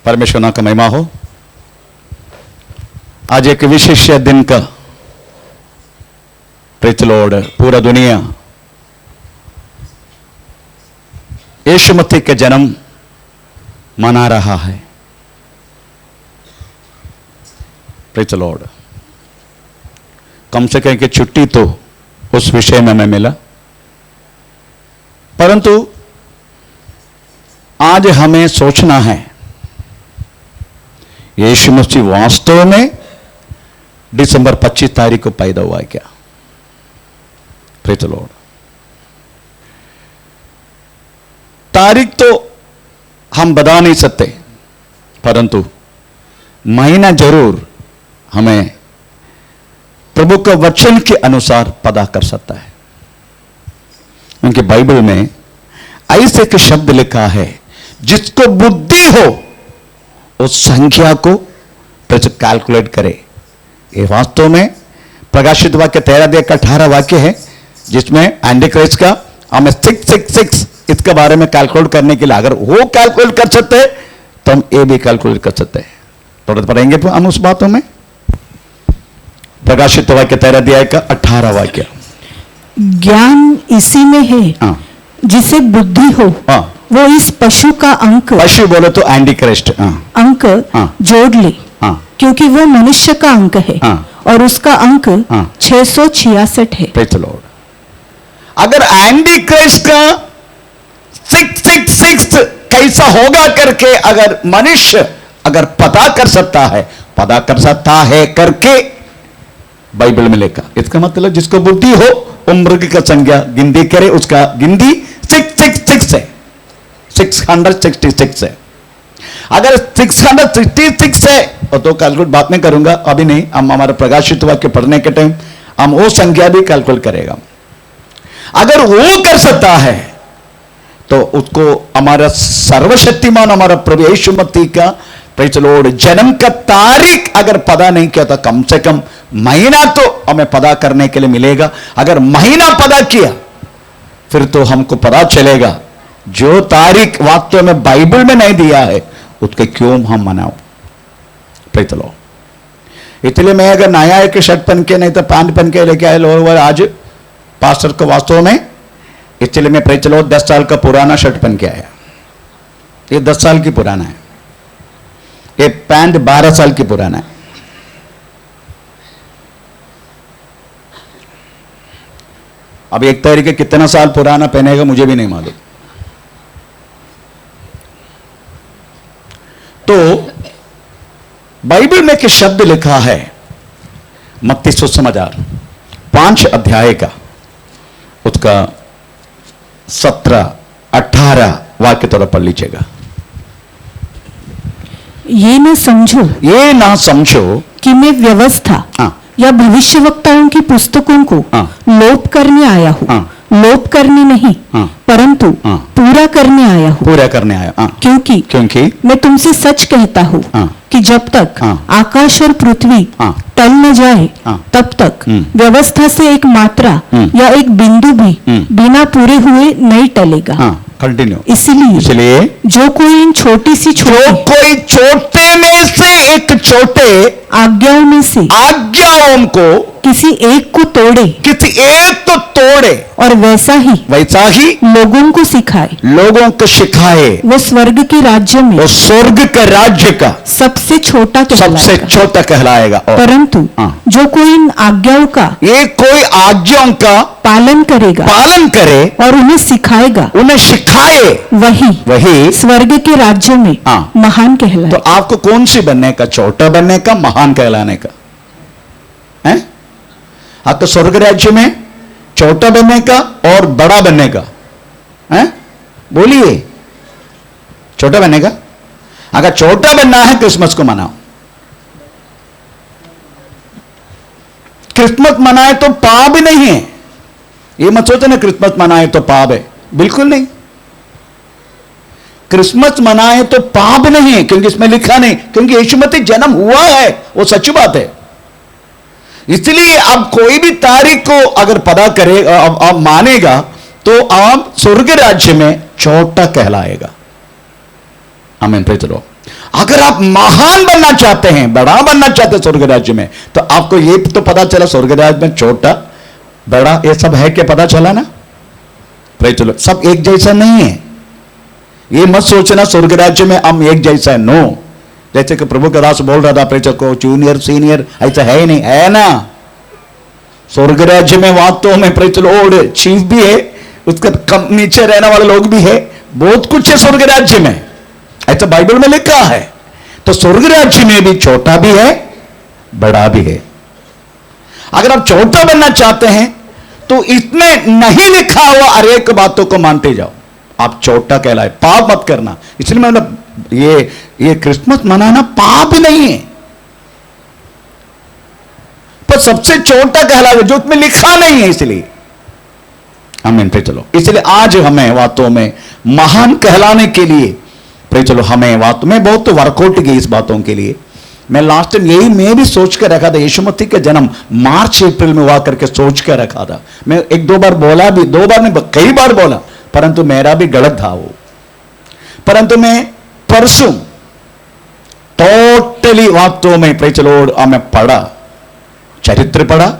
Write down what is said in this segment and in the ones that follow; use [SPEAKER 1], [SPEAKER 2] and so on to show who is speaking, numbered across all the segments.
[SPEAKER 1] परमेश्वर नाम का महिमा हो। आज एक विशेष दिन का प्रेज लॉर्ड पूरा दुनिया यीशु मसीह के जन्म मना रहा है। Praise Lord. कम से कम की छुट्टी तो उस विषय में हमें मिला, परंतु आज हमें सोचना है यीशु मसीह वास्तव में दिसंबर 25 तारीख को पैदा हुआ है क्या? Praise the Lord. तारीख तो हम बता नहीं सकते, परंतु महीना जरूर हमें प्रभु के वचन के अनुसार पता कर सकता है। उनके बाइबल में ऐसे के शब्द लिखा है, जिसको बुद्धि हो उस संख्या को कैलकुलेट करे। ये वास्तव में प्रकाशित वाक्य 13-18 वाक्य है, जिसमें एंटी क्राइस्ट का हमें 666 इसके बारे में कैलकुलेट करने के लिए, अगर वो कैलकुलेट कर सकते हैं तो हम ये भी कैलकुलेट कर सकते हैं। थोड़ा पढ़ेंगे हम उस बातों में। प्रकाशित वाक्य 13-18 वाक्य।
[SPEAKER 2] ज्ञान इसी में है जिसे बुद्धि हो, वो इस पशु का अंक,
[SPEAKER 1] पशु बोले तो एंटी क्राइस्ट
[SPEAKER 2] अंक जोड़ ले, क्योंकि वो मनुष्य का अंक है और उसका अंक 666 है।
[SPEAKER 1] Praise the Lord. अगर एंटी क्राइस्ट का 666 कैसा होगा करके अगर मनुष्य अगर पता कर सकता है करके बाइबल में लिखा, इसका मतलब जिसको बुद्धि हो उम्र की संख्या गिनती करे, उसका गिनती 666 है, 666 है। अगर 666 है तो कैलकुलेट बात नहीं करूंगा, अभी नहीं, हम हमारे प्रकाशित वाक्य पढ़ने के टाइम हम वो संख्या भी कैलकुलेट करेगा। अगर वो कर सकता है तो उसको हमारा सर्वशक्तिमान हमारा प्रभु यीशु मसीह का प्रेज द लॉर्ड जन्म का तारीख अगर पता नहीं किया तो कम से कम महीना तो हमें पता करने के लिए मिलेगा। अगर महीना पता किया फिर तो हमको पता चलेगा जो तारीख वास्तव में बाइबल में नहीं दिया है उसके क्यों हम मनाओ। Praise the Lord. इसलिए मैं अगर नया एक शर्ट पहन के नहीं तो पैंट पहन के लेके आए लोअर आज पास्टर को वास्तव में, इसलिए मैं प्रेज द लॉर्ड 10 साल का पुराना शर्ट पहन के आया। ये 10 साल की पुराना है, ये पैंट 12 साल की पुराना है। अब एक तरीके कितना साल पुराना पहनेगा मुझे भी नहीं मालूम। तो बाइबल में के शब्द लिखा है मत्ती सुसमाचार 5 अध्याय का, उसका 17-18 वाक्य थोड़ा पढ़ लीजिएगा।
[SPEAKER 2] ये ना समझो कि मैं व्यवस्था या भविष्यवक्ताओं की पुस्तकों को लोप करने आया हूँ। लोप करने नहीं, परंतु पूरा करने आया हूँ। क्योंकि मैं तुमसे सच कहता हूँ कि जब तक आकाश और पृथ्वी टल न जाए तब तक व्यवस्था से एक मात्रा या एक बिंदु भी बिना पूरे हुए नहीं टलेगा।
[SPEAKER 1] कंटिन्यू।
[SPEAKER 2] इसलिए जो कोई इन छोटे
[SPEAKER 1] में से एक छोटे आज्ञाओं को
[SPEAKER 2] किसी एक को तोड़े और वैसा ही लोगों को सिखाए, वो स्वर्ग के राज्य का सबसे छोटा
[SPEAKER 1] कहलाएगा।
[SPEAKER 2] परंतु जो कोई इन आज्ञाओं का पालन करे और उन्हें सिखाए, वही स्वर्ग के राज्य में महान कहलाए।
[SPEAKER 1] तो आपको कौन सी बनने का? छोटा बनने का, महान कहलाने का है? आप तो स्वर्ग राज्य में छोटा बनने का और बड़ा बनने का है? बोलिए, छोटा बनने का। अगर छोटा बनना है क्रिसमस को मनाओ। क्रिसमस मनाए तो पाप नहीं है, ये मत सोचो ना क्रिसमस मनाए तो पाप है, बिल्कुल नहीं। क्रिसमस मनाए तो पाप नहीं है, क्योंकि इसमें लिखा नहीं, क्योंकि यीशु मसीह जन्म हुआ है, वो सच्ची बात है। इसलिए अब कोई भी तारीख को अगर पता करेगा, अब मानेगा तो आप स्वर्ग राज्य में छोटा कहलाएगा। आमीन, प्रेज द लॉर्ड। अगर आप महान बनना चाहते हैं, बड़ा बनना चाहते हैं स्वर्ग राज्य में, तो आपको ये तो पता चला स्वर्ग राज्य में छोटा बड़ा ये सब है क्या, पता चला ना। भाई चलो, सब एक जैसा नहीं है। ये मत सोचना स्वर्ग राज्य में हम एक जैसा है, नो। जैसे कि प्रभु का दास बोल रहा था प्रेचर को, जूनियर सीनियर ऐसा है ही नहीं, है ना। स्वर्ग राज्य में वास्तव में प्रेचर और चीफ भी है, उसके कम नीचे रहने वाले लोग भी है, बहुत कुछ है स्वर्ग राज्य में, ऐसा बाइबल में लिखा है। तो स्वर्ग राज्य में भी छोटा भी है, बड़ा भी है। अगर आप छोटा बनना चाहते हैं तो इसमें नहीं लिखा हुआ हर एक बातों को मानते जाओ, आप छोटा कहलाए। पाप मत करना, इसलिए मतलब ये क्रिसमस मनाना पाप नहीं है, पर सबसे छोटा कहलाए जो उसमें लिखा नहीं है, इसलिए आमीन। पे चलो, इसलिए आज हमें वास्तव में महान कहलाने के लिए पे चलो हमें वास्तव में बहुत वर्कआउट की इस बातों के लिए। मैं लास्ट टाइम यही मैं भी सोच कर रखा था, यीशु मसीह का जन्म मार्च अप्रैल में हुआ करके सोच कर रखा था। मैं एक दो बार बोला भी, दो बार नहीं कई बार बोला, परंतु मेरा भी गलत था वो। परंतु मैं परसों टोटली वास्तव में प्रेज द लॉर्ड हमें पढ़ा, चरित्र पढ़ा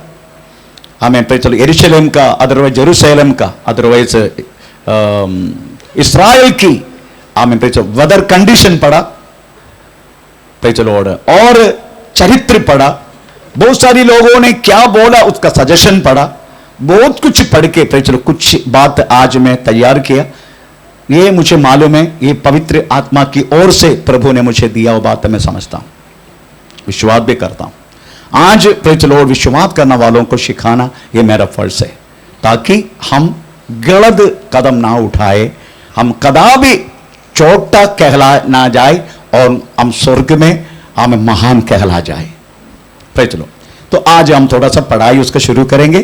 [SPEAKER 1] हमें प्रेज द लॉर्ड, यरूशलेम का, अदरवाइज जेरूशलेम का, अदरवाइज इस्राएल की हमें प्रेज वेदर कंडीशन पढ़ा प्रेज द लॉर्ड, और चरित्र पढ़ा। बहुत सारी लोगों ने क्या बोला उसका सजेशन पढ़ा, बहुत कुछ पढ़ के प्रेज द लॉर्ड कुछ बात आज मैं तैयार किया। ये मुझे मालूम है ये पवित्र आत्मा की ओर से प्रभु ने मुझे दिया, वो बात मैं समझता हूं, विश्वास भी करता हूं। आज प्रेज द लॉर्ड विश्वास करने वालों को सिखाना ये मेरा फर्ज है, ताकि हम गलत कदम ना उठाए, हम कदा भी छोटा कहला ना जाए और हम स्वर्ग में हमें महान कहला जाए। Praise the Lord. तो आज हम थोड़ा सा पढ़ाई उसका शुरू करेंगे।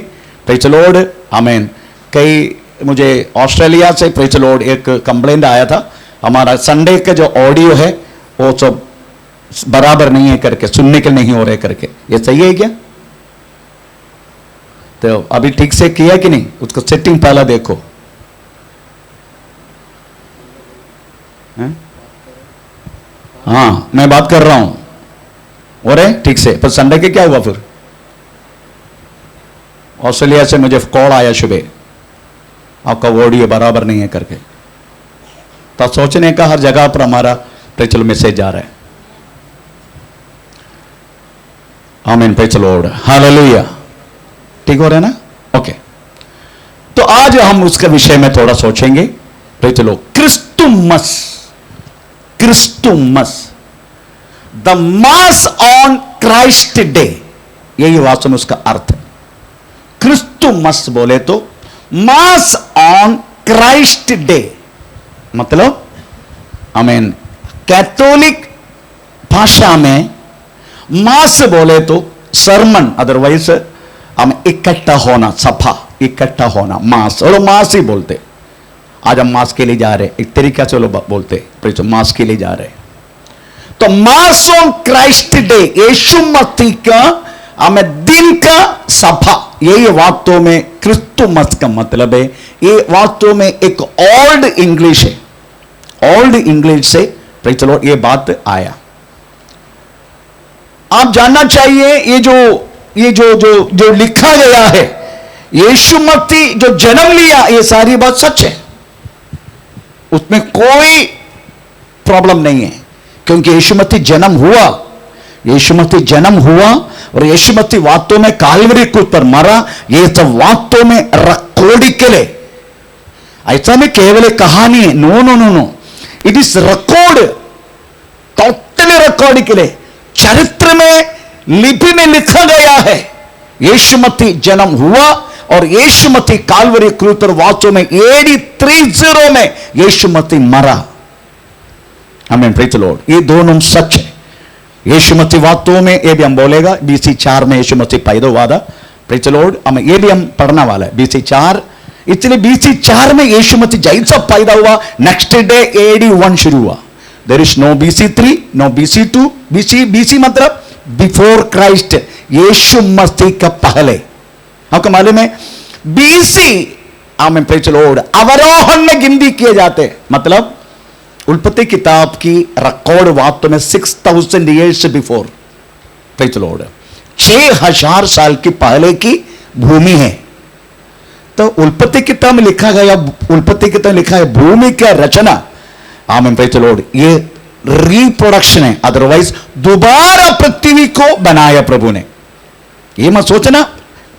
[SPEAKER 1] Praise the Lord. आमीन। कई मुझे ऑस्ट्रेलिया से प्रेज द लॉर्ड एक कंप्लेंट आया था, हमारा संडे का जो ऑडियो है वो सब बराबर नहीं है करके, सुनने के नहीं हो रहे करके। ये सही है क्या? तो अभी ठीक से किया कि नहीं, उसको सेटिंग पहला देखो। हाँ मैं बात कर रहा हूं, हो रहे ठीक से, पर संडे के क्या हुआ फिर? ऑस्ट्रेलिया से मुझे कॉल आया सुबह, आपका ऑडियो बराबर नहीं है करके। तो सोचने का हर जगह पर हमारा प्रेज मैसेज जा रहा है। आमीन। Praise the Lord. हालेलुया। ठीक हो रहा है ना? ओके। तो आज हम उसके विषय में थोड़ा सोचेंगे। Praise the lord. Christmas, Christmas, the mass on Christ day, यही वास्तव में उसका अर्थ है। क्रिस्टुमस बोले तो मास ऑन क्राइस्ट डे, मतलब आमीन कैथोलिक भाषा में मास बोले तो सरमन, अदरवाइज हम इकट्ठा होना, सभा इकट्ठा होना, मास, और मास ही बोलते। आज हम मास के लिए जा रहे, एक तरीका से लोग बोलते मास के लिए जा रहे। तो मास ऑन क्राइस्ट डे, यीशु मसीह का हमें दिन का सभा, यही वास्तव में क्रिस्टुमस का मतलब है। ये वास्तव में एक ओल्ड इंग्लिश है, ओल्ड इंग्लिश से प्रेज द लॉर्ड ये बात आया। आप जानना चाहिए ये जो लिखा गया है, यीशु मसीह जो जन्म लिया, ये सारी बात सच है, उसमें कोई प्रॉब्लम नहीं है, क्योंकि यीशु मसीह जन्म हुआ, यीशु मसीह जन्म हुआ और यीशु मसीह वास्तव में कालवरी क्रूस पर मरा। ये सब वास्तव में रिकॉर्ड के लिए, ऐसा नहीं केवल कहानी है, no no no no, it is record, totally record के लिए। चरित्र में, लिपि में लिखा गया है यीशु मसीह जन्म हुआ और यीशु मसीह कालवरी क्रूस पर वास्तव में AD 30 में यीशु मसीह मरा। आमीन। Praise the Lord. ये दोनों सच है। यीशु मसीह वास्तव में, ये भी हम बोलेगा, BC 4 में यीशु मसीह पैदा हुआ था। Praise the Lord. हमें ये भी हम पढ़ना वाला है, BC 4। इसलिए BC 4 में यीशु मसीह जैसा पैदा हुआ, नेक्स्ट डे AD 1 शुरू हुआ। There is no BC 3, no BC 2। BC मतलब बिफोर क्राइस्ट, यीशु मसीह का पहले। आपको मालूम है BC, आमीन प्रेज द लॉर्ड, अवरोहण में गिनती किए जाते, मतलब उत्पत्ति किताब की रिकॉर्ड वास्तव में 6000 years before, praise the Lord, 6000 साल की पहले की भूमि है। तो उत्पत्ति किताब में लिखा गया, उत्पत्ति किताब में लिखा है भूमि का रचना, आमीन, प्रेज़ द लॉर्ड, ये रिप्रोडक्शन है। अदरवाइज दोबारा पृथ्वी को बनाया प्रभु ने। ये मत सोचना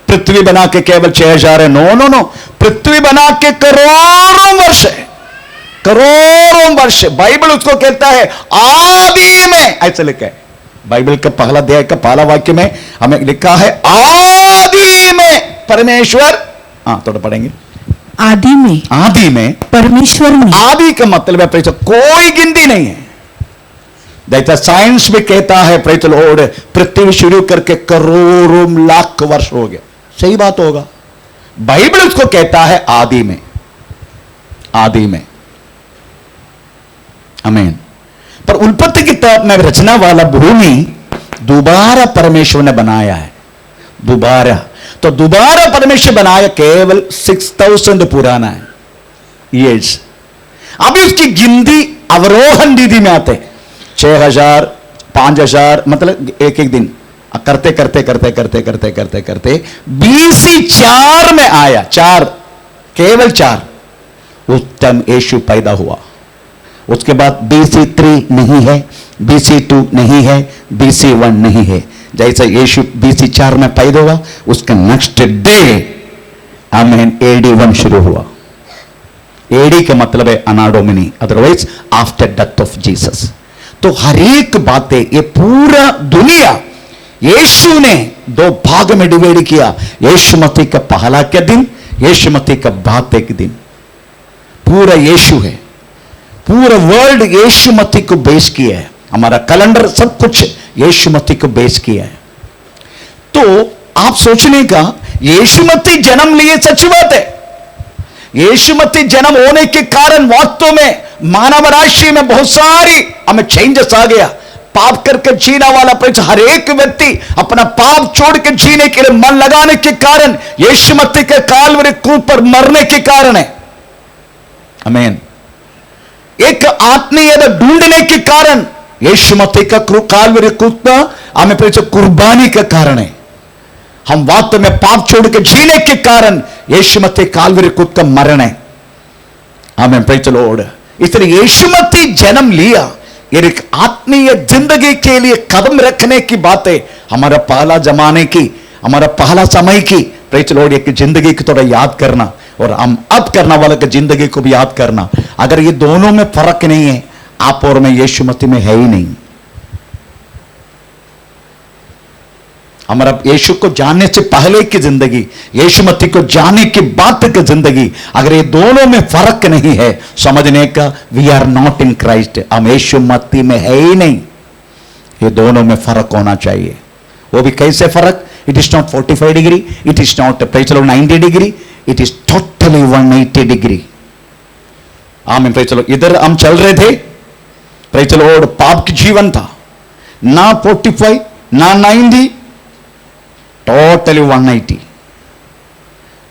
[SPEAKER 1] पृथ्वी बना के केवल 6000 है, नो नो नो, पृथ्वी बना के करोड़ों वर्ष है, करोड़ों वर्ष। बाइबल उसको कहता है आदि में, ऐसे लिखा है बाइबल का पहला अध्याय का पहला वाक्य में हमें लिखा है आदि में परमेश्वर, हाँ थोड़ा पढ़ेंगे, आदि में
[SPEAKER 2] परमेश्वर ने।
[SPEAKER 1] आदि का मतलब है प्रेज़, कोई गिनती नहीं है। जैसा साइंस भी कहता है प्रेज़ द लॉर्ड, पृथ्वी शुरू करके करोड़ों लाख वर्ष हो गया, सही बात होगा। बाइबल उसको कहता है आदि में, आदि में, आमीन। पर उत्पत्ति किताब में रचना वाला भूमि दोबारा परमेश्वर ने बनाया है, दोबारा। तो दोबारा परमेश्वर बनाया केवल 6000 पुराना है ईयर्स। अभी उसकी गिनती अवरोहण दीदी में आते 6000 5000, मतलब एक एक दिन करते करते करते करते करते करते करते BC 4 में आया, 4, केवल 4, उत्तम यीशु पैदा हुआ। उसके बाद BC 3 नहीं है, BC 2 नहीं है, BC 1 नहीं है। जैसा यीशु BC 4 में पैदा हुआ, उसका नेक्स्ट डे आमीन AD 1 शुरू हुआ। AD का मतलब है अना Duminy, otherwise after death of Jesus. तो हर एक बातें, ये पूरा दुनिया यीशु ने 2 भाग में डिवाइड किया। यीशु मसीह का पहला के दिन, यीशु मसीह का बाद के दिन, पूरा यीशु है। पूरा वर्ल्ड यीशु मसीह को बेस किया है। हमारा कैलेंडर सब कुछ यीशु मसीह को बेस किया है। तो आप सोचने का, यीशु मसीह जन्म लिए, सच बात है। यीशु मसीह जन्म होने के कारण वास्तव में मानव राशि में बहुत सारी हमें चेंजेस आ गया। पाप करके जीना वाला हर एक व्यक्ति अपना पाप छोड़ के जीने के लिए मन लगाने के कारण यीशु मसीह के कालवरी क्रूस पर मरने के कारण है, आमीन। एक आत्मीयता ढूंढने के कारण यीशु मसीह का कालवरी क्रूस हमें कुर्बानी का कारण है। हम वास्तव में पाप छोड़ के जीने के कारण यीशु मसीह कालवरी क्रूस का मरण है, आमीन, प्रेज़ द लॉर्ड। इसलिए यीशु मसीह जन्म लिया, एक आत्मीय जिंदगी के लिए कदम रखने की बातें, हमारा पहला जमाने की, हमारा पहला समय की, प्रेज़ द लॉर्ड, एक जिंदगी की थोड़ा याद करना, और हम अब करने वाले की जिंदगी को भी याद करना। अगर ये दोनों में फर्क नहीं है, आप और मैं यीशु मसीह में है ही नहीं। हमारा यीशु को जानने से पहले की जिंदगी, यीशु मसीह को जानने के बाद की जिंदगी, अगर ये दोनों में फर्क नहीं है, समझने का we are not in Christ, हम यीशु मसीह में है ही नहीं। ये दोनों में फर्क होना चाहिए। वो भी कैसे फर्क? It is not 45 degree, it is not 90 degree, it is totally 180 degree. आमीन, प्रेज़ द लॉर्ड। इधर हम चल रहे थे, प्रेज़ द लॉर्ड, पाप की जीवन था, ना 45 ना 90, टोटली 180।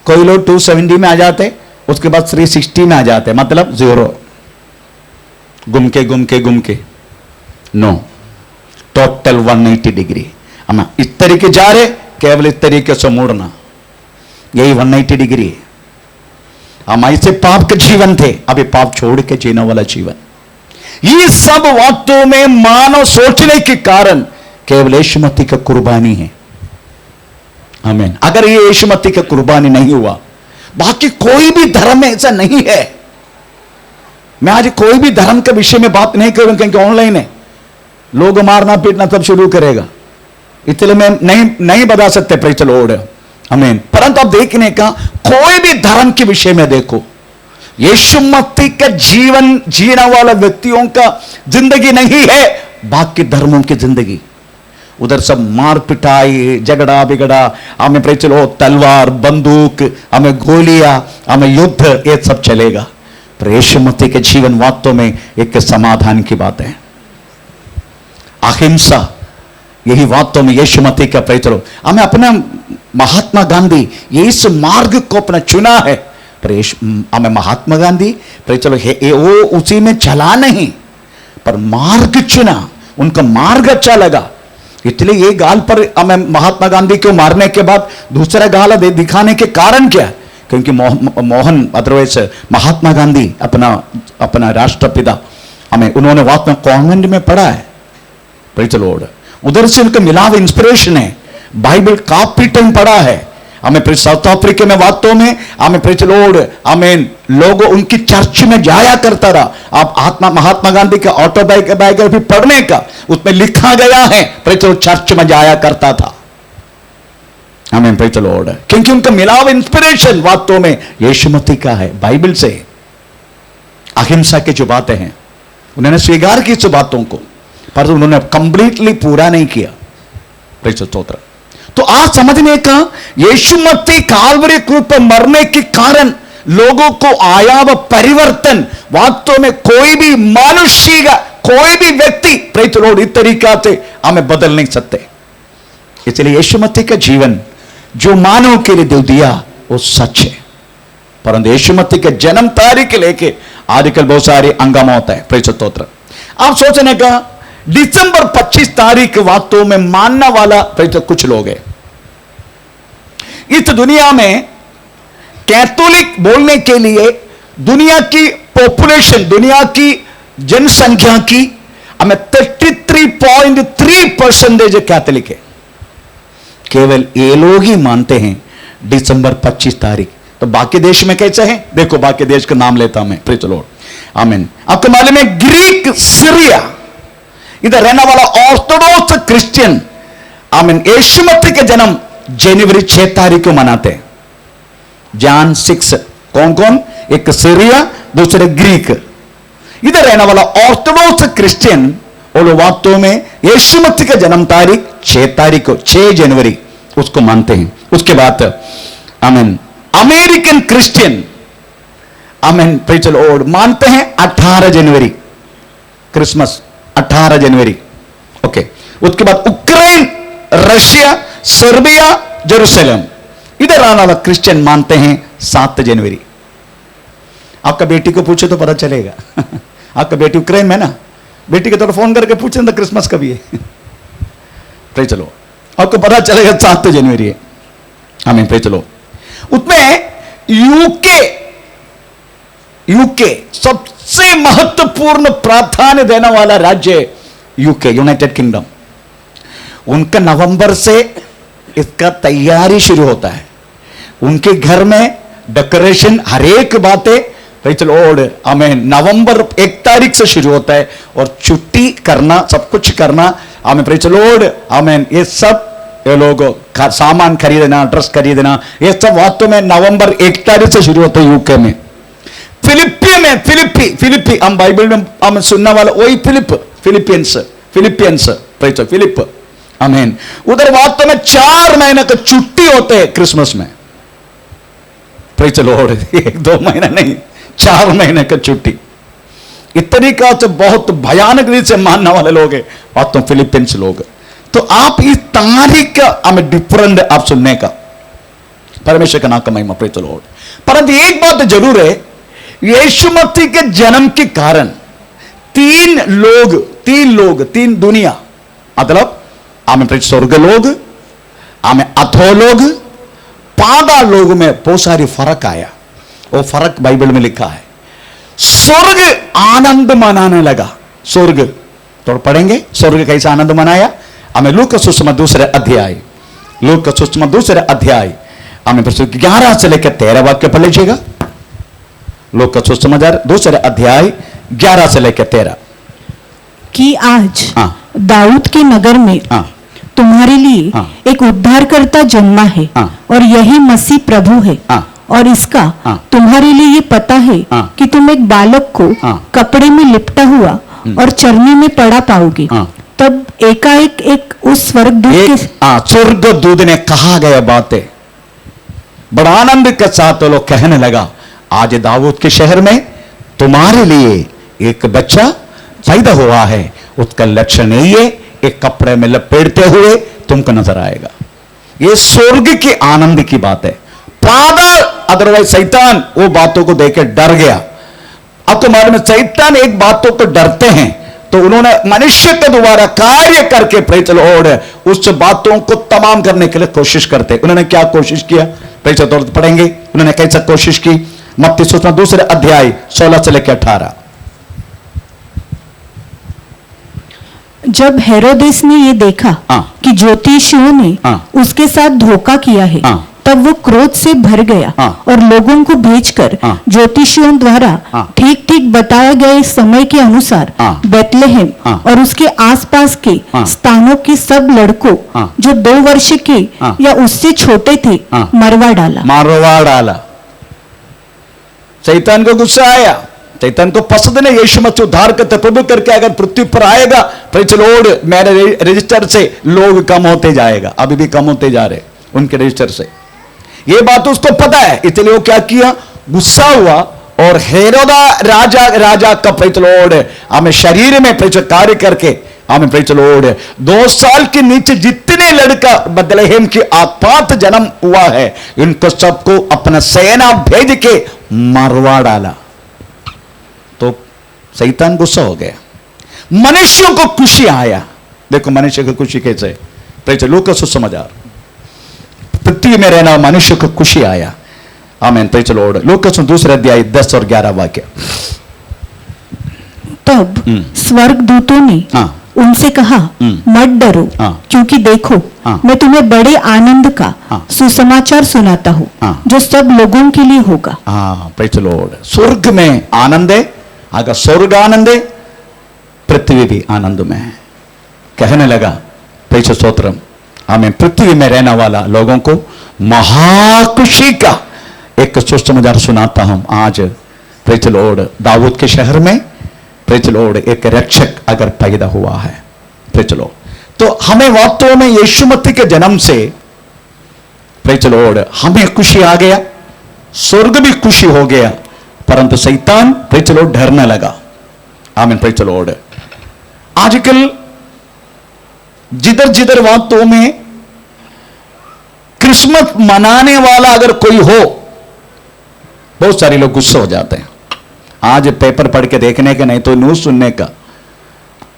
[SPEAKER 1] कोई लोग 270 में आ जाते, उसके बाद 360 में आ जाते, मतलब 0, घूम के नो, टोटल 180 डिग्री। हम इस तरीके जा रहे, केवल इस तरीके से मुड़ना, यही 180 डिग्री है। हम ऐसे पाप के जीवन थे, अभी पाप छोड़ के जीने वाला जीवन। ये सब वास्तव में मानव सोचने के कारण केवल यीशु मसीह का कुर्बानी है, आमीन। अगर ये यीशु मसीह का कुर्बानी नहीं हुआ, बाकी कोई भी धर्म में ऐसा नहीं है। मैं आज कोई भी धर्म के विषय में बात नहीं करूंगा, क्योंकि ऑनलाइन है, लोग मारना पीटना सब शुरू करेगा, इसलिए मैं नहीं बता सकते, प्रेज़ द लॉर्ड, आमीन। परंतु आप देखने का, कोई भी धर्म के विषय में देखो, यीशु मसीह का जीवन जीने वाला व्यक्तियों का जिंदगी नहीं है बाकी धर्मों की जिंदगी। उधर सब मार पिटाई, झगड़ा बिगड़ा, हमें प्रेज़ द लॉर्ड, तलवार बंदूक, हमें गोलियां, हमें युद्ध, ये सब चलेगा। पर यीशु मसीह के जीवन वास्तव में एक समाधान की बात है, अहिंसा, यही वास्तव में यीशु मसीह का प्रेज़ द लॉर्ड। हमें अपना महात्मा गांधी ये इस मार्ग को अपना चुना है, हमें महात्मा गांधी चलो वो उसी में चला नहीं, पर मार्ग चुना, उनका मार्ग अच्छा लगा, इसलिए ये गाल पर हमें महात्मा गांधी को मारने के बाद दूसरा गाल दिखाने के कारण क्या? क्योंकि मोहन अदरवाइज महात्मा गांधी अपना राष्ट्रपिता, हमें उन्होंने वास्तव में कॉन्वेंट में पढ़ा है, प्रेज़ द लॉर्ड, उधर से उनका मिला हुआ इंस्पिरेशन है, बाइबल काफी टाइम पढ़ा है हमें। साउथ अफ्रीका में वास्तव में हमें प्रेज़ द लॉर्ड, हमें लोग उनकी चर्च में जाया करता रहा। आप महात्मा गांधी का ऑटोबायोग्राफी पढ़ने का, उसमें लिखा गया है प्रेज़ द लॉर्ड चर्च में जाया करता था, हमें प्रेज़ द लॉर्ड, क्योंकि उनका मिला हुआ इंस्पिरेशन वास्तव में यीशु मसीह का है, बाइबल से। अहिंसा की जो बातें हैं उन्होंने स्वीकार की इस बातों को, पर उन्होंने कंप्लीटली पूरा नहीं किया, प्रेज़ द स्तोत्र। तो आज समझने का, यीशु मसीह काल्वरी क्रूस पर मरने के कारण लोगों को आया वह परिवर्तन, वास्तव में कोई भी मनुष्य का, कोई भी व्यक्ति प्रेज़ द लॉर्ड इस तरीका से हमें बदल नहीं सकते। इसलिए यीशु मसीह का जीवन जो मानव के लिए दिया वो सच है, परंतु यीशु मसीह के जन्म तारीख लेके आजकल बहुत सारे हंगामा होता है, प्रेज़ द स्तोत्र। आप सोचने का दिसंबर 25 तारीख वास्तव में मानने वाला कुछ लोग हैं इस दुनिया में। कैथोलिक बोलने के लिए दुनिया की पॉपुलेशन, दुनिया की जनसंख्या की हमें 33.3% कैथोलिक है, केवल ये लोग ही मानते हैं दिसंबर 25 तारीख। तो बाकी देश में कैसे है? देखो बाकी देश का नाम लेता हूं मैं, प्रेज़ द लॉर्ड, आमीन। आपको मालूम है ग्रीक, सीरिया, इधर रहने वाला ऑर्थोडॉक्स क्रिश्चियन, आमीन, यीशु मसीह के जन्म जनवरी 6 तारीख को मनाते हैं। जॉन 6, कौन कौन? एक सीरिया, दूसरे ग्रीक। इधर रहने वाला ऑर्थोडॉक्स क्रिश्चियन वो लोग वास्तव में यीशु मसीह का जन्म तारीख 6 तारीख को, 6 जनवरी उसको मानते हैं। उसके बाद आमीन अमेरिकन क्रिश्चियन, आमीन, प्रेज़ द लॉर्ड, मानते हैं 18 जनवरी क्रिसमस, 18 जनवरी, ओके। उसके बाद उक्रेन, रशिया, सर्बिया, जेरूसलम, इधर आने वाला क्रिश्चियन मानते हैं 7 जनवरी। आपका बेटी को पूछे तो पता चलेगा आपका बेटी उक्रेन में ना, बेटी के थोड़ा फोन करके पूछे ना क्रिसमस कभी है प्रेज़ द लॉर्ड, आपको पता चलेगा 7 जनवरी है, आमीन, प्रेज़ द लॉर्ड। उसमें यूके सबसे महत्वपूर्ण प्राधान्य देने वाला राज्य यूके, यूनाइटेड किंगडम। उनका नवंबर से इसका तैयारी शुरू होता है, उनके घर में डेकोरेशन, हर एक बातें प्रेज़ द लॉर्ड, आमीन, नवंबर 1 तारीख से शुरू होता है और छुट्टी करना, सब कुछ करना, आमीन, प्रेज़ द लॉर्ड, आमीन, ये सब ये लोग सामान खरीदना, ड्रेस खरीदना, ये सब वास्तव में नवंबर 1 तारीख से शुरू होता है यूके में। फिलिपी हम बाइबल में हम सुनने वाला वही फिलिपियंस, प्रेज़ द फिलिप, आमीन। उधर वास्तव में 4 महीने का छुट्टी होते हैं क्रिसमस में, प्रेज़ द लॉर्ड, 1-2 महीना नहीं, 4 महीने का छुट्टी। इस तरीका से बहुत भयानक रीति से मानने वाले लोग हैं वास्तव में फिलिपियंस लोग। तो आप इस तारीख का हमें डिफरेंट आप सुनने का, परमेश्वर का नाम का महिमा, प्रेज़ द लॉर्ड। परंतु एक बात जरूर है, यीशु मसीह के जन्म के कारण 3 दुनिया, मतलब हमें स्वर्ग लोग, हमें अधो लोग, पाताल लोग में बहुत सारी फर्क आया। वो फर्क बाइबल में लिखा है। स्वर्ग आनंद मनाने लगा, स्वर्ग तो पढ़ेंगे स्वर्ग कैसे आनंद मनाया। हमें लूका का सुसमाचार दूसरे अध्याय हमें 11 से लेकर 13 वाक्य पढ़ लीजिएगा। लूका का सुसमाचार दूसरे अध्याय 11 से लेकर 13
[SPEAKER 2] कि आज दाऊद के नगर में तुम्हारे लिए एक उद्धारकर्ता जन्मा है और यही मसीह प्रभु है। और इसका तुम्हारे लिए ये पता है कि तुम एक बालक को कपड़े में लिपटा हुआ और चरनी में पड़ा पाओगे। तब एकाएक एक उस स्वर्गदूत ने कहा गया बातें बड़ा आनंद के साथ वो लोग कहने लगा, आज दाऊद के शहर में तुम्हारे लिए एक बच्चा पैदा हुआ है, उसका लक्षण यही है, एक कपड़े में लपेटते हुए तुमको नजर आएगा। ये स्वर्ग के आनंद की बात है।
[SPEAKER 1] अदरवाइज शैतान वो बातों को देख के डर गया। आपको मालूम है शैतान एक बातों को डरते हैं, तो उन्होंने मनुष्य के द्वारा कार्य करके प्रेज द लॉर्ड उस बातों को तमाम करने के लिए कोशिश करते। उन्होंने क्या कोशिश किया, प्रेज द लॉर्ड पढ़ेंगे उन्होंने कैसा कोशिश की। मत्ती सुसमाचार दूसरे अध्याय 16 से लेकर 18।
[SPEAKER 2] जब हेरोदेस ने ये देखा कि ज्योतिषियों ने उसके साथ धोखा किया है, तब वो क्रोध से भर गया और लोगों को भेजकर ज्योतिषियों द्वारा ठीक ठीक बताया गए समय के अनुसार बेतलेहम और उसके आसपास के स्थानों के सब लड़कों जो 2 वर्ष के या उससे छोटे थे मरवा डाला।
[SPEAKER 1] शैतान को गुस्सा आया, शैतान को पसंद नहीं यीशु मसीह उद्धार करते प्रभु करके अगर पृथ्वी पर आएगा, प्रेज द लॉर्ड मेरे रजिस्टर से लोग कम होते जाएगा, अभी भी कम होते जा रहे उनके रजिस्टर से। ये बात उसको पता है, इसलिए वो क्या किया, गुस्सा हुआ और हेरोदा राजा का प्रेज द लॉर्ड हमें शरीर में प्रेज कार्य करके हमें प्रेज द लॉर्ड 2 साल के नीचे जितने लड़का बेतलेहम की आपात जन्म हुआ है इनको सबको अपना सेना भेज के मरवा डाला। तो शैतान गुस्सा हो गया, मनुष्यों को खुशी आया। देखो मनुष्य को खुशी कैसे, प्रेज लूका सुसमाचार पृथ्वी में रहना मनुष्य को खुशी आया। आमीन, प्रेज द लॉर्ड। लूका दूसरे अध्याय 10 और 11 वाक्य।
[SPEAKER 2] तब स्वर्गदूतों ने उनसे कहा, मत डरो, क्योंकि देखो मैं तुम्हें बड़े आनंद का सुसमाचार सुनाता हूँ जो सब लोगों के लिए होगा।
[SPEAKER 1] Praise the Lord. स्वर्ग में आनंद है, अगर स्वर्ग आनंद है पृथ्वी भी आनंद में है। कहने लगा प्रेज स्तोत्रम, हमें पृथ्वी में रहने वाला लोगों को महाखुशी का एक सुसमाचार सुनाता हूं आज। Praise the Lord. दाऊद के शहर में प्रेज द लॉर्ड एक रक्षक अगर पैदा हुआ है, प्रेज द लॉर्ड। तो हमें वास्तव में यीशु मसीह के जन्म से प्रेज द लॉर्ड हमें खुशी आ गया, स्वर्ग भी खुशी हो गया, परंतु शैतान प्रेज द लॉर्ड डरने लगा। आमीन, प्रेज द लॉर्ड। आजकल जिधर जिधर वास्तव में क्रिसमस मनाने वाला अगर कोई हो, बहुत सारे लोग गुस्सा हो जाते हैं। आज पेपर पढ़ के देखने का नहीं तो न्यूज सुनने का,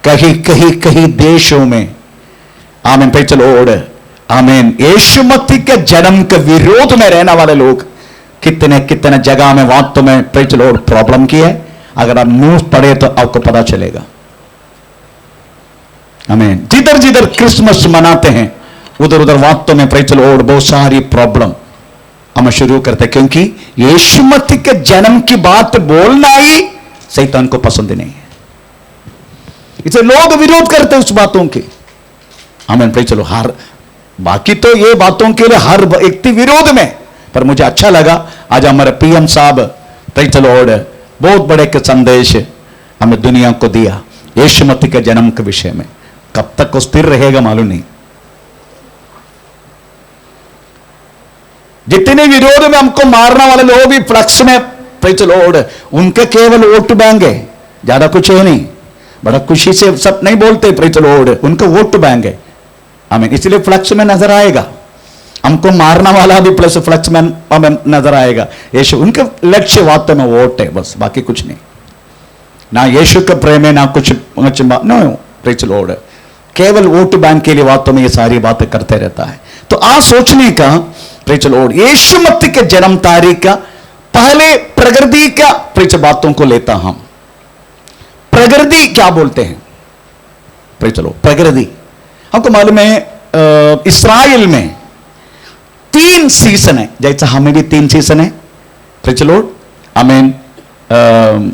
[SPEAKER 1] कहीं देशों में आमीन प्रेज द लॉर्ड आमीन यीशु मसीह के जन्म के विरोध में रहने वाले लोग कितने जगह में वास्तव में प्रेज द लॉर्ड प्रॉब्लम की है। अगर आप न्यूज पढ़े तो आपको पता चलेगा। आमीन। जिधर जिधर क्रिसमस मनाते हैं उधर उधर वास्तव में प्रेज द लॉर्ड बहुत सारी प्रॉब्लम हम शुरू करते हैं, क्योंकि यीशु मसीह के जन्म की बात बोलना ही शैतान को पसंद नहीं है, इसे लोग विरोध करते हैं उस बातों के। आमीन, प्रेज द लॉर्ड। हर बाकी तो ये बातों के लिए हर व्यक्ति विरोध में, पर मुझे अच्छा लगा आज हमारे पीएम साहब प्रेज द लॉर्ड बहुत बड़े के संदेश हमें दुनिया को दिया यीशु मसीह के जन्म के विषय में। कब तक वो स्थिर रहेगा मालूम नहीं। जितने विरोध में हमको मारने वाले लोग भी फ्लक्स में प्रेज द लॉर्ड उनके केवल वोट बैंक है, ज्यादा कुछ है नहीं। बड़ा खुशी से सब नहीं बोलते प्रेज द लॉर्ड, उनका वोट बैंक है। हमें इसलिए फ्लक्स में नजर आएगा, हमको मारने वाला भी प्लस फ्लक्स में हमें नजर आएगा। यीशु उनके लक्ष्य वास्तव में वोट है, बस बाकी कुछ नहीं। ना यीशु का प्रेम है ना कुछ नो प्रेज द लॉर्ड, केवल वोट बैंक के लिए वास्तव में ये सारी बातें करते रहता है। तो आज सोचने का प्रेज द लॉर्ड यीशु मसीह के जन्म तारीख का पहले प्रकृति का प्रेज बातों को लेता हम। प्रकृति क्या बोलते हैं प्रेज द लॉर्ड? प्रकृति हमको मालूम है इस्राएल में 3 सीजन है, जैसा हमें भी 3 सीजन है प्रेज द लॉर्ड। आमीन।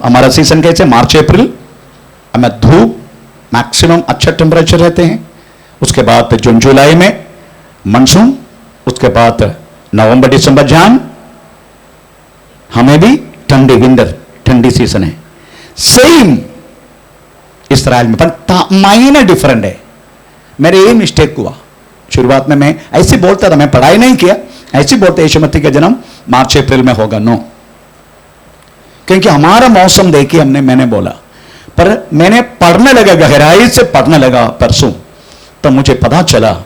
[SPEAKER 1] हमारा सीजन कैसे, मार्च अप्रैल हमें धूप मैक्सिमम अच्छा टेम्परेचर रहते हैं, उसके बाद जून जुलाई में मानसून, उसके बाद नवंबर दिसंबर जान हमें भी ठंडी विंटर ठंडी सीजन है। सेम इसराइल में, पर महीने डिफरेंट है। मेरे ये मिस्टेक हुआ शुरुआत में, मैं ऐसे बोलता था, मैं पढ़ाई नहीं किया, ऐसे बोलते यीशु मसीह का जन्म मार्च अप्रैल में होगा। नो, क्योंकि हमारा मौसम देखिए मैंने बोला, पर मैंने पढ़ने लगा, गहराई से पढ़ने लगा परसों, तो मुझे पता चला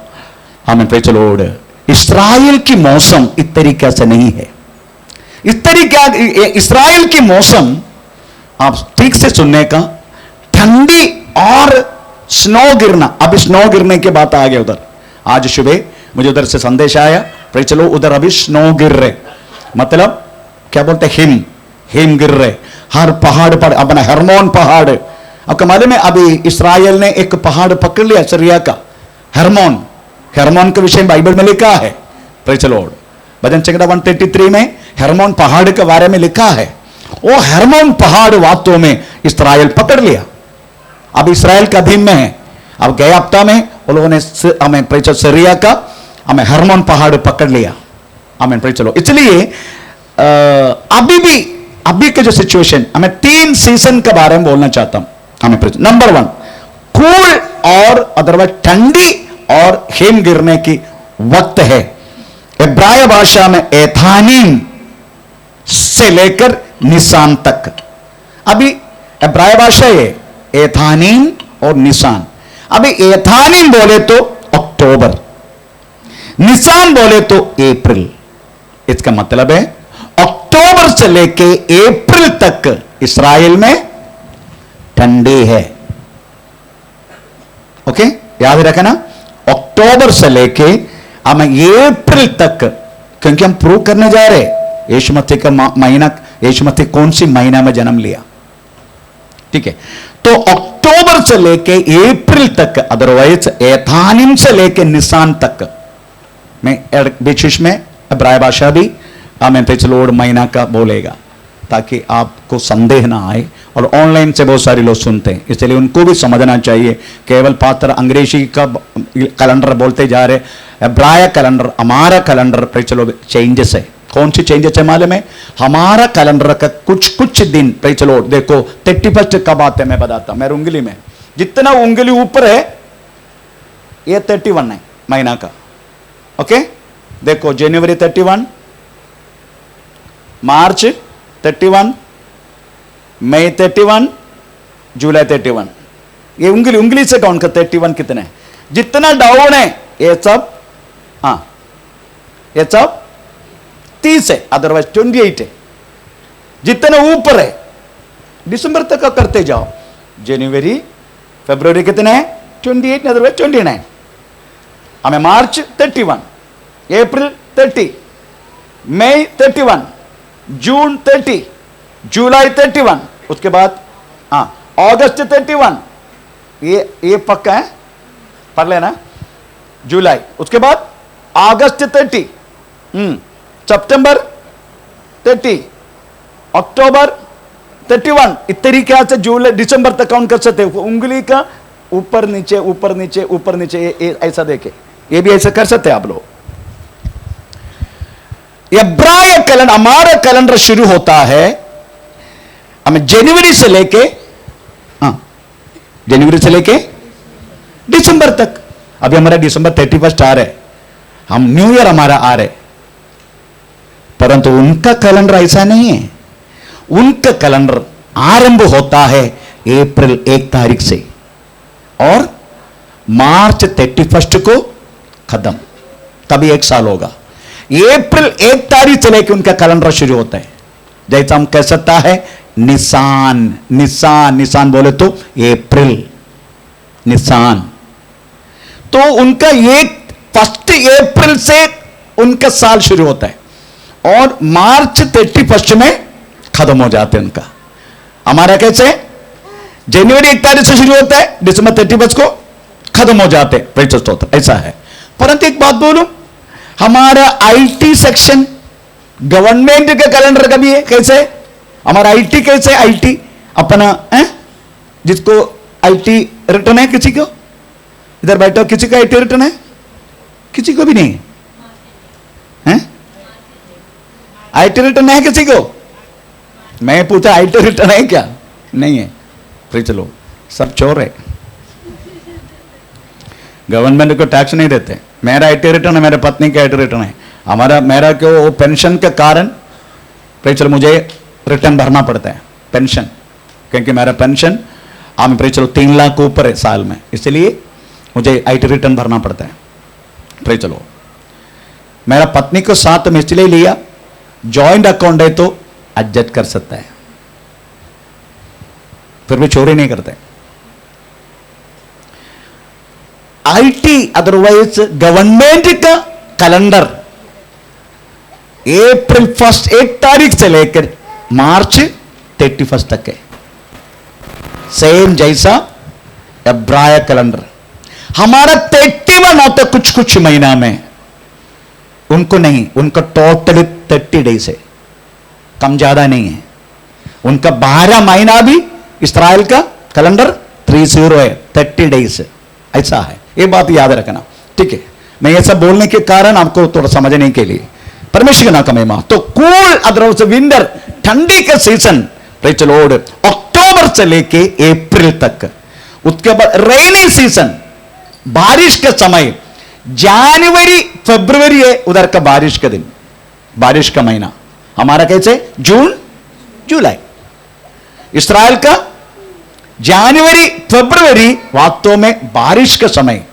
[SPEAKER 1] हमें प्रेज द लॉर्ड इस्राएल की मौसम इस तरीके से नहीं है। इस तरीके इस्राएल की मौसम आप ठीक से सुनने का, ठंडी और स्नो गिरना। अब स्नो गिरने की बात आ गया उधर। आज सुबह मुझे उधर से संदेश आया, भाई चलो उधर अभी स्नो गिर रहे, मतलब क्या बोलते हैं, हिम गिर रहे हर पहाड़ पर। अपना हरमोन पहाड़, आपको मालूम है अभी इसराइल ने एक पहाड़ पकड़ लिया सीरिया का, हरमोन। हरमोन के विषय बाइबल में लिखा है, प्रेज़ द लॉर्ड। भजन संहिता 133 में हरमोन पहाड़ के बारे में लिखा है। वो हरमोन पहाड़ वास्तव में इसराइल पकड़ लिया। अब इसराइल का अधीन में है। अब गए हफ्ता में वो लोगों ने हमें प्रेज़ सीरिया का हमें हरमोन पहाड़ पकड़ लिया। हमें प्रेज़ द लॉर्ड। इसलिए अभी के जो सिचुएशन, हमें 3 सीजन के बारे में बोलना चाहता हूं। हमें नंबर 1 कूल और अदरवाइज ठंडी और हिम गिरने की वक्त है। इब्राय भाषा में एथानीम से लेकर निसान तक। अभी इब्राय भाषा है एथानीम और निसान। अभी एथानीम बोले तो अक्टूबर, निसान बोले तो अप्रैल। इसका मतलब है अक्टूबर से लेके अप्रैल तक इस्राएल में ठंडी है। ओके, याद रखना, अक्टूबर से लेके हम अप्रैल तक, क्योंकि हम प्रूव करने जा रहे यीशु मसीह का महीना, यीशु मसीह कौन सी महीना में जन्म लिया। ठीक है, तो अक्टूबर से लेके अप्रैल तक, अदरवाइज एथानिम से लेके निसान तक में बीच में इब्राय भाषा भी हमें प्रेज़ द लॉर्ड महीना का बोलेगा, ताकि आपको संदेह ना आए। और ऑनलाइन से बहुत सारे लोग सुनते हैं, इसलिए उनको भी समझना चाहिए। केवल पात्र अंग्रेजी का कैलेंडर बोलते जा रहे, इब्राय कैलेंडर, हमारा calendar praise the Lord changes है। कौन सी चेंजेस है मालूम है? हमारा कैलेंडर का कुछ दिन प्रेज़ द लॉर्ड, देखो 31 कब आते हैं मैं बताता हूं। मेरी उंगली में जितना उंगली ऊपर है ये 31 है महीना का। ओके, देखो जनवरी 31, मार्च 31, मई 31, जुलाई 31। ये उंगली से काउंट कर 31 कितने, जितना डाउन है ये सब, हाँ ये सब 30 है, अदरवाइज 28 है। जितना ऊपर है दिसंबर तक का करते जाओ। जनवरी फरवरी कितने हैं? 28, अदरवाइज 29। हमें मार्च 31, अप्रैल 30, मई 31, जून 30, जुलाई 31, उसके बाद हाँ अगस्त 31, ये पक्का है, पढ़ लेना। जुलाई, उसके बाद अगस्त 30, सितंबर 30, अक्टूबर 31। इस तरीके से जुलाई दिसंबर तक काउंट कर सकते हो। उंगली का ऊपर नीचे ऊपर नीचे ऊपर नीचे ऐसा देखे, ये भी ऐसा कर सकते हैं आप लोग। इब्राय कैलेंडर, हमारा कैलेंडर शुरू होता है हमें जनवरी से लेके, जनवरी से लेके दिसंबर तक। अभी हमारा दिसंबर 31 आ रहे, हम न्यू ईयर हमारा आ रहे, परंतु उनका कैलेंडर ऐसा नहीं है। उनका कैलेंडर आरंभ होता है अप्रैल 1 तारीख से और मार्च 31 को खत्म, तभी 1 साल होगा। अप्रैल 1 तारीख से लेकर उनका कैलेंडर शुरू होता है। जैसा हम कह सकता है निसान, निसान, निसान बोले तो अप्रैल, निसान। तो उनका ये 1 अप्रैल से उनका साल शुरू होता है और मार्च 31 में खत्म हो जाते हैं उनका। हमारा कैसे जनवरी 1 तारीख से शुरू होता है, दिसंबर 31 को खत्म हो जाते हैं, ऐसा है। परंतु एक बात बोलूं, हमारा आईटी सेक्शन गवर्नमेंट का कैलेंडर का भी है। कैसे हमारा आईटी, कैसे आईटी अपना है, जिसको आईटी रिटर्न है, किसी को इधर बैठो किसी का आईटी रिटर्न है? किसी को भी नहीं है। आईटी रिटर्न है किसी को? मैं पूछा आईटी रिटर्न है क्या? नहीं है। फिर चलो सब चोर है, गवर्नमेंट को टैक्स नहीं देते। मेरा आईटी रिटर्न है, मेरे पत्नी का आईटी रिटर्न है। हमारा मेरा क्यों वो पेंशन के कारण चलो मुझे रिटर्न भरना पड़ता है पेंशन, क्योंकि मेरा पेंशन हम चलो 3 लाख ऊपर है साल में, इसलिए मुझे आईटी रिटर्न भरना पड़ता है। चलो मेरा पत्नी को साथ में इसलिए लिया, जॉइंट अकाउंट है तो एडजस्ट कर सकता है, फिर भी चोरी नहीं करते। आईटी अदरवाइज गवर्नमेंट का कैलेंडर अप्रैल 1 तारीख से लेकर मार्च 31 तक है, सेम जैसा एब्राया कैलेंडर। हमारा 31 होता कुछ कुछ महीना में, उनको नहीं, उनका टोटल 30 डेज है, कम ज्यादा नहीं है। उनका 12 महीना भी इस्राएल का कैलेंडर 30 है, 30 डेज ऐसा है। ये बात याद रखना, ठीक है। मैं ये सब बोलने के कारण आपको थोड़ा समझने के लिए, परमेश्वर ना कमेमा तो कूल अदरवाइज विंटर ठंडी का सीजन प्रेज द लॉर्ड अक्टूबर से लेके अप्रैल तक। उसके बाद रेनी सीजन बारिश का समय जनवरी फरवरी है, उधर का बारिश का दिन, बारिश का महीना। हमारा कैसे जून जुलाई, इस्राएल का जनवरी फरवरी वास्तव में बारिश का समय।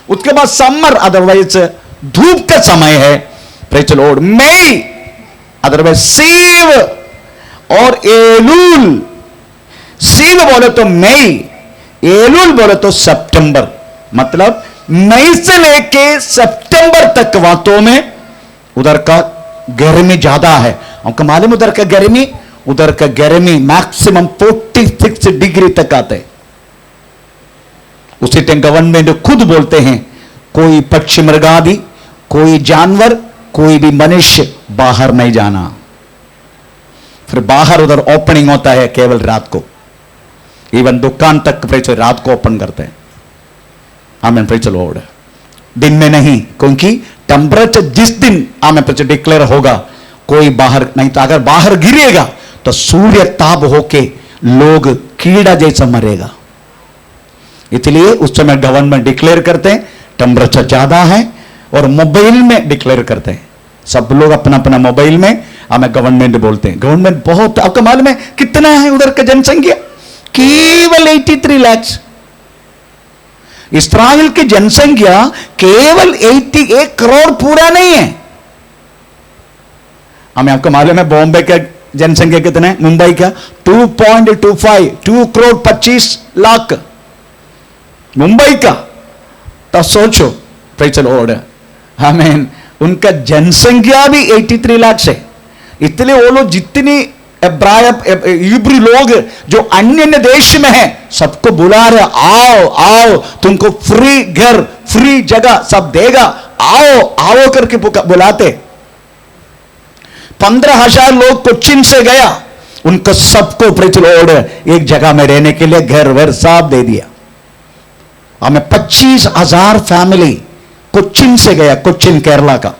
[SPEAKER 1] उसके बाद समर अदरवाइज धूप का समय है, praise the lord. May otherwise सीव और एलूल, सीव बोले तो मई, एलूल बोले तो सितंबर। मतलब मई से लेके सितंबर तक वास्तव में उधर का गर्मी ज्यादा है। हमको मालूम उधर का गर्मी मैक्सिमम 46 डिग्री तक आते हैं। उसी टाइम गवर्नमेंट खुद बोलते हैं कोई पक्षी मृगादि, कोई जानवर, कोई भी मनुष्य बाहर नहीं जाना। फिर बाहर उधर ओपनिंग होता है केवल रात को, इवन दुकान तक प्रेज रात को ओपन करते हैं। आमेन, प्रेज द लॉर्ड। दिन में नहीं, क्योंकि टेम्परेचर जिस दिन आमेन प्रेज डिक्लेयर होगा कोई बाहर नहीं, तो अगर बाहर गिरेगा तो सूर्य ताप होके लोग कीड़ा जैसा मरेगा। इसलिए उस समय गवर्नमेंट डिक्लेयर करते हैं टेम्परेचर ज्यादा है, और मोबाइल में डिक्लेयर करते हैं। सब लोग अपना अपना मोबाइल में हमें गवर्नमेंट बोलते हैं। गवर्नमेंट बहुत, आपका मालूम है कितना है उधर का जनसंख्या? केवल 83 लाख। इस्राएल की जनसंख्या केवल 81 करोड़ पूरा नहीं है। हमें आपको मालूम है बॉम्बे का जनसंख्या कितना है, मुंबई का 2.25, 2 करोड़ 25 लाख मुंबई का। तो सोचो प्रेज द लॉर्ड, आमीन, उनका जनसंख्या भी 83 लाख से। इसलिए वो लोग जितनी इब्री लोग जो अन्य देश में है सबको बुला रहे, आओ आओ, तुमको फ्री घर, फ्री जगह सब देगा, आओ आओ करके बुलाते। 15,000 लोग कोचिन से गया, उनको सबको प्रेज द लॉर्ड एक जगह में रहने के लिए घर वर सब दे दिया। हमें 25,000 फैमिली कोचिन से गया, कोचिन केरला का,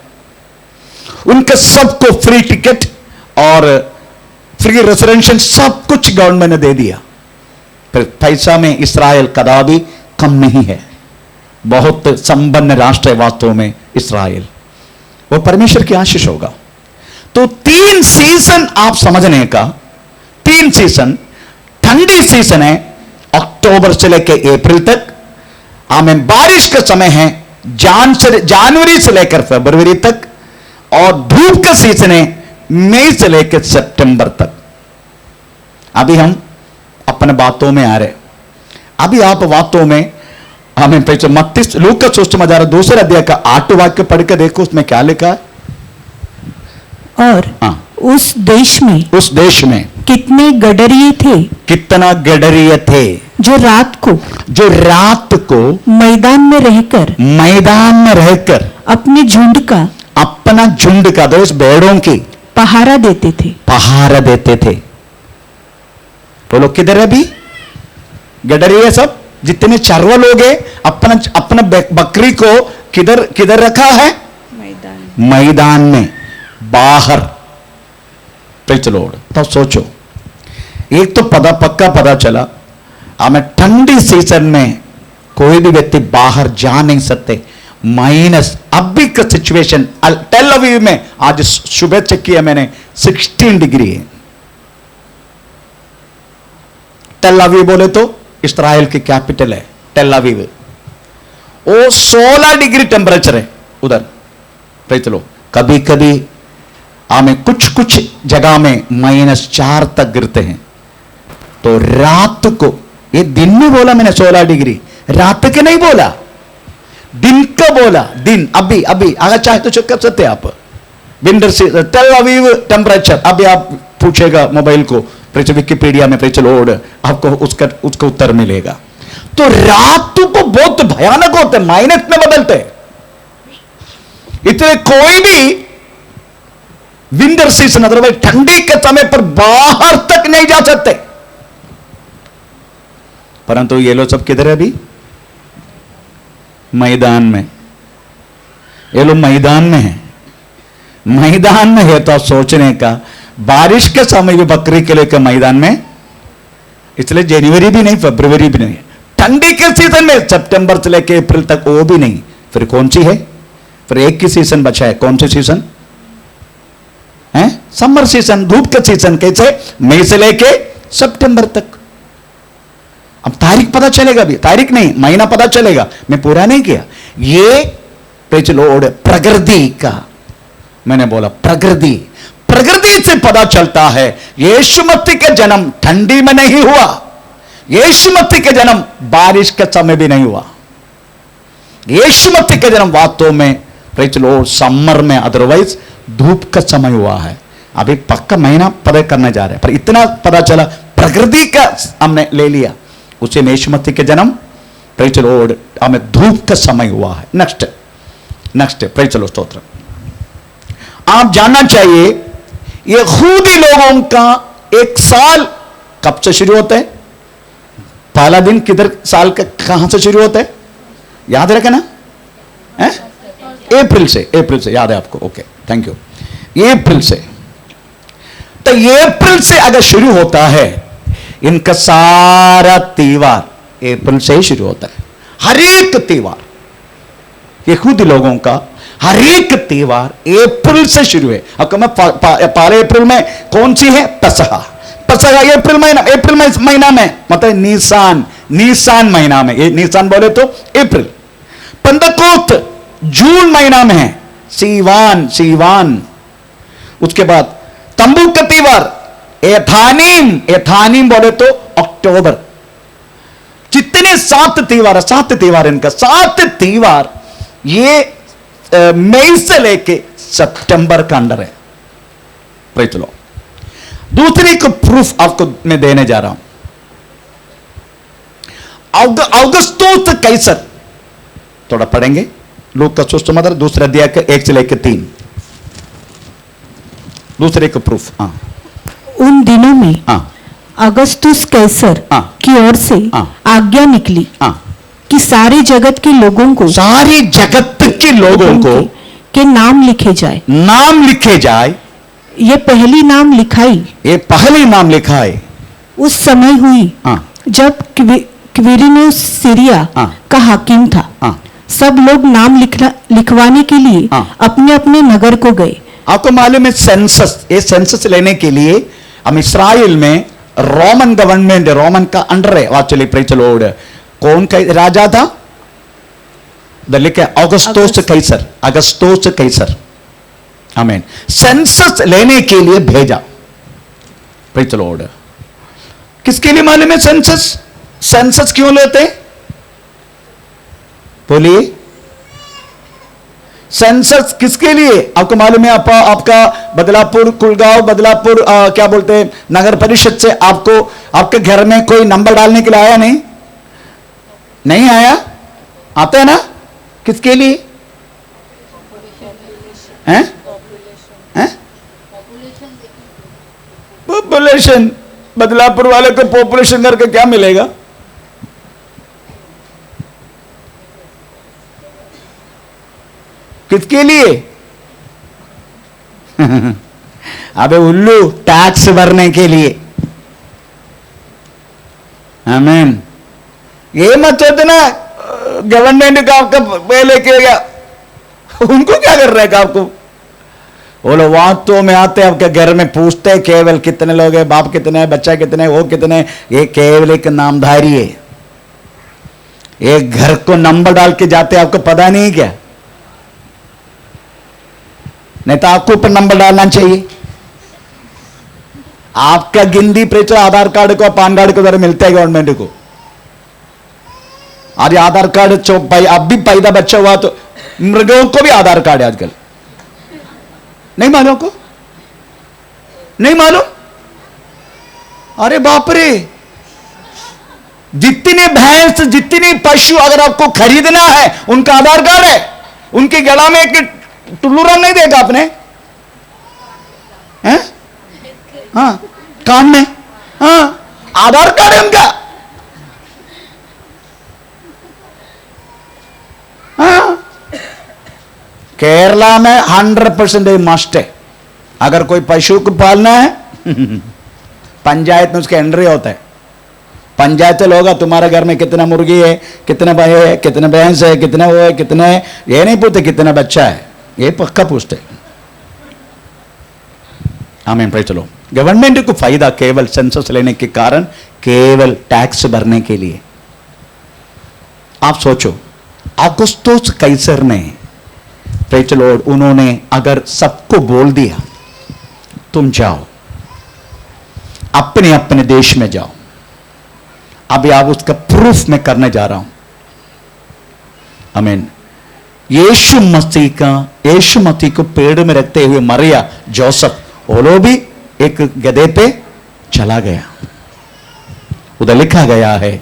[SPEAKER 1] उनके सबको फ्री टिकट और फ्री रेसिडेंशियल सब कुछ गवर्नमेंट ने दे दिया। फिर पैसा में इस्राएल कदापि कम नहीं है, बहुत संपन्न राष्ट्र है वास्तव में इस्राएल। वो परमेश्वर की आशीष होगा। तो 3 सीजन आप समझने का, 3 सीजन। ठंडी सीजन है अक्टूबर से लेकर अप्रैल तक, आमेन। बारिश का समय है जनवरी से लेकर फरवरी तक, और धूप का सीजन है मई से लेकर सितंबर तक। अभी हम अपने बातों में आ रहे। अभी आप बातों में हमें 32 लूका सुसमाचार 2 अध्याय का 8 वाक्य पढ़ के देखो, उसमें क्या लिखा है।
[SPEAKER 2] और उस देश में कितने गडरिये थे,
[SPEAKER 1] कितना गडरिये थे
[SPEAKER 2] जो रात को मैदान में रहकर अपने झुंड का
[SPEAKER 1] दोस्त भेड़ों की
[SPEAKER 2] पहारा देते थे।
[SPEAKER 1] वो लोग किधर है अभी? गडरिये सब जितने चरवा लोग हैं, अपना बकरी को किधर रखा है? मैदान में, बाहर। Praise the Lord. तो सोचो, एक तो पक्का पता चला, हमें ठंडी सीजन में कोई भी व्यक्ति बाहर जा नहीं सकते। माइनस अभी का सिचुएशन टेल अवीव में आज सुबह चेक किया मैंने, 16 डिग्री है। टेल अवीव बोले तो इस्राएल की कैपिटल है टेल अवीव। वो 16 डिग्री टेम्परेचर है उधर। Praise the Lord. कभी कभी हमें कुछ कुछ जगह में -4 तक गिरते हैं। तो रात को, ये दिन में बोला मैंने 16 डिग्री, रात के नहीं बोला, दिन का बोला। दिन अभी अभी अगर चाहे तो चेक कर सकते हैं आप। विंटर से टेल अवीव टेम्परेचर, अभी आप पूछेगा मोबाइल को, विकिपीडिया में लोड, आपको उसका उत्तर मिलेगा। तो रात को बहुत भयानक होते, माइनस में बदलते। इतने कोई भी विंटर सीजन अदरवाइज ठंडी के समय पर बाहर तक नहीं जा सकते। परंतु ये लोग सब किधर है अभी? मैदान में। ये लोग मैदान में है, मैदान में है। तो आप सोचने का, बारिश के समय भी बकरी के लेकर मैदान में, इसलिए जनवरी भी नहीं, फरवरी भी नहीं। ठंडी के सीजन में सितंबर से लेकर अप्रैल तक वो भी नहीं। फिर कौन सी है? फिर एक ही सीजन बचा है। कौन सी सीजन है? समर सीजन, धूप का सीजन। कैसे? मई से लेके सितंबर तक। अब तारीख पता चलेगा, भी तारीख नहीं, महीना पता चलेगा। मैं पूरा नहीं किया। ये प्रकृति का, मैंने बोला प्रकृति, प्रकृति से पता चलता है। यीशु मसीह का जन्म ठंडी में नहीं हुआ, यीशु मसीह का जन्म बारिश के समय भी नहीं हुआ। यीशु मसीह का जन्म वास्तव में समर में, अदरवाइज धूप का समय हुआ है। अभी पक्का महीना पता करने जा रहे हैं, पर इतना पता चला प्रकृति का हमने ले लिया। उसे यीशु मसीह के जन्म हमें धूप का समय हुआ है। नेक्स्ट प्रेज द लॉर्ड, स्तोत्र। आप जानना चाहिए यहूदी लोगों का एक साल कब से शुरू होता है? पहला दिन किधर साल का कहां से शुरू होता है? याद रखे ना? अप्रैल से याद है आपको? Okay, thank you. अप्रैल से, तो अप्रैल से अगर शुरू होता है, इनका सारा त्योहार अप्रैल से ही शुरू होता है। हर एक त्योहार यहूदी लोगों का, हर एक त्योहार अप्रैल से शुरू है। अब मैं पहले अप्रैल में कौन सी है? पसहा अप्रैल महीना में, मतलब नीसान महीना में। ये नीसान बोले तो अप्रैल। पेंटेकोस्त जून महीना में है, सीवान। उसके बाद तंबू का त्योहार एथानीम बोले तो अक्टूबर। जितने 7 त्योहार इनका, 7 त्योहार ये मई से लेके सितंबर का अंडर है। Praise the Lord. दूसरी को प्रूफ आपको मैं देने जा रहा हूं। अगस्तुस कैसर, थोड़ा पढ़ेंगे लूका का सुसमाचार दूसरा अध्याय के 1 से लेकर 3। दूसरे को प्रूफ। हाँ,
[SPEAKER 2] उन दिनों में अगस्तुस कैसर की ओर से आज्ञा निकली कि सारे जगत के लोगों को, के नाम लिखे जाए। ये पहली नाम लिखाई उस समय हुई जब क्विरिनियुस सीरिया का हाकिम था। सब लोग नाम लिखवाने के लिए अपने अपने नगर को गए।
[SPEAKER 1] आपको मालूम है सेंसस, ये सेंसस लेने के लिए हम इस्राइल में रोमन गवर्नमेंट, रोमन का अंडर है एक्चुअली। Praise the Lord. कौन का राजा था? लिखे अगस्तुस कैसर। आमीन। सेंसस लेने के लिए भेजा। Praise the Lord. किसके लिए मालूम है सेंसस क्यों लेते? बोलिए, सेंसस किसके लिए? आपको मालूम है? आपका बदलापुर, कुलगांव, बदलापुर क्या बोलते हैं, नगर परिषद से आपको आपके घर में कोई नंबर डालने के लिए आया? नहीं आया? आता है ना? किसके लिए हैं? पॉपुलेशन। बदलापुर वाले को पॉपुलेशन करके क्या मिलेगा? किसके लिए? अबे उल्लू, टैक्स भरने के लिए। आमीन। ये मत सोचना गवर्नमेंट का आपका पहले किया, उनको क्या कर रहा है आपको? वो लोग वास्तव में आते आपके घर में पूछते हैं केवल कितने लोग हैं, बाप कितने हैं, बच्चा कितने हैं, वो कितने। ये केवल एक नामधारी है। एक घर को नंबर डाल के जाते, आपको पता नहीं क्या? नहीं तो आपको ऊपर नंबर डालना चाहिए। आपका गिनती प्रेचर आधार कार्ड को पान कार्ड को द्वारा मिलता है गवर्नमेंट को। आज आधार कार्ड भाई अब भी पैदा बच्चा हुआ तो मृगों को भी आधार कार्ड है आजकल, नहीं मालूम को, नहीं मालूम। अरे बाप रे, जितने भैंस जितने पशु अगर आपको खरीदना है उनका आधार कार्ड है। उनके गला में एक टुल्लू नहीं देगा आपने, हैं? हाँ, कान में, हाँ, आधार कार्ड है उनका। हाँ, केरला में 100% मस्ट है। अगर कोई पशु को पालना है पंचायत में उसके एंट्री होता है। पंचायत लोग तुम्हारे घर में कितना मुर्गी है, कितना भाई है, कितना भैंस है, कितना वो है, कितना है, ये नहीं पूछते कितना बच्चा है, ये पक्का पूछते। आमीन, प्रेज़ द लॉर्ड। गवर्नमेंट को फायदा केवल सेंसस लेने के कारण, केवल टैक्स भरने के लिए। आप सोचो, ऑगस्टस कैसर ने, प्रेज़ द लॉर्ड, उन्होंने अगर सबको बोल दिया तुम जाओ अपने अपने देश में जाओ, अभी आप उसका प्रूफ मैं करने जा रहा हूं। आमीन। यीशु मसीह को पेड़ में रखते हुए मरिया जोसेफ, वो लोग भी एक गधे पे चला गया। उधर लिखा गया है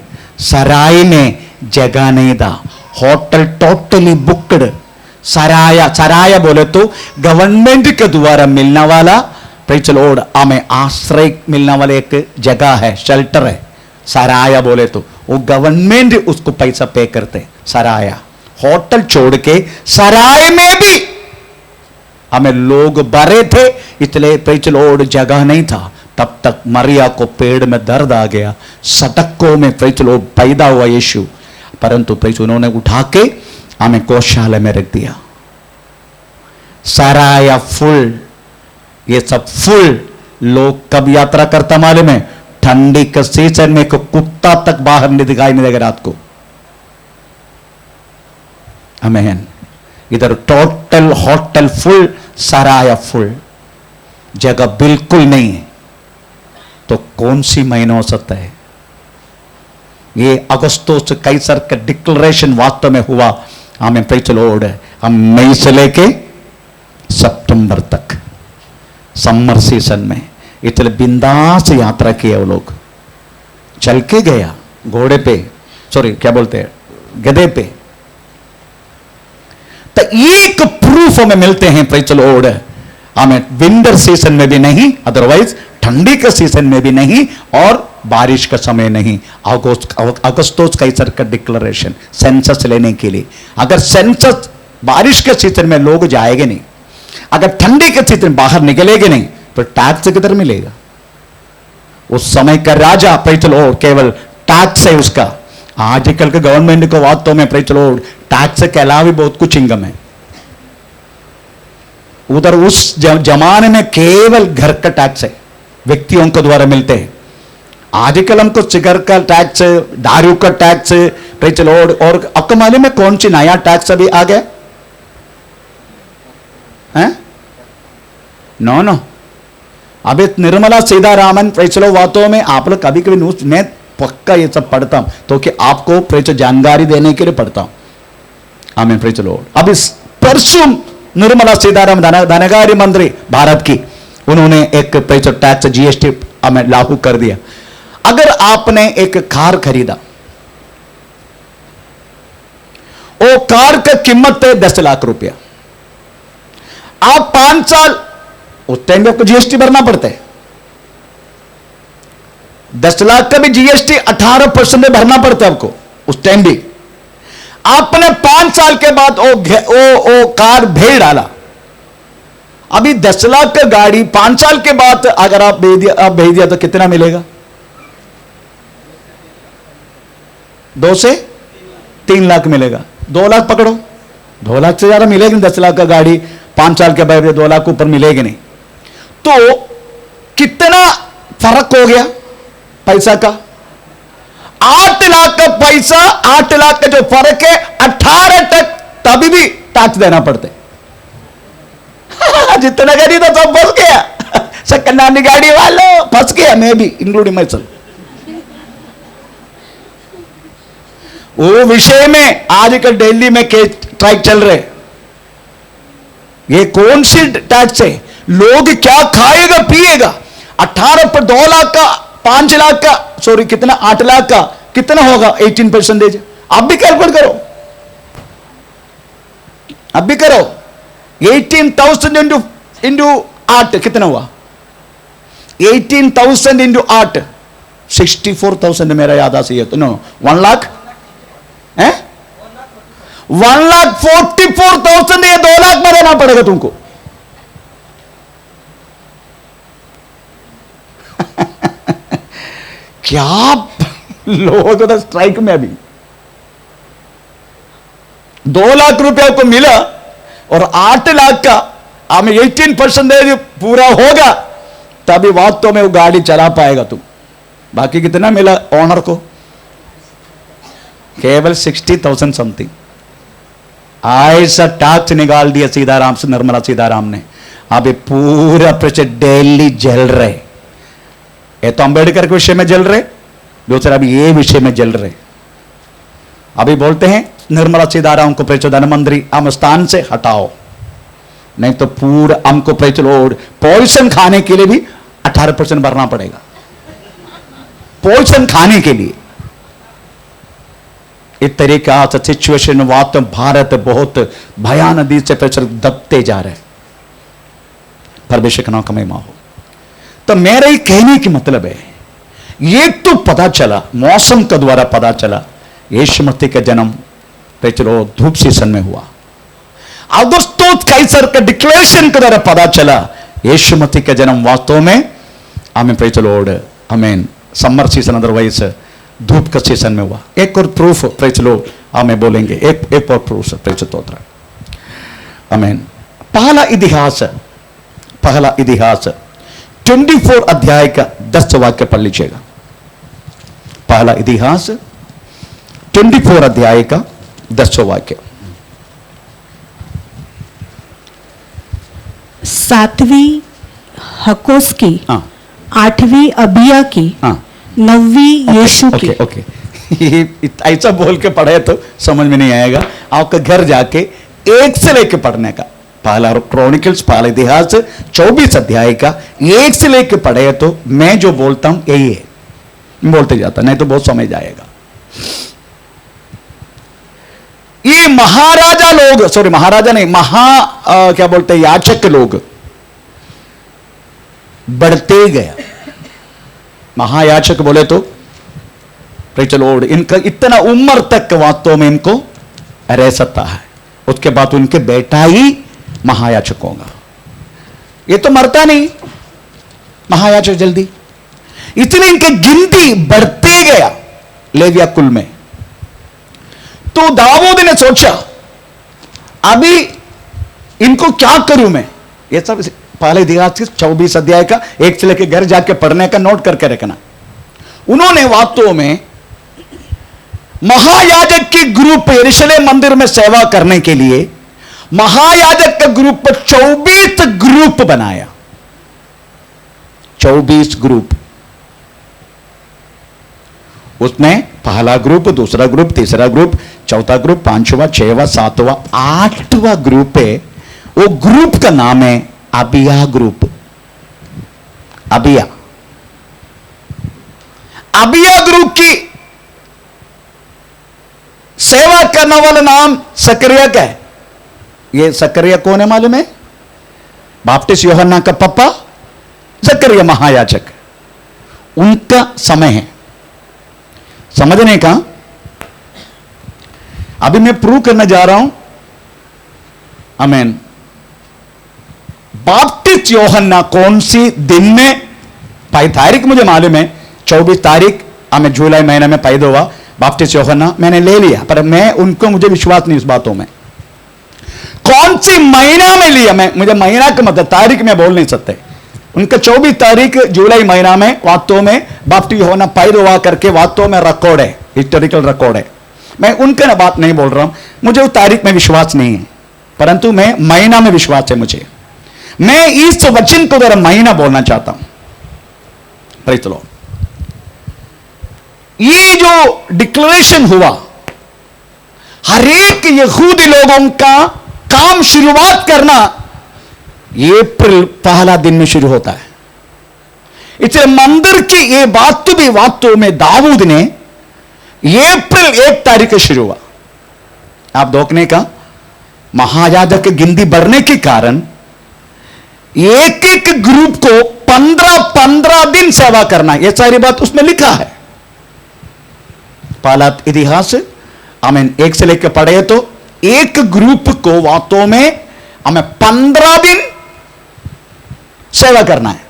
[SPEAKER 1] सराय में जगह नहीं था, होटल टोटली बुक्ड। सराय बोले तो गवर्नमेंट के द्वारा मिलने वाला, प्रेज़ द लॉर्ड, हमें आश्रय मिलने वाले एक जगह है, शेल्टर है। सराया बोले तो वो गवर्नमेंट उसको पैसा पे करते। सराया होटल छोड़ के सराय में भी हमें लोग भरे थे, इसलिए प्रेज़ द लॉर्ड जगह नहीं था। तब तक मरिया को पेड़ में दर्द आ गया, सटकों में प्रेज़ द लॉर्ड पैदा हुआ यीशु। परंतु प्रेज़ उन्होंने उठा के हमें गौशाला में रख दिया। सराया फुल, ये सब फुल। लोग कब यात्रा करता मालूम है? ठंडी के सीजन में को कुत्ता तक बाहर नहीं दिखाई नहीं देगा रात को। आमीन। इधर टोटल होटल फुल, सराया फुल, जगह बिल्कुल नहीं है। तो कौन सी महीना हो सकता है? ये अगस्तोस कैसर का डिक्लेरेशन वास्तव में हुआ। आमीन, प्रेज़ द लॉर्ड। हम मई से लेके सितंबर तक समर सीजन में इतने बिंदास यात्रा किए वो लोग। चल के गया घोड़े पे, सॉरी क्या बोलते हैं, गधे पे। तो एक प्रूफ हमें मिलते हैं, प्रेज़ द लॉर्ड। हमें विंटर सीजन में भी नहीं, अदरवाइज ठंडी के सीजन में भी नहीं, और बारिश का समय नहीं। अगस्तोस कैसर का डिक्लेरेशन सेंसस लेने के लिए। अगर सेंसस बारिश के सीजन में लोग जाएंगे नहीं, अगर ठंडी के सीजन बाहर निकलेंगे नहीं, तो टैक्स किधर मिलेगा? उस समय का राजा, प्रेज़ द लॉर्ड, केवल टैक्स है उसका। आजकल के गवर्नमेंट को वास्तव में, प्रेज़ द लॉर्ड, टैक्स के अलावा भी बहुत कुछ इनकम है। उधर उस जमाने में केवल घर का टैक्स है, व्यक्तियों के द्वारा मिलते हैं। आजकल हमको सिगर का टैक्स, दारू का टैक्स, प्रेज़ द लॉर्ड, और आपको मालूम है कौन सी नया टैक्स अभी आ गया है? नो, अभी Nirmala Sitharaman, praise the Lord, वास्तव में आप लोग कभी कभी न्यूज में पक्का ये सब पढ़ता हूं, तो कि आपको प्रेज़ जानकारी देने के लिए पढ़ता हूं। आमीन, प्रेज़ द लॉर्ड। अब इस परसों निर्मला सीतारामन धनकारी मंत्री भारत की, उन्होंने एक प्रेज़ टैक्स जीएसटी हमें लागू कर दिया। अगर आपने एक कार खरीदा, वो कार का कीमत है 10 लाख रुपया, आप 5 साल, उस टाइम में आपको जीएसटी भरना पड़ता है। 10 लाख का भी जीएसटी 18% भरना पड़ता है आपको उस टाइम भी। आपने 5 साल के बाद वो कार भेज डाला। अभी 10 लाख का गाड़ी 5 साल के बाद अगर आप भेज दिया तो कितना मिलेगा? 2 से 3 लाख मिलेगा। 2 लाख पकड़ो, 2 लाख से ज्यादा मिलेगी। 10 लाख का गाड़ी 5 साल के बाद 2 लाख ऊपर मिलेगी नहीं। तो कितना फर्क हो गया पैसा का? 8 लाख का पैसा, 8 लाख का जो फर्क है, 18 तक तभी भी टैक्स देना पड़ता है। जितना गाड़ी था सब फंस गया। सकन्नानी गाड़ी वालों फंस गया, मैं भी इंक्लूडिंग माई सेल्फ। वो विषय में आजकल दिल्ली में केस स्ट्राइक चल रहे। ये कौन सी टैक्स है? लोग क्या खाएगा पिएगा? 18 पर 2 लाख का, 5 लाख का, सॉरी कितना, 8 लाख का कितना होगा? 18%। आप भी कैलकुलेट करो, अब भी करो। 18,000 इंटू 8 कितना हुआ? 18,000 इंटू 8 64,000 मेरा याद आ सही है तो। नो 1 लाख है, 1,44,000। ये 2 लाख में देना पड़ेगा तुमको। क्या लोग तो स्ट्राइक में अभी 2 लाख रुपया को मिला और 8 लाख का हमें 18% पूरा होगा तभी वास्तव में वो गाड़ी चला पाएगा तुम। बाकी कितना मिला ऑनर को? केवल 60,000 समथिंग। ऐसा टैक्स निकाल दिया सीताराम से, निर्मला सीताराम ने। अभी पूरा प्रोजेक्ट दिल्ली जल रहे। ये तो अंबेडकर के विषय में जल रहे, दूसरा अभी ये विषय में जल रहे। अभी बोलते हैं निर्मला सीताराम को प्रधानमंत्री हम स्थान से हटाओ, नहीं तो पूरा हमको पॉइजन खाने के लिए भी 18% भरना पड़ेगा। पॉइजन खाने के लिए इस तरीका से सिचुएशन वास्तव भारत बहुत भयानक दी से प्रेशर दबते जा रहे। परमेश्वर का नाम का महिमा हो। तो मेरा ये कहने की मतलब है, ये तो पता चला मौसम के द्वारा पता चला यीशु मसीह का जन्म चलो धूप सीजन में हुआ। अगुस्तुस कैसर का डिक्लेरेशन के द्वारा पता चला यीशु मसीह का जन्म वास्तव में हमें प्रेज लॉर्ड आमीन समर सीजन अदरवाइज धूप का सीजन में हुआ। एक और प्रूफ प्रेज लॉर्ड हमें बोलेंगे, एक और प्रूफ प्रेज स्तोत्र आमीन। पहला इतिहास 24 अध्याय का 10 वाक्य पढ़ लीजिएगा। पहला इतिहास 24 अध्याय का 10 वाक्य।
[SPEAKER 2] 7वीं हकोस की, 8वीं अबिया की, 9वीं यीशु की।
[SPEAKER 1] ओके ऐसा बोल के पढ़े तो समझ में नहीं आएगा। आपका घर जाके 1 से लेके पढ़ने का। पहला क्रॉनिकल्स, पहला इतिहास 24 अध्याय का 1 से लेके पढ़े तो मैं जो बोलता हूं यही है, बोलते जाता, नहीं तो बहुत समझ आएगा। ये महाराजा लोग, सॉरी महाराजा नहीं, क्या बोलते हैं, याचक लोग बढ़ते गया। महायाचक बोले तो चलो इनका इतना उम्र तक वास्तव में इनको रह सकता है। उसके बाद उनके बेटा ही महायाचक होगा। ये तो मरता नहीं महायाचक जल्दी, इसलिए इनकी गिनती बढ़ते गया लेविया कुल में। तो दाऊद ने सोचा अभी इनको क्या करूं मैं। ये सब पहले इतिहास 24 अध्याय का 1 से लेकर घर जाके पढ़ने का नोट करके रखना। उन्होंने वास्तव में महायाजक की ग्रुप यरूशलेम मंदिर में सेवा करने के लिए महायाजक का ग्रुप 24 ग्रुप बनाया। 24 ग्रुप। उसमें पहला ग्रुप, दूसरा ग्रुप, तीसरा ग्रुप, चौथा ग्रुप, 5वां, 6वां, 7वां, 8वां ग्रुप है। वो ग्रुप का नाम है अबिया ग्रुप। अबिया ग्रुप की सेवा करने वाला नाम सकरिया का है। ये सकरिया कौन है मालूम है? बाप्टिस्ट यूहन्ना का पापा सकरिया महायाजक। उनका समय है समझने का। अभी मैं प्रूव करने जा रहा हूं। आमीन। बाप्टिस्ट यूहन्ना कौन सी दिन में तारीख मुझे मालूम है, 24 तारीख हमें जुलाई महीने में पैदा हुआ बाप्टिस्ट यूहन्ना। मैंने ले लिया, पर मैं उनको मुझे विश्वास नहीं इस बातों में। कौन सी महीना में लिया मुझे महीना का मतलब तारीख में बोल नहीं सकते। उनका 24 तारीख जुलाई महीना में वास्तव में बाप्टिस्ट यूहन्ना पैदा हुआ करके वास्तव में रिकॉर्ड है, हिस्टोरिकल रिकॉर्ड है। मैं उनका बात नहीं बोल रहा हूं, मुझे उस तारीख में विश्वास नहीं है, परंतु मैं महीना में विश्वास है मुझे। मैं इस वचन को जरा महीना बोलना चाहता हूं। Praise the Lord. ये जो डिक्लेरेशन हुआ, हर एक यहूदी लोगों का काम शुरुआत करना अप्रैल पहला दिन में शुरू होता है। इसलिए मंदिर की ये वास्तव में दाऊद ने अप्रैल 1 तारीख को शुरू हुआ। आप देखने का महायाजक की गिनती बढ़ने के कारण एक एक ग्रुप को 15-15 दिन सेवा करना, यह सारी बात उसमें लिखा है। पहला इतिहास हमें 1 से लेकर पढ़े तो एक ग्रुप को वास्तव में हमें 15 दिन सेवा करना है।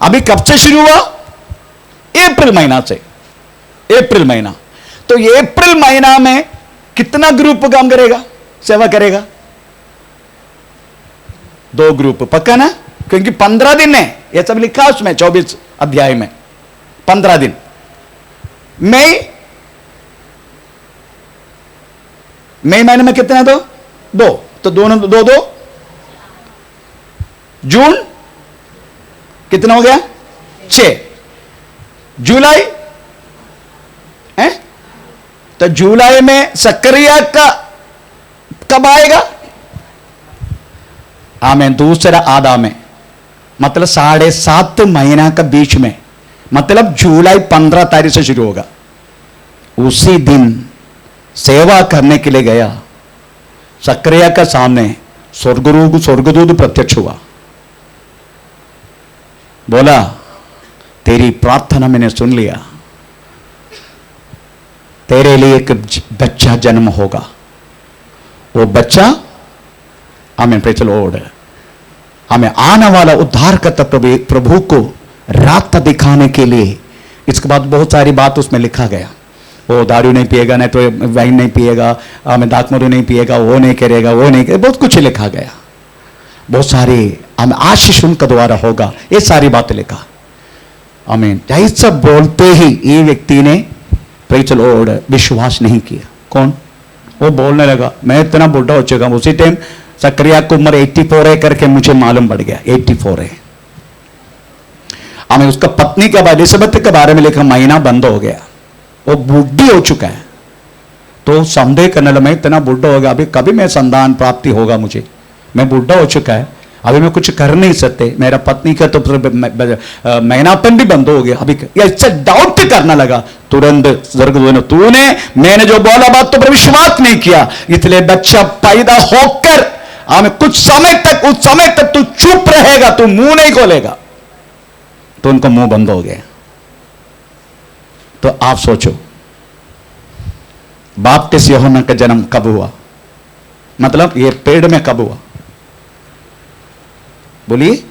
[SPEAKER 1] अभी कब से शुरू हुआ? अप्रैल महीना से। अप्रैल महीना, तो अप्रैल महीना में कितना ग्रुप काम करेगा, सेवा करेगा? 2 ग्रुप, पक्का ना? क्योंकि 15 दिन है, यह सब लिखा उसमें 24 अध्याय में 15 दिन। मई महीने में कितने? 2 तो दोनों 2 जून कितना हो गया? 6। जुलाई है, तो जुलाई में सकरिया का कब आएगा? आमें दूसरा आधा में, मतलब 7.5 महीना का बीच में, मतलब जुलाई 15 तारीख से शुरू होगा। उसी दिन सेवा करने के लिए गया, सकरिया का सामने स्वर्गदूत प्रत्यक्ष हुआ, बोला तेरी प्रार्थना मैंने सुन लिया, तेरे लिए एक बच्चा जन्म होगा। वो बच्चा हमें प्रेज़ द लॉर्ड, हमें आने वाला उद्धारकर्ता प्रभु को रास्ता दिखाने के लिए। इसके बाद बहुत सारी बात उसमें लिखा गया। वो दारू नहीं पिएगा, नहीं तो वाइन नहीं पिएगा, हमें दाखमधु नहीं पिएगा, वो नहीं करेगा, वो नहीं करेगा, बहुत कुछ लिखा गया। बहुत सारी हमें आशीष उनका द्वारा होगा, ये सारी बातें लिखा। आमीन। यही सब बोलते ही ये व्यक्ति ने प्रेज़ द लॉर्ड विश्वास नहीं किया। कौन? वो बोलने लगा मैं इतना बुढ़ा हो चुका हूं। उसी टाइम सकरिया की उम्र 84 है करके मुझे मालूम पड़ गया 84 है। हमें उसका पत्नी का एलिजाबेथ के बारे में लिखा, महीना बंद हो गया, वो बूढ़ी हो चुका है। तो संदेह करने लगा मैं इतना बुढ़ा हो गया, अभी कभी मैं संतान प्राप्ति होगा मुझे, मैं बुढ़ा हो चुका है, अभी मैं कुछ कर नहीं सकते, मेरा पत्नी का तो महीनापन भी बंद हो गया अभी। इससे डाउट करने लगा। तुरंत स्वर्गदूत ने, तूने मैंने जो बोला बात तो पर विश्वास नहीं किया, इसलिए बच्चा पैदा होकर हमें कुछ समय तक, उस समय तक तू चुप रहेगा, तू मुंह नहीं खोलेगा। तो उनका मुंह बंद हो गया। तो आप सोचो बाप्टिस्ट यूहन्ना का जन्म कब हुआ, मतलब ये पेड़ में कब हुआ? बोलिए,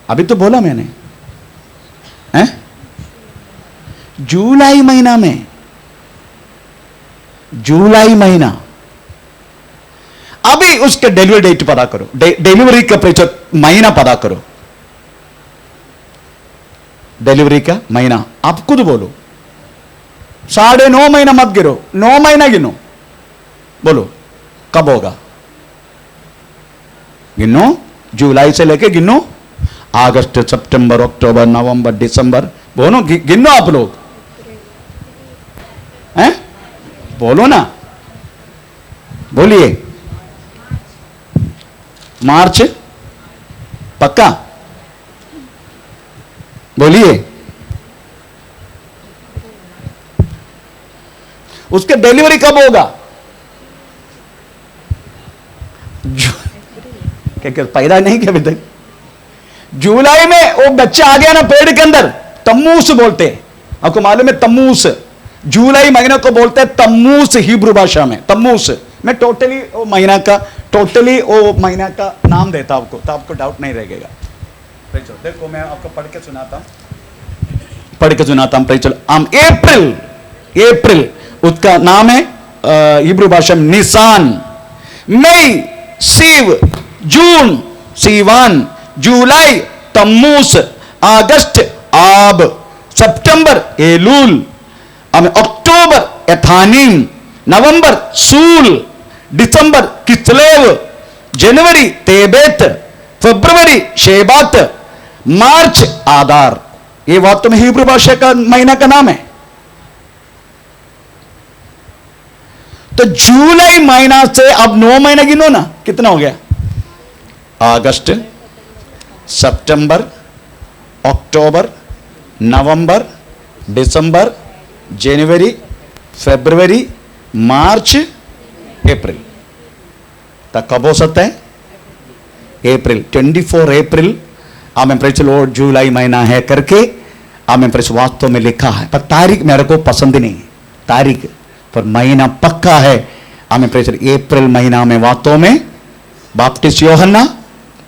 [SPEAKER 1] अभी तो बोला मैंने, हैं? जुलाई महीना में, जुलाई महीना। अभी उसके डिलीवरी डेट पता करो, डिलीवरी का महीना पता करो, डिलीवरी का महीना आप खुद बोलो। 9.5 महीना मत गिरो, 9 महीना गिनो, बोलो कब होगा? गिनो, जुलाई से लेके गिनो, अगस्त, सितंबर, अक्टूबर, नवंबर, दिसंबर, बोलो गिनो आप लोग, हैं? बोलो ना, बोलिए। मार्च पक्का? बोलिए। उसके डिलीवरी कब होगा? क्या पैदा नहीं किया अभी तक? जुलाई में वो बच्चा आ गया ना पेड़ के अंदर, तम्मूस बोलते हैं, आपको मालूम है तम्मूस, जुलाई महीने को बोलते हैं तम्मूस हिब्रू भाषा में। तम्मूस मैं टोटली वो महीना का नाम देता आपको, तो आपको डाउट नहीं रहेगा। देखो मैं आपको पढ़ के सुनाता हूं। अप्रैल उसका नाम है हिब्रू भाषा में निसान, मई सीव, जून सीवान, जुलाई तम्मूस, अगस्त आब, सितंबर एलूल, अक्टूबर एथानीम, नवंबर सूल, दिसंबर किस्लेव, जनवरी तेबेत, फरवरी शेबात, मार्च आदार। ये वास्तव में हिब्रू भाषा का महीना का नाम है। तो जुलाई महीना से अब 9 महीने गिनो ना, कितना हो गया? अगस्त, सितंबर, अक्टूबर, नवंबर, दिसंबर, जनवरी, फरवरी, मार्च, अप्रैल तक कब हो सकता है? अप्रैल, 24 अप्रैल। आमें प्रेस लॉर्ड जुलाई महीना है करके आमें प्रेस वास्तव में लिखा है, पर तारीख मेरे को पसंद नहीं है तारीख, पर महीना पक्का है। आमें प्रेस अप्रैल महीना में वास्तव में बाप्टिस्ट यूहन्ना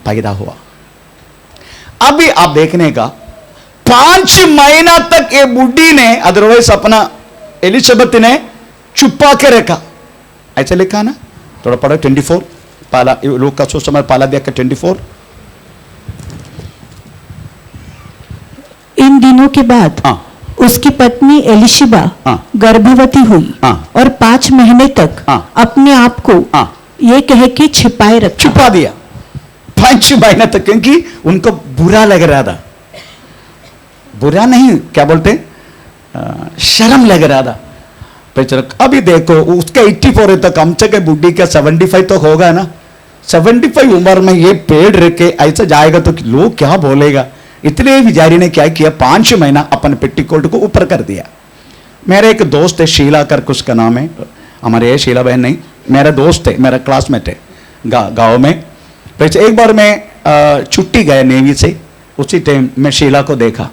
[SPEAKER 1] पैदा हुआ। अभी आप देखने का 5 महीना तक ये बुढ़ी ने, अदरवाइज अपना एलिजाबेथ ने छुपा के रखा, ऐसे लिखा ना, थोड़ा पढ़ो 24 पाला लोग का सुसमाचार पाला दिया का 24।
[SPEAKER 2] इन दिनों के बाद
[SPEAKER 1] हाँ।
[SPEAKER 2] उसकी पत्नी एलिशिबा
[SPEAKER 1] हाँ।
[SPEAKER 2] गर्भवती हुई
[SPEAKER 1] हाँ।
[SPEAKER 2] और 5 महीने तक
[SPEAKER 1] हाँ।
[SPEAKER 2] अपने आप को
[SPEAKER 1] हाँ।
[SPEAKER 2] ये कह के छिपाए रखा।
[SPEAKER 1] छुपा दिया 5 महीने तक, क्योंकि उनको बुरा लग रहा था। बुरा नहीं, क्या बोलते, शर्म लग रहा था। अभी देखो उसका 84 तक, हमसे के बुढ़ी का 75 तो होगा ना। 75 उम्र में ये पेड़ रख के ऐसा जाएगा तो लोग क्या बोलेगा। इसलिए विजारी ने क्या किया, 5 महीना अपन पेटीकोट को ऊपर कर दिया। मेरा एक दोस्त है, शीला कर उसका नाम है, हमारे शीला बहन नहीं, मेरा दोस्त है, मेरा क्लासमेट है गांव में। वैसे एक बार मैं छुट्टी गया नेवी से, उसी टाइम मैं शीला को देखा।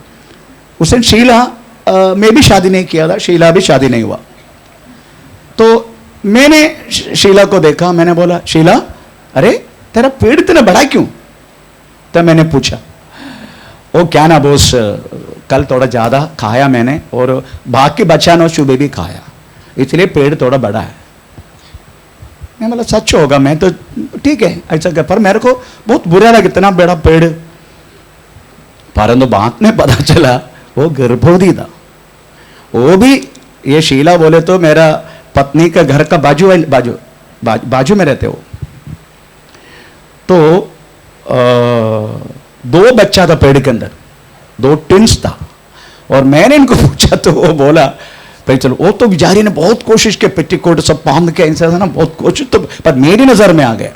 [SPEAKER 1] उस दिन शीला मैं भी शादी नहीं किया था, शीला भी शादी नहीं हुआ। तो मैंने शीला को देखा, मैंने बोला शीला अरे तेरा पेड़ इतना बड़ा क्यों? तो मैंने पूछा, वो क्या ना बोस, कल थोड़ा ज़्यादा खाया मैंने और बाकी बचा ना सुबह भी खाया, इसलिए पेड़ थोड़ा बड़ा है। मैं बोला सच होगा, मैं तो ठीक है ऐसा क्या, पर मेरे को बहुत बुरा लगा इतना बड़ा पेड़। परंतु बाद में पता चला वो गर्भवती था। वो भी ये शीला बोले तो मेरा पत्नी का घर का बाजू में रहते हो। तो 2 बच्चा था पेड़ के अंदर, 2 ट्विंस था। और मैंने इनको पूछा तो वो बोला भाई चलो, वो तो बेचारी ने बहुत कोशिश की, पेटीकोट सब बांध के ऐसा था ना, बहुत कोशिश, तो पर मेरी नजर में आ गया,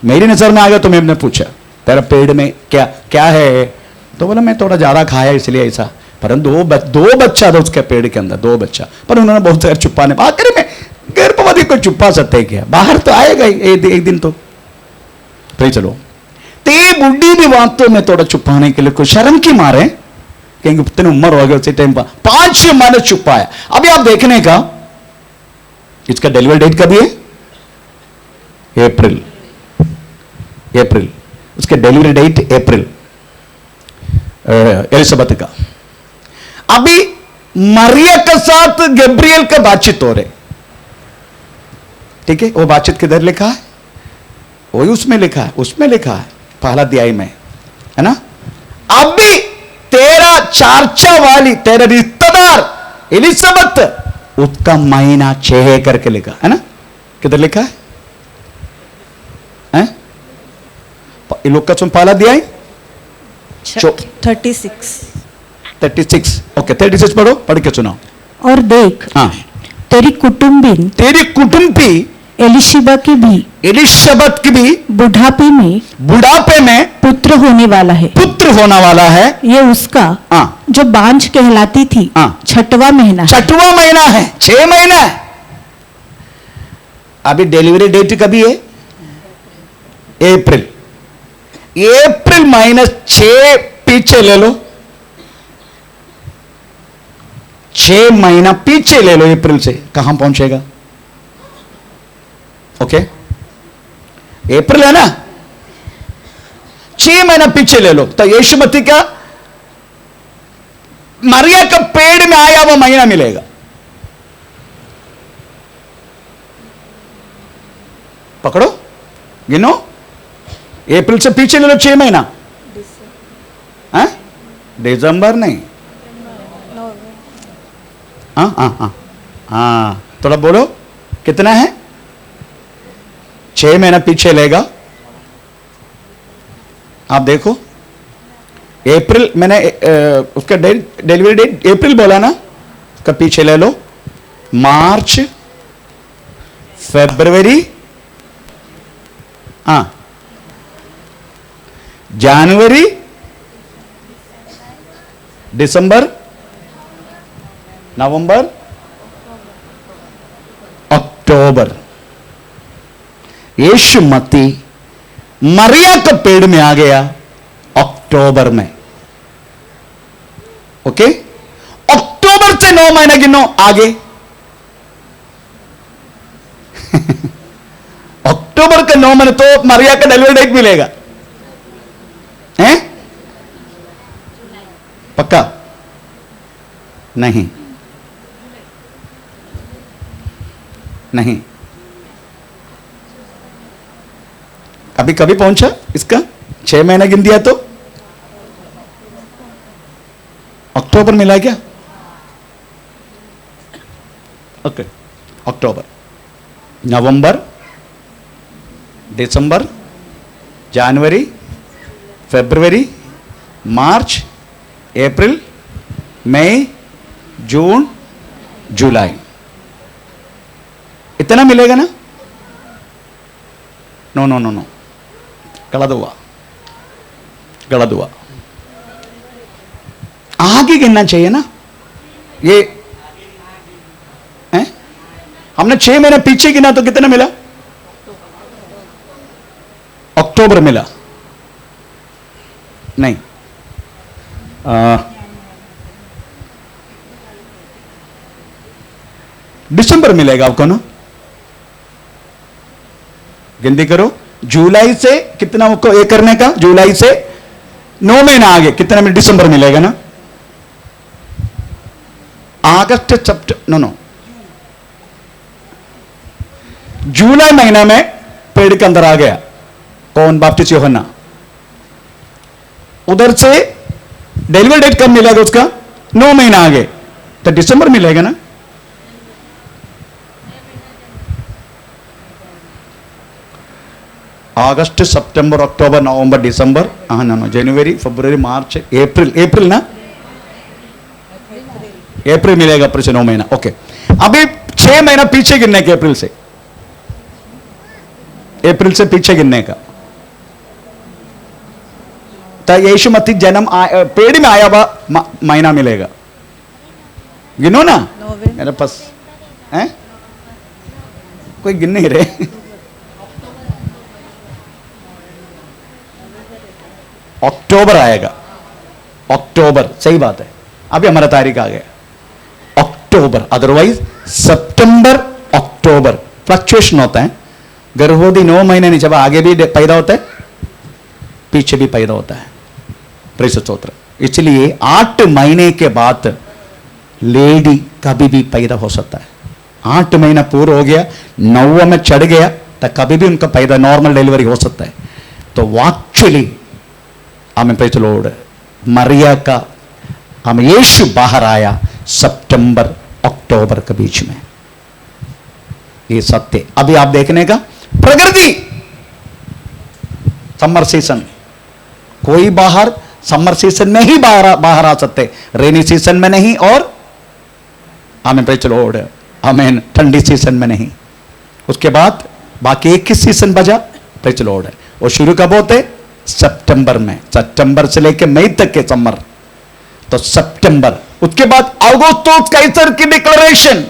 [SPEAKER 1] मेरी नजर में आ गया। तो मैंने पूछा तेरा पेड़ में क्या क्या है? तो बोला मैं थोड़ा ज्यादा खाया इसलिए ऐसा। परंतु 2 बच्चा था उसके पेड़ के अंदर, 2 बच्चा, पर उन्होंने बहुत सारे छुपाने, आखिर में गर्भवती को छुपा सकते क्या, बाहर तो आएगा एक दिन तो। चलो ते बुढ़ी भी वास्तव में थोड़ा छुपाने के लिए कोई शर्म की मारे, क्योंकि इतनी उम्र हो गई उसी टाइम पर 5 महीने छुपाया। अभी आप देखने का, इसका डिलीवरी डेट कभी है? अप्रैल, उसके डिलीवरी डेट अप्रैल एलिजाबेथ का। अभी मरिया के साथ गैब्रियल का बातचीत हो रहे, ठीक है, वो बातचीत किधर लिखा है? वही उसमें लिखा है पहला अध्याय में, है ना। अभी तेरा चाचा वाली, तेरा रिश्तेदार एलिजाबेथ, उसका महीना 6 करके लिखा है ना। किधर लिखा है? लोग का सुन पहला अध्याय 36। ओके 36 पढ़ो, पढ़ के सुनाओ।
[SPEAKER 2] और देख,
[SPEAKER 1] हाँ,
[SPEAKER 2] तेरी कुटुंबी एलिशिबा की भी बुढ़ापे में पुत्र होने वाला है। ये उसका जो बांझ कहलाती थी 6वां महीना
[SPEAKER 1] है, 6 महीना है। अभी डिलीवरी डेट कभी है? अप्रैल माइनस 6 पीछे ले लो, 6 महीना पीछे ले लो अप्रैल से, कहां पहुंचेगा? ओके, अप्रैल है ना, 6 महीना पीछे ले लो, तो यीशुमती का मरिया का पेड़ में आया वो महीना मिलेगा। पकड़ो, गिनो, अप्रैल से पीछे ले लो 6 महीना। दिसंबर नहीं, हाँ, थोड़ा बोलो कितना है? 6 महीना पीछे लेगा, आप देखो, अप्रैल मैंने उसका डिलीवरी डेट अप्रैल बोला ना, उसका पीछे ले लो, मार्च, फरवरी, हाँ, जनवरी, दिसंबर, नवंबर, अक्टूबर। यीशु मत्ती मरिया के पेड़ में आ गया अक्टूबर में। ओके, अक्टूबर से 9 महीने गिनो आगे। अक्टूबर के 9 महीने तो मरिया का डिलीवरी डेट मिलेगा, हैं? पक्का नहीं, नहीं, अभी कभी पहुंचा इसका 6 महीने गिन दिया तो अक्टूबर मिला क्या? ओके, अक्टूबर, नवंबर, दिसंबर, जनवरी, फरवरी, मार्च, अप्रैल, मई, जून, जुलाई, इतना मिलेगा ना? नो नो नो नो, गलत हुआ, गलत हुआ। आगे गिनना चाहिए ना ये, हैं? हमने 6 महीने पीछे गिना तो कितना मिला? अक्टूबर मिला नहीं, दिसंबर मिलेगा आपको ना? गिनती करो, जुलाई से कितना आपको ये करने का? जुलाई से 9 महीना आगे कितना में दिसंबर मिलेगा ना? अगस्त, सितंबर, नो नो, जुलाई महीना में पेड़ के अंदर आ गया कौन? बपतिस्मा यूहन्ना। उधर से डिलीवरी डेट कब मिलेगा उसका? 9 महीना आगे, तो दिसंबर मिलेगा ना? अगस्त, सितंबर, अक्टूबर, नवंबर, दिसंबर, हाँ ना, जनवरी, फरवरी, मार्च, अप्रैल, अप्रैल ना, अप्रैल मिलेगा फिर से 9 महीना। ओके, अभी 6 महीना पीछे गिनने के, अप्रैल से, अप्रैल से पीछे गिनने का। तो यीशु मसीह जन्म पेड़ में आया हुआ महीना मिलेगा, गिनो ना मेरे पास, हैं? कोई गिन नहीं रहे। अक्टूबर आएगा, अक्टूबर, सही बात है, अभी हमारा तारीख आ गया अक्टूबर, अदरवाइज सितंबर, अक्टूबर फ्लक्चुएशन होता है। गर्भवती 9 महीने नहीं, जब आगे भी पैदा होता है पीछे भी पैदा होता है, प्रेषित स्तोत्र। इसलिए 8 महीने के बाद लेडी कभी भी पैदा हो सकता है। 8 महीना पूरा हो गया, 9 में चढ़ गया तो कभी भी उनका पैदा नॉर्मल डिलीवरी हो सकता है। तो एक्चुअली हमें प्रेज़ द लॉर्ड, मरिया का हम यीशु बाहर आया सितंबर अक्टूबर के बीच में, ये सत्य। अभी आप देखने का प्रकृति समर सीजन, कोई बाहर समर सीजन में ही बाहर आ सकते, रेनी सीजन में नहीं, और हमें प्रेज़ द लॉर्ड, हमें ठंडी सीजन में नहीं। उसके बाद बाकी 21 सीजन बजा, प्रेज़ द लॉर्ड। और शुरू कब होते? सितंबर में, सितंबर से लेकर मई तक के समर, तो सितंबर। उसके बाद अगस्तुस कैसर की डिक्लेरेशन,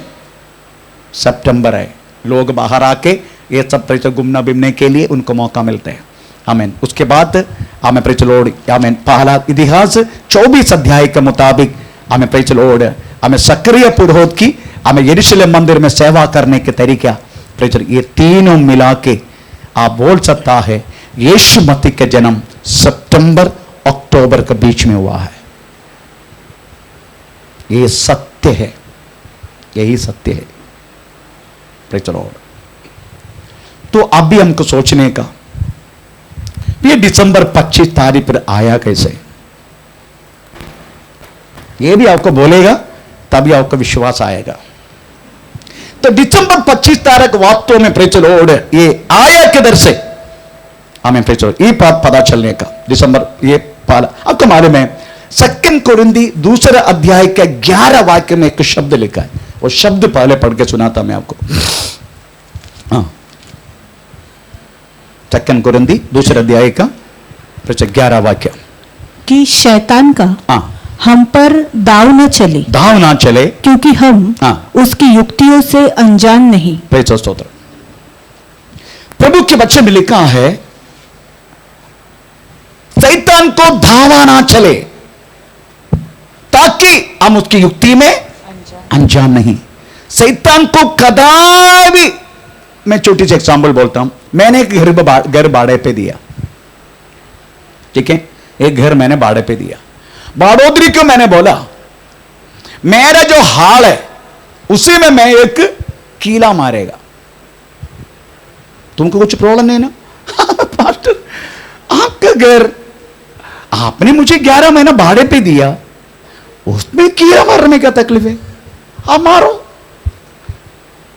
[SPEAKER 1] सितंबर है, लोग बाहर आके ये सब प्रेज़ घूमना बिमने के लिए उनको मौका मिलते हैं। आमीन। उसके बाद हमें प्रेज़ द लॉर्ड, आमीन, पहला इतिहास 24 अध्याय के मुताबिक हमें प्रेज़ द लॉर्ड, हमें सक्रिय पुरोहित की, हमें यरूशलेम मंदिर में सेवा करने के तरीका, प्रेज़ द लॉर्ड, ये तीनों मिला के आप बोल सकता है यीशु मसीह का जन्म सितंबर अक्टूबर के बीच में हुआ है। ये सत्य है, यही सत्य है, प्रेज़ द लॉर्ड। तो अब भी हमको सोचने का, ये दिसंबर 25 तारीख पर आया कैसे, ये भी आपको बोलेगा तभी आपको विश्वास आएगा। तो दिसंबर 25 तारीख वास्तव में प्रेज़ द लॉर्ड ये आया किधर से, हमें प्रेज़ द लॉर्ड ये पता चलने का। दिसंबर ये पाला आपको मालूम है। सेकंड कोरिंथी दूसरे अध्याय के 11 वाक्य में एक शब्द लिखा है, वो शब्द पहले पढ़ के सुनाता मैं आपको। सेकंड कोरिंथी दूसरे अध्याय का 11 वाक्य
[SPEAKER 2] कि शैतान का हम पर दाव न चले,
[SPEAKER 1] दाव ना चले,
[SPEAKER 2] क्योंकि हम उसकी युक्तियों से अनजान नहीं।
[SPEAKER 1] प्रेज़ स्तोत्र। प्रभु के वचन में लिखा है शैतान को धावा ना चले ताकि हम उसकी युक्ति में अनजान नहीं। शैतान को कदापि, मैं छोटी सी एग्जांपल बोलता हूं, मैंने एक घर भाड़े पे दिया, ठीक है, एक घर मैंने भाड़े पे दिया। बाड़ोदरी को मैंने बोला मेरा जो हाल है उसी में मैं एक कीला मारेगा, तुमको कुछ प्रॉब्लम नहीं ना? पास्टर आपका घर आपने मुझे 11 महीना भाड़े पे दिया, उसमें कीड़ा मारने का तकलीफ है, आप मारो।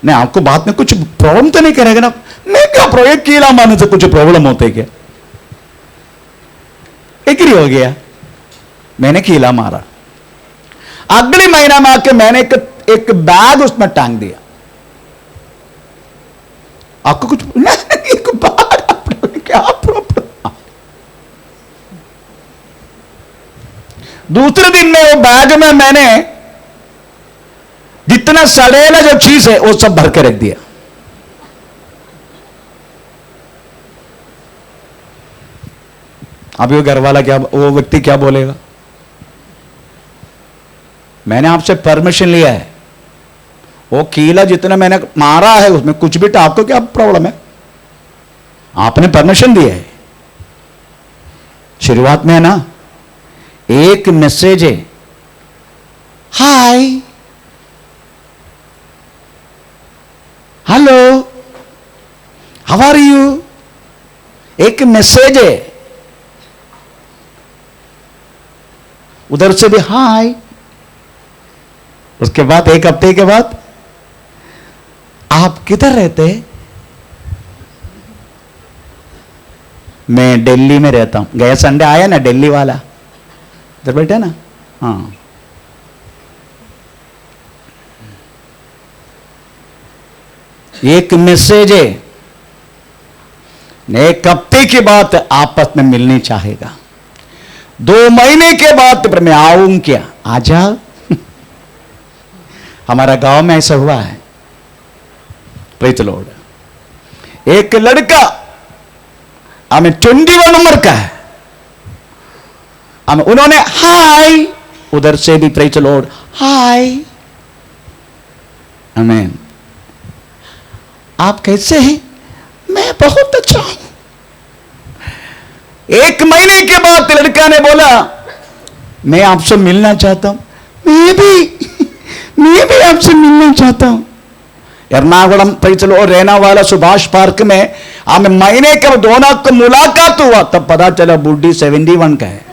[SPEAKER 1] मैं आपको बात में कुछ प्रॉब्लम तो नहीं करेगा ना? मैं क्या प्रॉब्लम, कीड़ा मारने से कुछ प्रॉब्लम होते क्या? एग्री हो गया, मैंने कीला मारा। अगले महीना में आके मैंने एक बैग उसमें टांग दिया। आपको कुछ एक बैग, क्या प्रॉब्लम? दूसरे दिन में वो बैग में मैंने जितना सड़ेला जो चीज है वो सब भर के रख दिया। अभी वो घर वाला क्या, वो व्यक्ति क्या बोलेगा? मैंने आपसे परमिशन लिया है, वो कीला जितना मैंने मारा है उसमें कुछ भी, तो आपको क्या प्रॉब्लम है? आपने परमिशन दिया है। शुरुआत में है ना एक मैसेज है, hi hello how are you, एक मैसेज है, उधर से भी हाय। उसके बाद एक हफ्ते के बाद आप किधर रहते? मैं दिल्ली में रहता हूं। गया संडे आया ना दिल्ली वाला, इधर बैठे ना, हाँ। एक मैसेज है, एक हफ्ते के बाद आपस में मिलने चाहेगा, 2 महीने के बाद तो मैं आऊं क्या? आ जाओ। हमारा गांव में ऐसा हुआ है, प्रेज़ द लॉर्ड। एक लड़का हमें 21 उम्र का है, हमें उन्होंने हाय, उधर से भी प्रेज़ द लॉर्ड हाय, आमीन। आप कैसे हैं? मैं बहुत अच्छा हूं। 1 महीने के बाद लड़का ने बोला मैं आपसे मिलना चाहता हूं। मैं भी आपसे मिलना चाहता हूं। एर्नाकुलम पैचलो रहना वाला सुभाष पार्क में हमें महीने के दोनों को मुलाकात हुआ, तब पता चला बुढ़ी 71 का है।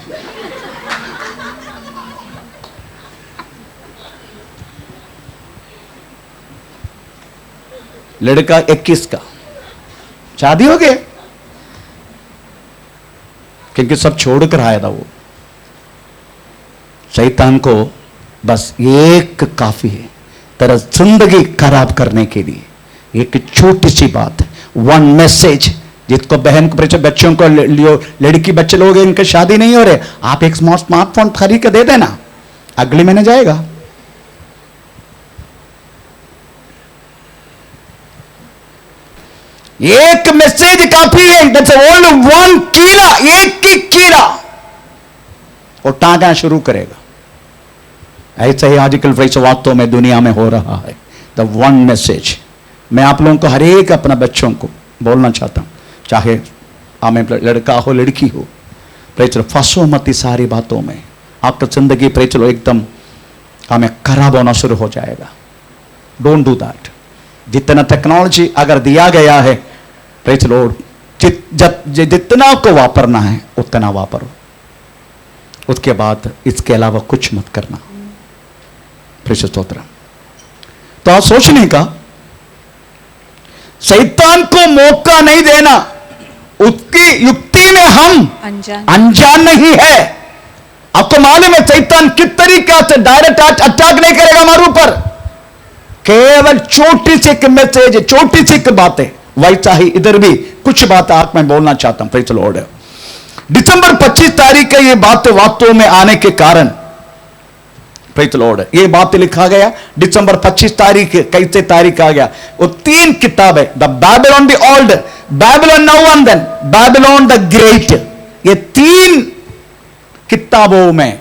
[SPEAKER 1] लड़का 21 का, शादी हो गया, क्योंकि सब छोड़कर आया था वो। शैतान को बस एक काफी है तेरा जिंदगी खराब करने के लिए, एक छोटी सी बात, 1 मैसेज। जिसको बहन को, बच्चों को, लड़की बच्चे लोग इनके शादी नहीं हो रहे, आप एक स्मार्टफोन खरीद के दे देना, अगले महीने जाएगा। एक मैसेज काफी है, दैट्स ओनली 1 कीड़ा, एक ही कीड़ा और टांगना शुरू करेगा। ऐसा ही आजकल वैसे वास्तव में दुनिया में हो रहा है। द 1 मैसेज मैं आप लोगों को हर एक अपना बच्चों को बोलना चाहता हूं, चाहे हमें लड़का हो लड़की हो, प्रेचलो फंसो मत इस सारी बातों में, आपका जिंदगी प्रेचलो एकदम हमें खराब होना शुरू हो जाएगा। Don't do that. जितना टेक्नोलॉजी अगर दिया गया है, प्रेज़ लॉर्ड, जितना को वापरना है उतना वापरो, उसके बाद इसके अलावा कुछ मत करना। प्रेषित स्तोत्र। तो आज सोचने का, शैतान को मौका नहीं देना, उसकी युक्ति में हम अनजान नहीं है। आपको मालूम है शैतान किस तरीका से डायरेक्ट अटैक नहीं करेगा हमारे ऊपर, केवल छोटी सी एक मैसेज, छोटी सी एक बातें। वैसा ही इधर भी कुछ बात आप मैं बोलना चाहता हूं। Praise the Lord. दिसंबर 25 तारीख का ये बात वास्तव में आने के कारण, प्रेज़ द लॉर्ड, ये बात लिखा गया दिसंबर 25 तारीख। कैसे तारीख आ गया? वो 3 किताब है, the Babylon the old, Babylon now and then, Babylon the great. ये 3 किताबों में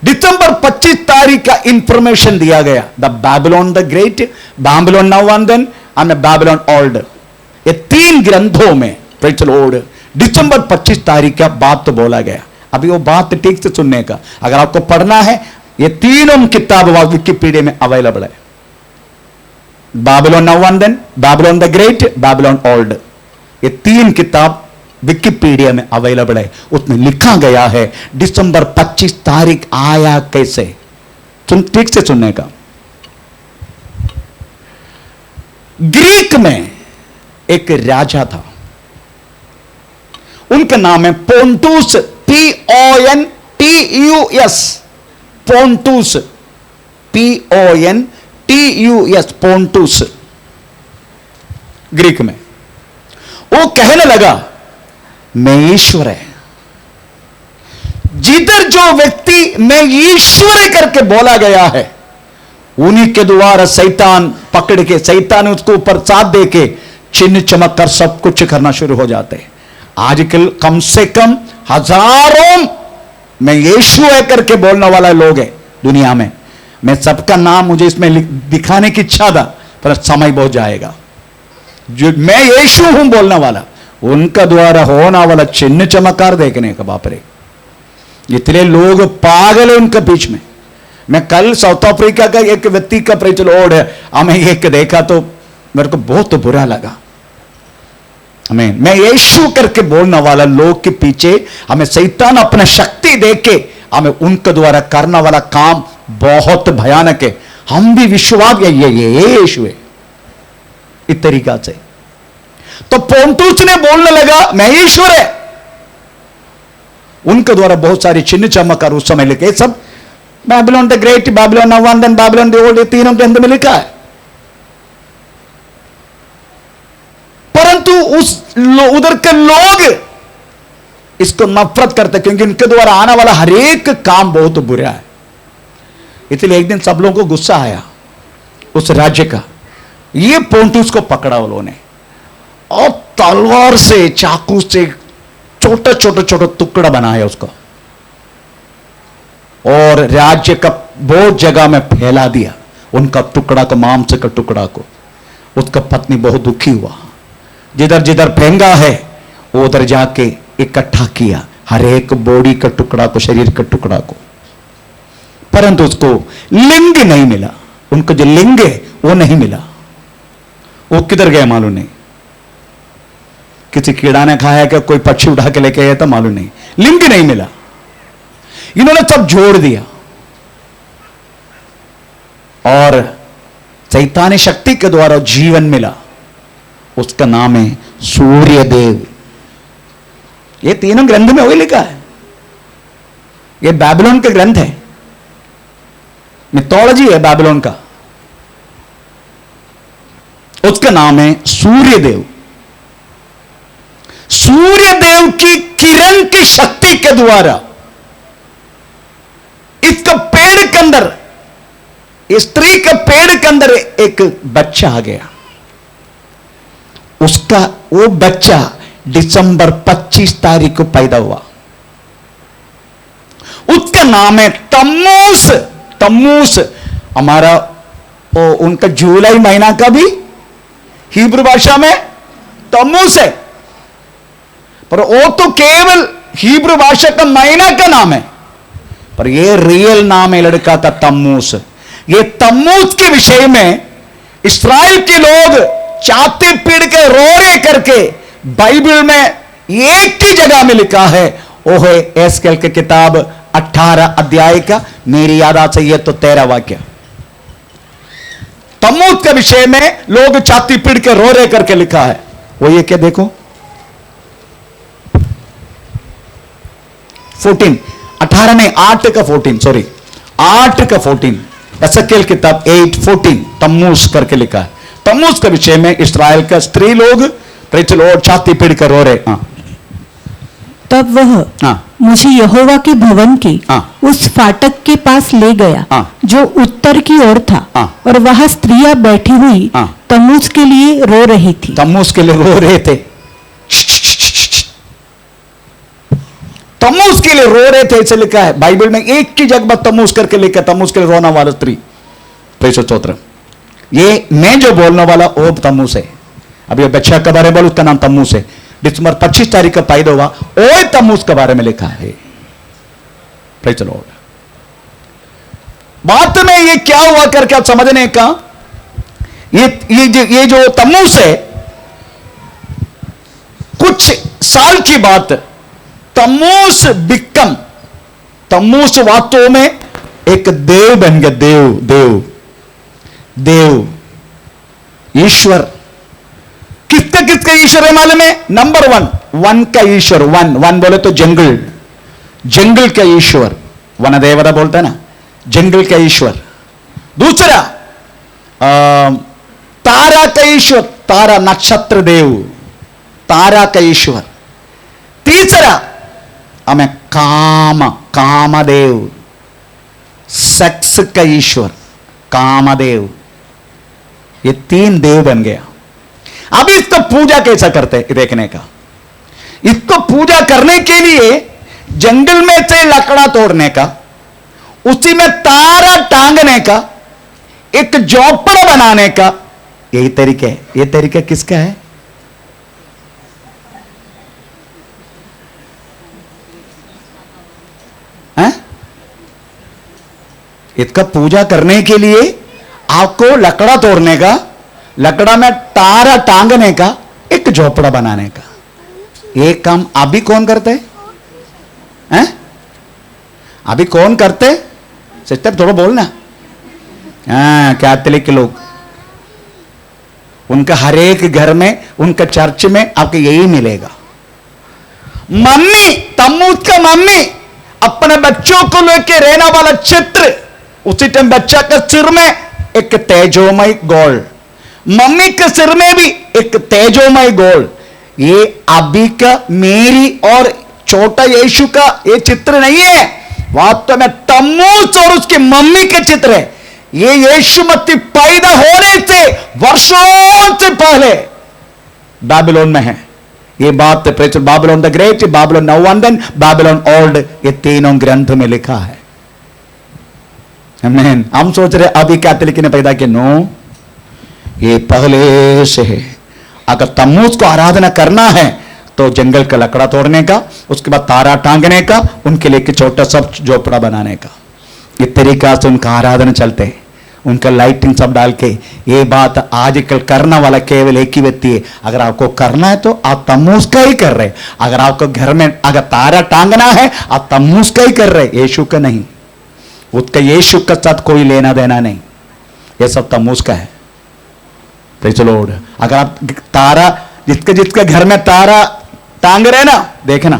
[SPEAKER 1] दिसंबर 25 तारीख का इंफॉर्मेशन दिया गया। The Babylon the great, Babylon now and then and Babylon old. ये 3 ग्रंथों में, प्रेज़ द लॉर्ड, दिसंबर 25 तारीख का बात तो बोला गया। अभी वो बात ठीक से सुनने का, अगर आपको पढ़ना है, ये तीनों किताब विकिपीडिया में अवेलेबल है। Babylon now and then, Babylon the great, Babylon old, ये 3 किताब विकिपीडिया में अवेलेबल है। उसमें लिखा गया है दिसंबर 25 तारीख आया कैसे। ठीक से सुनने का। ग्रीक में एक राजा था, उनका नाम है पोंटूस, PONTUS, पोंटूस, PONTUS, पोंटूस। ग्रीक में वो कहने लगा मैं ईश्वर है। जिधर जो व्यक्ति मैं ईश्वर करके बोला गया है, उन्हीं के द्वारा शैतान पकड़ के, शैतान उसको ऊपर साथ दे के चिन्ह चमक कर सब कुछ करना शुरू हो जाते हैं। आजकल कम से कम हजारों मैं यीशु है करके बोलने वाला लोग है दुनिया में। मैं सबका नाम मुझे इसमें दिखाने की इच्छा था, पर समय बहुत जाएगा। जो मैं यीशु हूं बोलने वाला, उनका द्वारा होने वाला चिन्ह चमत्कार देखने का, बाप रे, इतने लोग पागल है उनके बीच में। मैं कल साउथ अफ्रीका का एक व्यक्ति का प्रेज़ द लॉर्ड है, हमें एक देखा तो मेरे को बहुत बुरा लगा। हमें मैं यीशु करके बोलने वाला लोग के पीछे हमें शैतान अपना शक्ति देके हमें उनके द्वारा करने वाला काम बहुत भयानक है। हम भी विश्वास ये यीशु है इस तरीका से। तो पोंटूस ने बोलने लगा मैं ईश्वर है। उनके द्वारा बहुत सारे चिन्ह चमत्कार उस समय लिखे, सब Babylon the great, Babylon now and then, Babylon the old, ये तीनों के अंदर में लिखा है। परंतु उधर के लोग इसको नफरत करते क्योंकि इनके द्वारा आने वाला हर एक काम बहुत बुरा है। इसलिए एक दिन सब लोगों को गुस्सा आया उस राज्य का। ये पोंटूस को पकड़ा उन्होंने और तलवार से, चाकू से छोटा छोटा छोटा टुकड़ा बनाया उसको और राज्य का बहुत जगह में फैला दिया उनका टुकड़ा को, मांस का टुकड़ा को। उसका पत्नी बहुत दुखी हुआ, जिधर जिधर फेंका है वो उधर जाके इकट्ठा किया, हर एक बॉडी का टुकड़ा को, शरीर का टुकड़ा को। परंतु उसको लिंग नहीं मिला, उनको जो लिंग है वो नहीं मिला। वो किधर गया मालूम नहीं, किसी कीड़ा ने खाया क्या, कोई पक्षी उठा के लेके आया था मालूम नहीं, लिंग नहीं मिला। इन्होंने सब जोड़ दिया और शैतानी शक्ति के द्वारा जीवन मिला। उसका नाम है सूर्यदेव। ये तीनों ग्रंथ में वही लिखा है। ये बैबिलोन के ग्रंथ है, मिथोलॉजी है बैबिलोन का। उसका नाम है सूर्यदेव। सूर्यदेव की किरण की शक्ति के द्वारा इसका पेड़ के अंदर, स्त्री के पेड़ के अंदर एक बच्चा आ गया। उसका वो बच्चा दिसंबर 25 तारीख को पैदा हुआ। उसका नाम है तम्मूस। तम्मूस हमारा उनका जुलाई महीना का भी हिब्रू भाषा में तम्मूस है, पर वो तो केवल हिब्रू भाषा का महीना का नाम है, पर ये रियल नाम है लड़का का तम्मूस। ये तम्मूस के विषय में इस्राएल के लोग छाती पीड़ के रो रहे करके बाइबल में एक ही जगह में लिखा है, वो है एस्केल की किताब 18 अध्याय का, मेरी याद आ चाहिए तो 13 वाक्य। तम्मूस के विषय में लोग छाती पीड़ के रो रहे करके लिखा है। वो ये क्या देखो, 14, 18 नहीं, 8 का 14, सॉरी 8 का 14, एसकेल किताब 8:14 तम्मूस करके लिखा है। तम्मूस के विषय में इस्राएल का स्त्री लोग छाती पीड़ कर रो रहे। हाँ।
[SPEAKER 2] तब वह
[SPEAKER 1] हाँ।
[SPEAKER 2] मुझे यहोवा के भवन के
[SPEAKER 1] हाँ।
[SPEAKER 2] उस फाटक के पास ले गया
[SPEAKER 1] हाँ।
[SPEAKER 2] जो उत्तर की ओर था।
[SPEAKER 1] हाँ।
[SPEAKER 2] और वहां स्त्रियां बैठी हुई
[SPEAKER 1] हाँ।
[SPEAKER 2] तम्मूस के लिए रो रही थी।
[SPEAKER 1] तम्मूस के लिए रो रहे थे, तम्मूस के लिए रो रहे थे, ऐसे लिखा है बाइबल में। एक की जगह तम्मूस करके लिखा, तम्मूस के लिए रोना वाला स्त्री। स्तोत्र। ये मैं जो बोलने वाला वो तम्मूस है। अभी बच्चा के बारे में बोल, उसका नाम तम्मूस है। दिसंबर 25 तारीख का पैदा हुआ, ओ तम्मूस के बारे में लिखा है। Praise the Lord. बात में ये क्या हुआ करके आप समझने का, ये जो तम्मूस है, कुछ साल की बात, तम्मूस बिकम, तम्मूस वास्तव में एक देव बन गया। देव देव देव ईश्वर। किसका किसका ईश्वर है मालूम है? नंबर 1, वन का ईश्वर। वन बोले तो जंगल, जंगल का ईश्वर, वन देवता बोलता है ना, जंगल का ईश्वर। दूसरा तारा का ईश्वर, तारा नक्षत्र देव, तारा का ईश्वर। तीसरा हमें कामदेव, सेक्स का ईश्वर, कामदेव। ये 3 देव बन गया। अब इसको पूजा कैसा करते देखने का। इसको पूजा करने के लिए जंगल में से लकड़ा तोड़ने का, उसी में तारा टांगने का, एक झोपड़ा बनाने का, यही तरीका है। ये तरीका किसका है? इसका पूजा करने के लिए आपको लकड़ा तोड़ने का, लकड़ा में तारा टांगने का, एक झोपड़ा बनाने का। एक काम अभी कौन करते हैं? अभी कौन करते? सिस्टर थोड़ा बोलना। कैथोलिक लोग, उनका हर एक घर में, उनका चर्च में आपको यही मिलेगा। मम्मी, तम्मूस का मम्मी अपने बच्चों को लेके रहने वाला चित्र, उसी टाइम बच्चा के सिर में एक तेजोमय गोल, मम्मी के सिर में भी एक तेजोमय गोल। ये अभी का मेरी और छोटा यीशु का ये चित्र नहीं है, वास्तव में तम्मूस और उसकी मम्मी के चित्र है। ये यीशु मसीह पैदा होने से वर्षों से पहले बाबिलोन में है। ये बात बाबिलोन द ग्रेट, बाबिलोन नववंदन, बाबिलोन ओल्ड, ये तीनों ग्रंथ में लिखा है। आमीन। हम सोच रहे अभी कैथोलिक ने पैदा किया, नो, ये पहले से है। अगर तम्मूस को आराधना करना है तो जंगल का लकड़ा तोड़ने का, उसके बाद तारा टांगने का, उनके लिए छोटा सब झोपड़ा बनाने का, इस तरीका से उनका आराधना चलते हैं। उनका लाइटिंग सब डाल के। ये बात आजकल करने वाला केवल एक ही व्यक्ति है। अगर आपको करना है तो आप तम्मूस का ही कर रहे। अगर आपको घर में अगर तारा टांगना है, आप तम्मूस का ही कर रहे, यीशु का नहीं। उसका यीशु के साथ कोई लेना देना नहीं, ये सब तम्मूस का है। Praise the Lord. अगर आप तारा, जिसके घर में तारा टांग रहे ना, देखना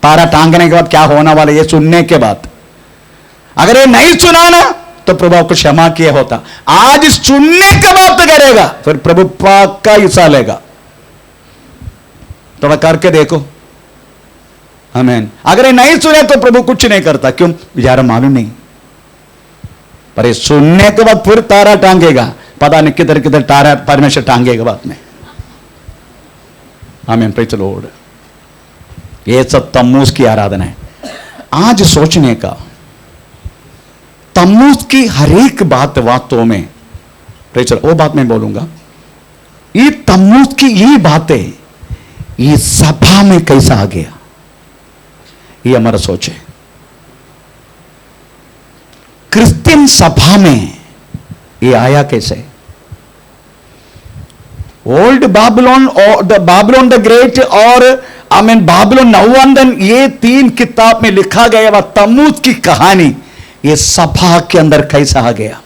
[SPEAKER 1] तारा टांगने के बाद क्या होने वाला, ये सुनने के बाद। अगर ये नहीं सुना ना तो प्रभु आपको क्षमा किया होता। आज सुनने के बाद तो करेगा, फिर प्रभु पाक का हिस्सा लेगा। थोड़ा करके देखो। आमीन। अगर ये नहीं सुने तो प्रभु कुछ नहीं करता। क्यों? बेचारा मालूम नहीं, पर ये सुनने के बाद फिर तारा टांगेगा। पता नहीं किधर किधर तारा परमेश्वर टांगेगा बाद में। आमीन। Praise the Lord. ये सब तम्मूस की आराधना है। आज सोचने का, तम्मूस की हर एक बात वास्तव में, प्रेज़ द लॉर्ड, वो बात मैं बोलूंगा। ये तम्मूस की ये बातें ये सभा में कैसा आ गया, ये हमारा सोच है। क्रिश्चियन सभा में ये आया कैसे? ओल्ड बाबिलोन और द बाबिलोन द ग्रेट और आमीन बाबिलोन नववंदन, ये 3 किताब में लिखा गया वह तम्मूस की कहानी ये सभा के अंदर कैसा आ गया।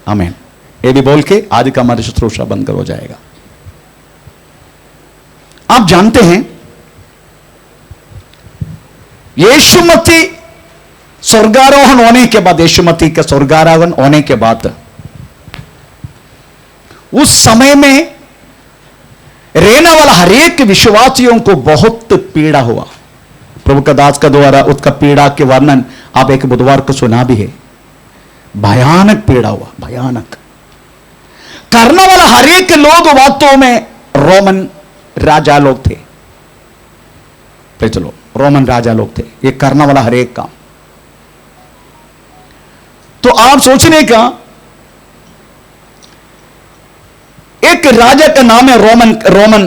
[SPEAKER 1] आमीन। ये भी बोल के आज का हमारी शुश्रूषा बंद कर हो जाएगा। आप जानते हैं यीशु मसीह स्वर्गारोहण होने के बाद, यीशु मसीह का स्वर्गारोहण होने के बाद उस समय में रहने वाला हर एक विश्वासियों को बहुत पीड़ा हुआ। प्रभु का दास का द्वारा उसका पीड़ा के वर्णन आप एक बुधवार को सुना भी है। भयानक पीड़ा हुआ, भयानक। करने वाला हर एक लोग वास्तव में रोमन राजा लोग थे। चलो, रोमन राजा लोग थे, ये करने वाला हर एक काम। तो आप सोचने का, एक राजा का नाम है रोमन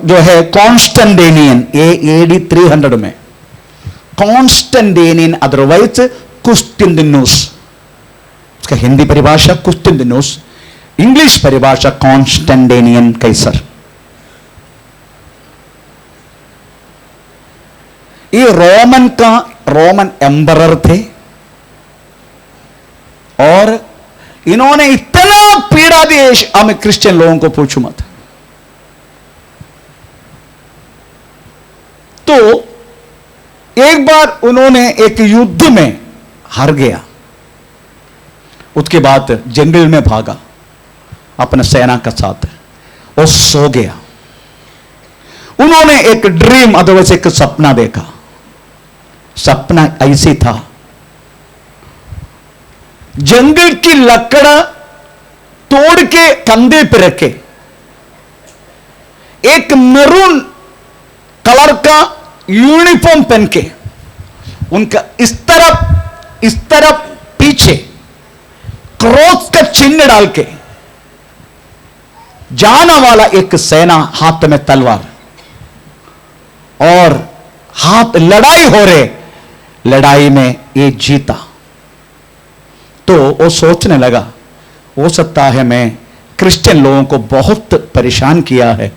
[SPEAKER 1] जो है कॉन्स्टेंटिनियन, AD 300 में कॉन्स्टेंटिनियन, अदरवाइज कुस्तिननुस। उसका हिंदी परिभाषा कुस्तिननुस, इंग्लिश परिभाषा कॉन्स्टेंटिनियन कैसर। ये रोमन एम्परर थे और इन्होंने इतना पीड़ा दी हमें क्रिश्चियन लोगों को, पूछो मत। तो एक बार उन्होंने एक युद्ध में हार गया, उसके बाद जंगल में भागा अपने सेना के साथ और सो गया। उन्होंने एक ड्रीम, अदरवाइज एक सपना देखा। सपना ऐसी था, जंगल की लकड़ा तोड़ के कंधे पर रखे, एक मैरून कलर का यूनिफॉर्म पहन के, उनका इस तरफ पीछे क्रॉस का चिन्ह डाल के जाने वाला एक सेना, हाथ में तलवार और हाथ लड़ाई हो रहे, लड़ाई में ये जीता। तो वो सोचने लगा, हो सकता है मैं क्रिश्चियन लोगों को बहुत परेशान किया है,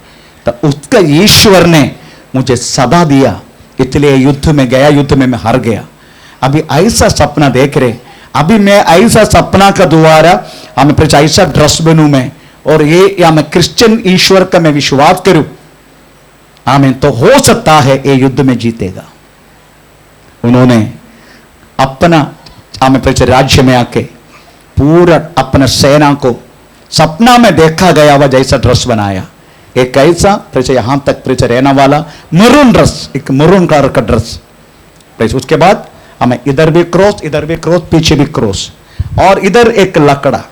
[SPEAKER 1] तो उसका ईश्वर ने मुझे सदा दिया, इसलिए युद्ध में गया, युद्ध में मैं हार गया। अभी ऐसा सपना देख रहे, अभी मैं ऐसा सपना का द्वारा हमें ऐसा ड्रेस बनूं मैं, और ये या मैं क्रिश्चियन ईश्वर का मैं विश्वास करूं, आमीन, तो हो सकता है ये युद्ध में जीतेगा। उन्होंने अपना हमें राज्य में आके पूरा अपना सेना को सपना में देखा गया हुआ जैसा ड्रेस बनाया, एक ऐसा फिर यहां तक फिर रहने वाला मरून ड्रेस, एक मरून कलर का ड्रेस। उसके बाद हमें इधर भी क्रॉस, इधर भी क्रॉस, पीछे भी क्रॉस, और इधर एक लकड़ा,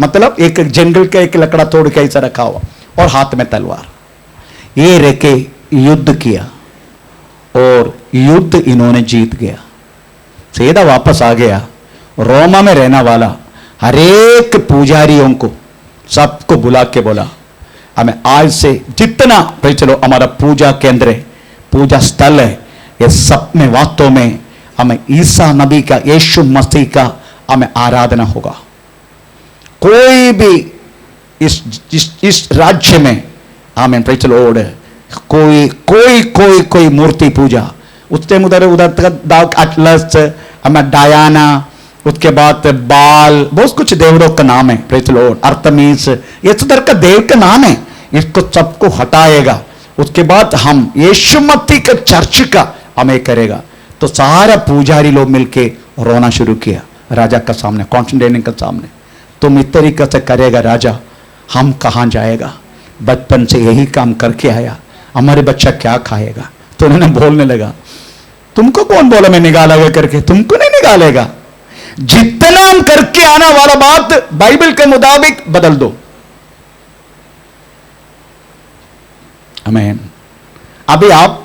[SPEAKER 1] मतलब एक जंगल का एक लकड़ा तोड़ के ऐसा रखा हुआ, और हाथ में तलवार। ये रेके युद्ध किया और युद्ध इन्होंने जीत गया। सीधा वापस आ गया। रोमा में रहने वाला हरेक पुजारियों को सबको बुला के बोला, हमें आज से जितना भाई चलो हमारा पूजा केंद्र है, पूजा स्थल है, ये सब में वास्तव में हमें ईसा नबी का, यीशु मसीह का हमें आराधना होगा। कोई भी इस राज्य में हमें भाई चलो कोई मूर्ति पूजा, उससे उधर अटलस, हमें डायना, उसके बाद बाल, बहुत कुछ देवरों का नाम है, प्रेज लॉर्ड, अर्थमीस, ये तरह का देव का नाम है, इसको सबको हटाएगा। उसके बाद हम यीशु मसीह का चर्च का हमें करेगा। तो सारा पुजारी लोग मिलके रोना शुरू किया राजा का सामने, कॉन्स्टेंटाइन के सामने, तुम इस तरीके से करेगा राजा, हम कहां जाएगा, बचपन से यही काम करके आया, हमारे बच्चा क्या खाएगा। तो उन्होंने बोलने लगा, तुमको कौन बोला मैं निकालेगा करके, तुमको नहीं निकालेगा, जितना हम करके आना वाला बात बाइबल के मुताबिक बदल दो। आमीन। अभी आप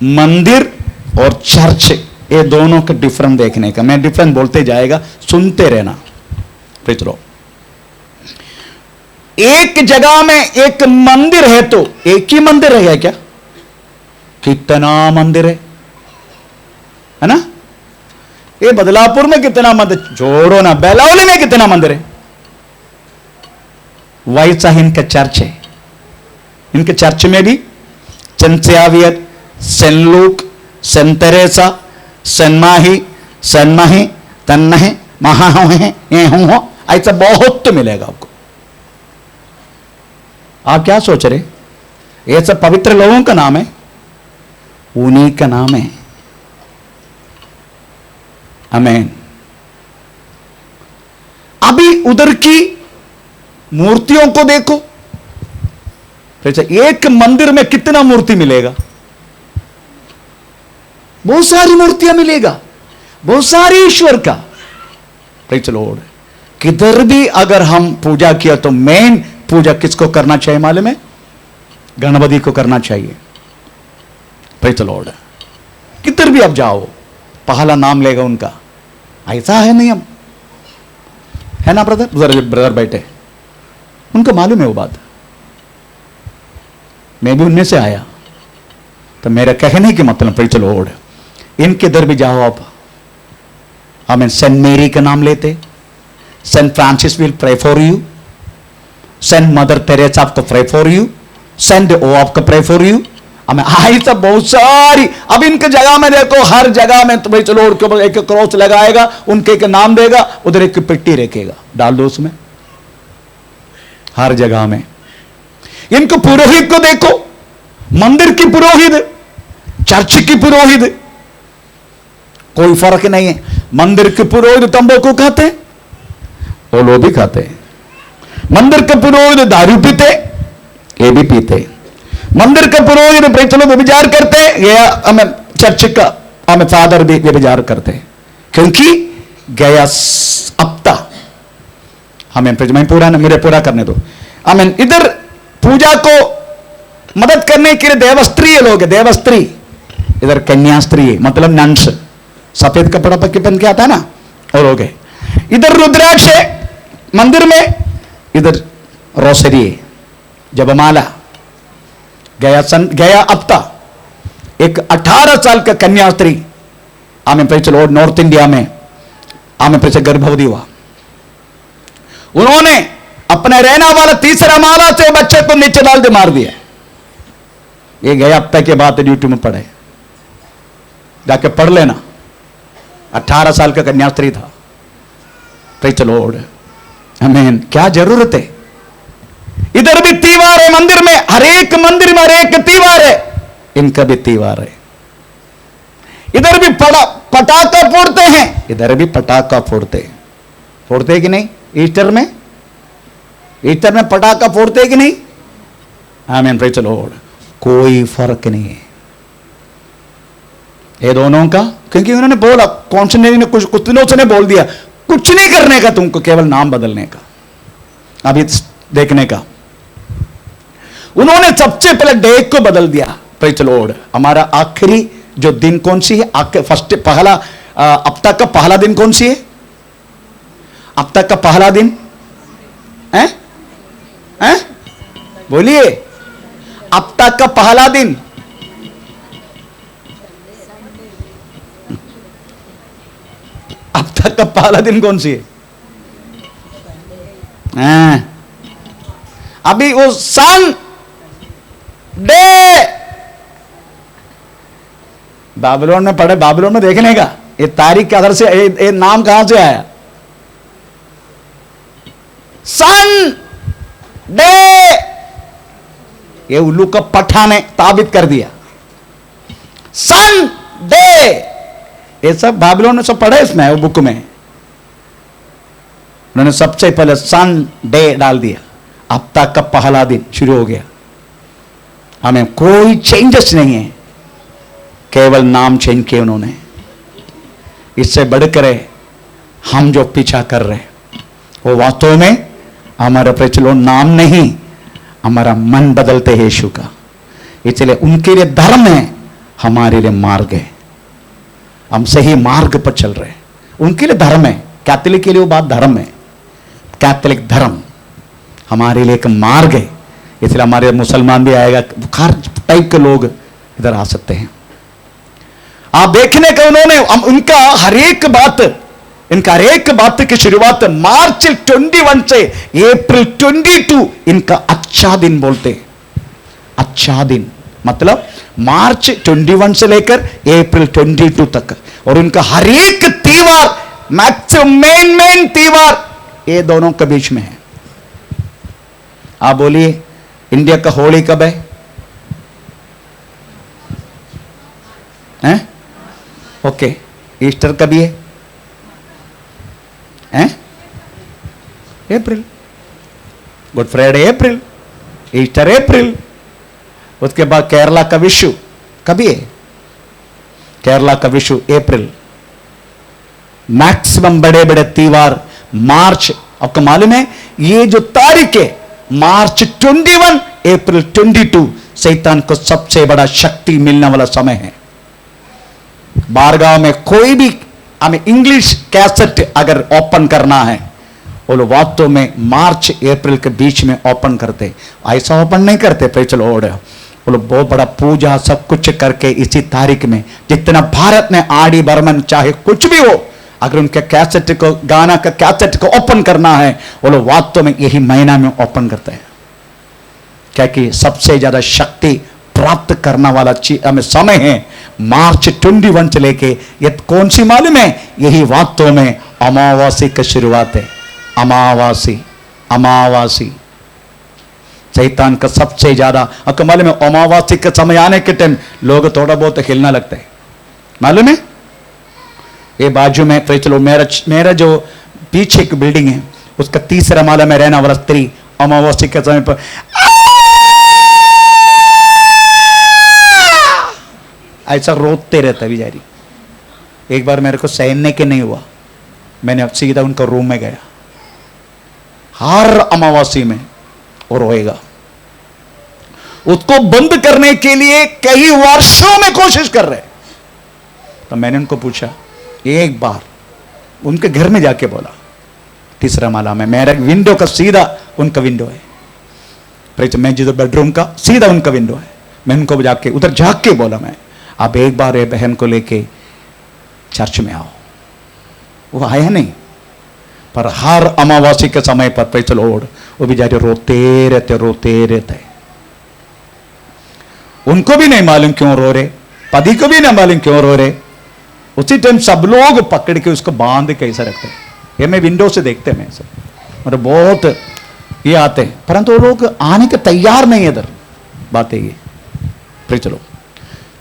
[SPEAKER 1] मंदिर और चर्च ये दोनों का डिफरेंस देखने का, मैं डिफरेंस बोलते जाएगा, सुनते रहना। पितरों, एक जगह में एक मंदिर है तो एक ही मंदिर है क्या? कितना मंदिर है ना? ये बदलापुर में कितना मंदिर, जोड़ो ना, बेलावली में कितना मंदिर है। वैसा इनका चर्च है। इनके चर्च में भी saint saviour, saint Luke, saint Teresa, saint माही, तन्नहे, महाहोहे, ये हो, ऐसा बहुत तो मिलेगा आपको। आप क्या सोच रहे? ये सब पवित्र लोगों का नाम है, उन्हीं का नाम है। आमीन। अभी उधर की मूर्तियों को देखो, एक मंदिर में कितना मूर्ति मिलेगा? बहुत सारी मूर्तियां मिलेगा, बहुत सारी ईश्वर का। Praise the Lord. किधर भी अगर हम पूजा किया तो मेन पूजा किसको करना चाहिए मालूम है? गणपति को करना चाहिए। Praise the Lord. किधर भी आप जाओ, पहला नाम लेगा उनका। ऐसा है नियम, है ना ब्रदर? ब्रदर बैठे, उनको मालूम है वो बात। मैं भी उनमें से आया, तो मेरा कहने की मतलब प्रेज़ द लॉर्ड, इनके इधर भी जाओ आप, हमें सेंट मेरी का नाम लेते, Saint Francis will pray for you, Saint Mother Teresa आपको प्रे फॉर यू, सेंट ओ आपको प्रे फॉर यू। हमें आई सब बहुत सारी। अब इनके जगह में देखो, हर जगह में तो भाई चलो उनके ऊपर एक क्रॉस लगाएगा, उनके एक नाम देगा, उधर एक पेट्टी रखेगा, डाल दो उसमें, हर जगह में। इनको पुरोहित को देखो, मंदिर की पुरोहित, चर्च की पुरोहित, कोई फर्क नहीं है। मंदिर के पुरोहित तंबाकू खाते, वो लोग भी खाते। मंदिर के पुरोहित दारू पीते, ये भी पीते। मंदिर के पुरोहित चलो व्यभिचार करते, या हमें चर्च का हमें फादर भी व्यभिचार करते, क्योंकि गया अपता हमें मैं पूरा मेरे पूरा करने दो। हमें इधर पूजा को मदद करने के लिए देवस्त्री लोग, देवस्त्री, इधर कन्यास्त्री मतलब नंस, सफेद कपड़ा पहन के आता है ना, और हो गए। इधर रुद्राक्ष मंदिर में, इधर रोसरी, जपमाला, गया अपता। एक 18 साल का कन्यास्त्री आमें पे चलो नॉर्थ इंडिया में आमें पे गर्भवती हुआ। उन्होंने अपने रहना वाला तीसरा माला से बच्चे को नीचे डाल दे मार दिया। ये गया अपता के बाद ड्यूटी में पढ़े, जाके पढ़ लेना। 18 साल का कन्यास्त्री था। Praise the Lord. आमीन। क्या जरूरत है? इधर भी त्योहार है मंदिर में, हर एक मंदिर में हर एक त्योहार है, इनका भी त्योहार है। इधर भी पटाखा फोड़ते हैं, इधर भी पटाखा फोड़ते कि नहीं? ईस्टर में पटाखा फोड़ते कि नहीं? आमीन। Praise the Lord. कोई फर्क नहीं है ये दोनों का, क्योंकि उन्होंने बोला, कौंसनरी ने कुछ दिनों से ने बोल दिया, कुछ नहीं करने का तुमको, केवल नाम बदलने का, अभी देखने का। उन्होंने सबसे पहले डेट को बदल दिया। Praise the Lord. हमारा आखिरी जो दिन कौन सी है? फर्स्ट पहला अब तक का पहला दिन कौन सी है? अब तक का पहला दिन है? बोलिए, अब तक का पहला दिन अब तक का पहला दिन कौन सी है? अभी वो सन डे बाबिलोन में पढ़े, बाबिलोन में देखने का ये तारीख के आधार से ये नाम कहां से आया? सन डे। ये उल्लू का पट्टा ने ताबित कर दिया, सन डे। ये सब बाबिलोन ने सब पढ़े इसमें, वो बुक में उन्होंने सबसे पहले सन डे डाल दिया। अब तक का पहला दिन शुरू हो गया। हमें कोई चेंजेस नहीं है, केवल नाम चेंज किए उन्होंने। इससे बढ़कर हम जो पीछा कर रहे वो वास्तव में हमारा प्रचलो नाम नहीं, हमारा मन बदलते हैं यीशु का। इसलिए उनके लिए धर्म है, हमारे लिए मार्ग है। हम सही मार्ग पर चल रहे हैं, उनके लिए धर्म है। कैथोलिक के लिए वो बात धर्म है, कैथोलिक धर्म हमारे लिए एक मार्ग है। इसलिए हमारे मुसलमान भी आएगा, हर टाइप के लोग इधर आ सकते हैं। आप देखने का उन्होंने उनका हर एक बात की शुरुआत मार्च 21 से अप्रैल 22 इनका अच्छा दिन बोलते। अच्छा दिन मतलब मार्च 21 से लेकर अप्रैल 22 तक। और इनका हर एक त्योहार, मैक्सिमम मेन त्योहार ये दोनों के बीच में है। आप बोलिए, इंडिया का होली कब है? ओके। ईस्टर कभी है? हैं? अप्रैल, गुड फ्राइडे अप्रैल, ईस्टर अप्रैल, उसके बाद केरला का विशु कभी है? केरला का विशु अप्रैल। मैक्सिमम बड़े बड़े त्योहार मार्च। आपको मालूम है ये जो तारीख है मार्च 21 अप्रैल 22 शैतान को सबसे बड़ा शक्ति मिलने वाला समय है। बारगांव में कोई भी हमें इंग्लिश कैसेट अगर ओपन करना है वो लोग वास्तव में मार्च अप्रैल के बीच में ओपन करते, ऐसा ओपन नहीं करते। प्रेज़ द लॉर्ड, वो लोग बहुत बड़ा पूजा सब कुछ करके इसी तारीख में, जितना भारत में आड़ी बर्मन चाहे कुछ भी हो, अगर उनके कैसेट को, गाना का कैसेट को ओपन करना है वो लोग वास्तव में यही महीना में ओपन करते हैं, क्योंकि सबसे ज्यादा शक्ति प्राप्त करने वाला हमें समय है मार्च 21 से लेके। ये कौन सी मालूम है? यही वास्तव में अमावासी की शुरुआत है। अमावासी, अमावासी शैतान का सबसे ज्यादा। आपको मालूम है अमावासी के समय आने के टाइम लोग थोड़ा बहुत हिलना लगता है, मालूम है? ये बाजू में तो चलो मेरा जो पीछे की बिल्डिंग है उसका तीसरा माला में रहने वाला स्त्री अमावासी के समय पर ऐसा रोते रहता बेचारी। एक बार मेरे को सहने के नहीं हुआ, मैंने सीधा उनका रूम में गया। हर अमावासी में वो रोएगा। उसको बंद करने के लिए कई वर्षों में कोशिश कर रहे। तो मैंने उनको पूछा, एक बार उनके घर में जाके बोला, तीसरा माला में मेरा विंडो का सीधा उनका विंडो है, मैं जिधर बेडरूम का सीधा उनका विंडो है। मैं उनको जाके उधर जाके बोला, मैं आप एक बार ये बहन को लेके चर्च में आओ। वो आया नहीं, पर हर अमावासी के समय पर प्रेज़ द लॉर्ड वो बेचारे रोते रहते। उनको भी नहीं मालूम क्यों रो रहे, पति को भी नहीं मालूम क्यों रो रहे। उसी टाइम सब लोग पकड़ के उसको बांध के ऐसा रखते हैं। ये मैं विंडो से देखते मैं सब, मतलब बहुत ये आते हैं, परंतु वो लोग आने के तैयार नहीं है इधर। बात है ये, प्रेज़ द लॉर्ड।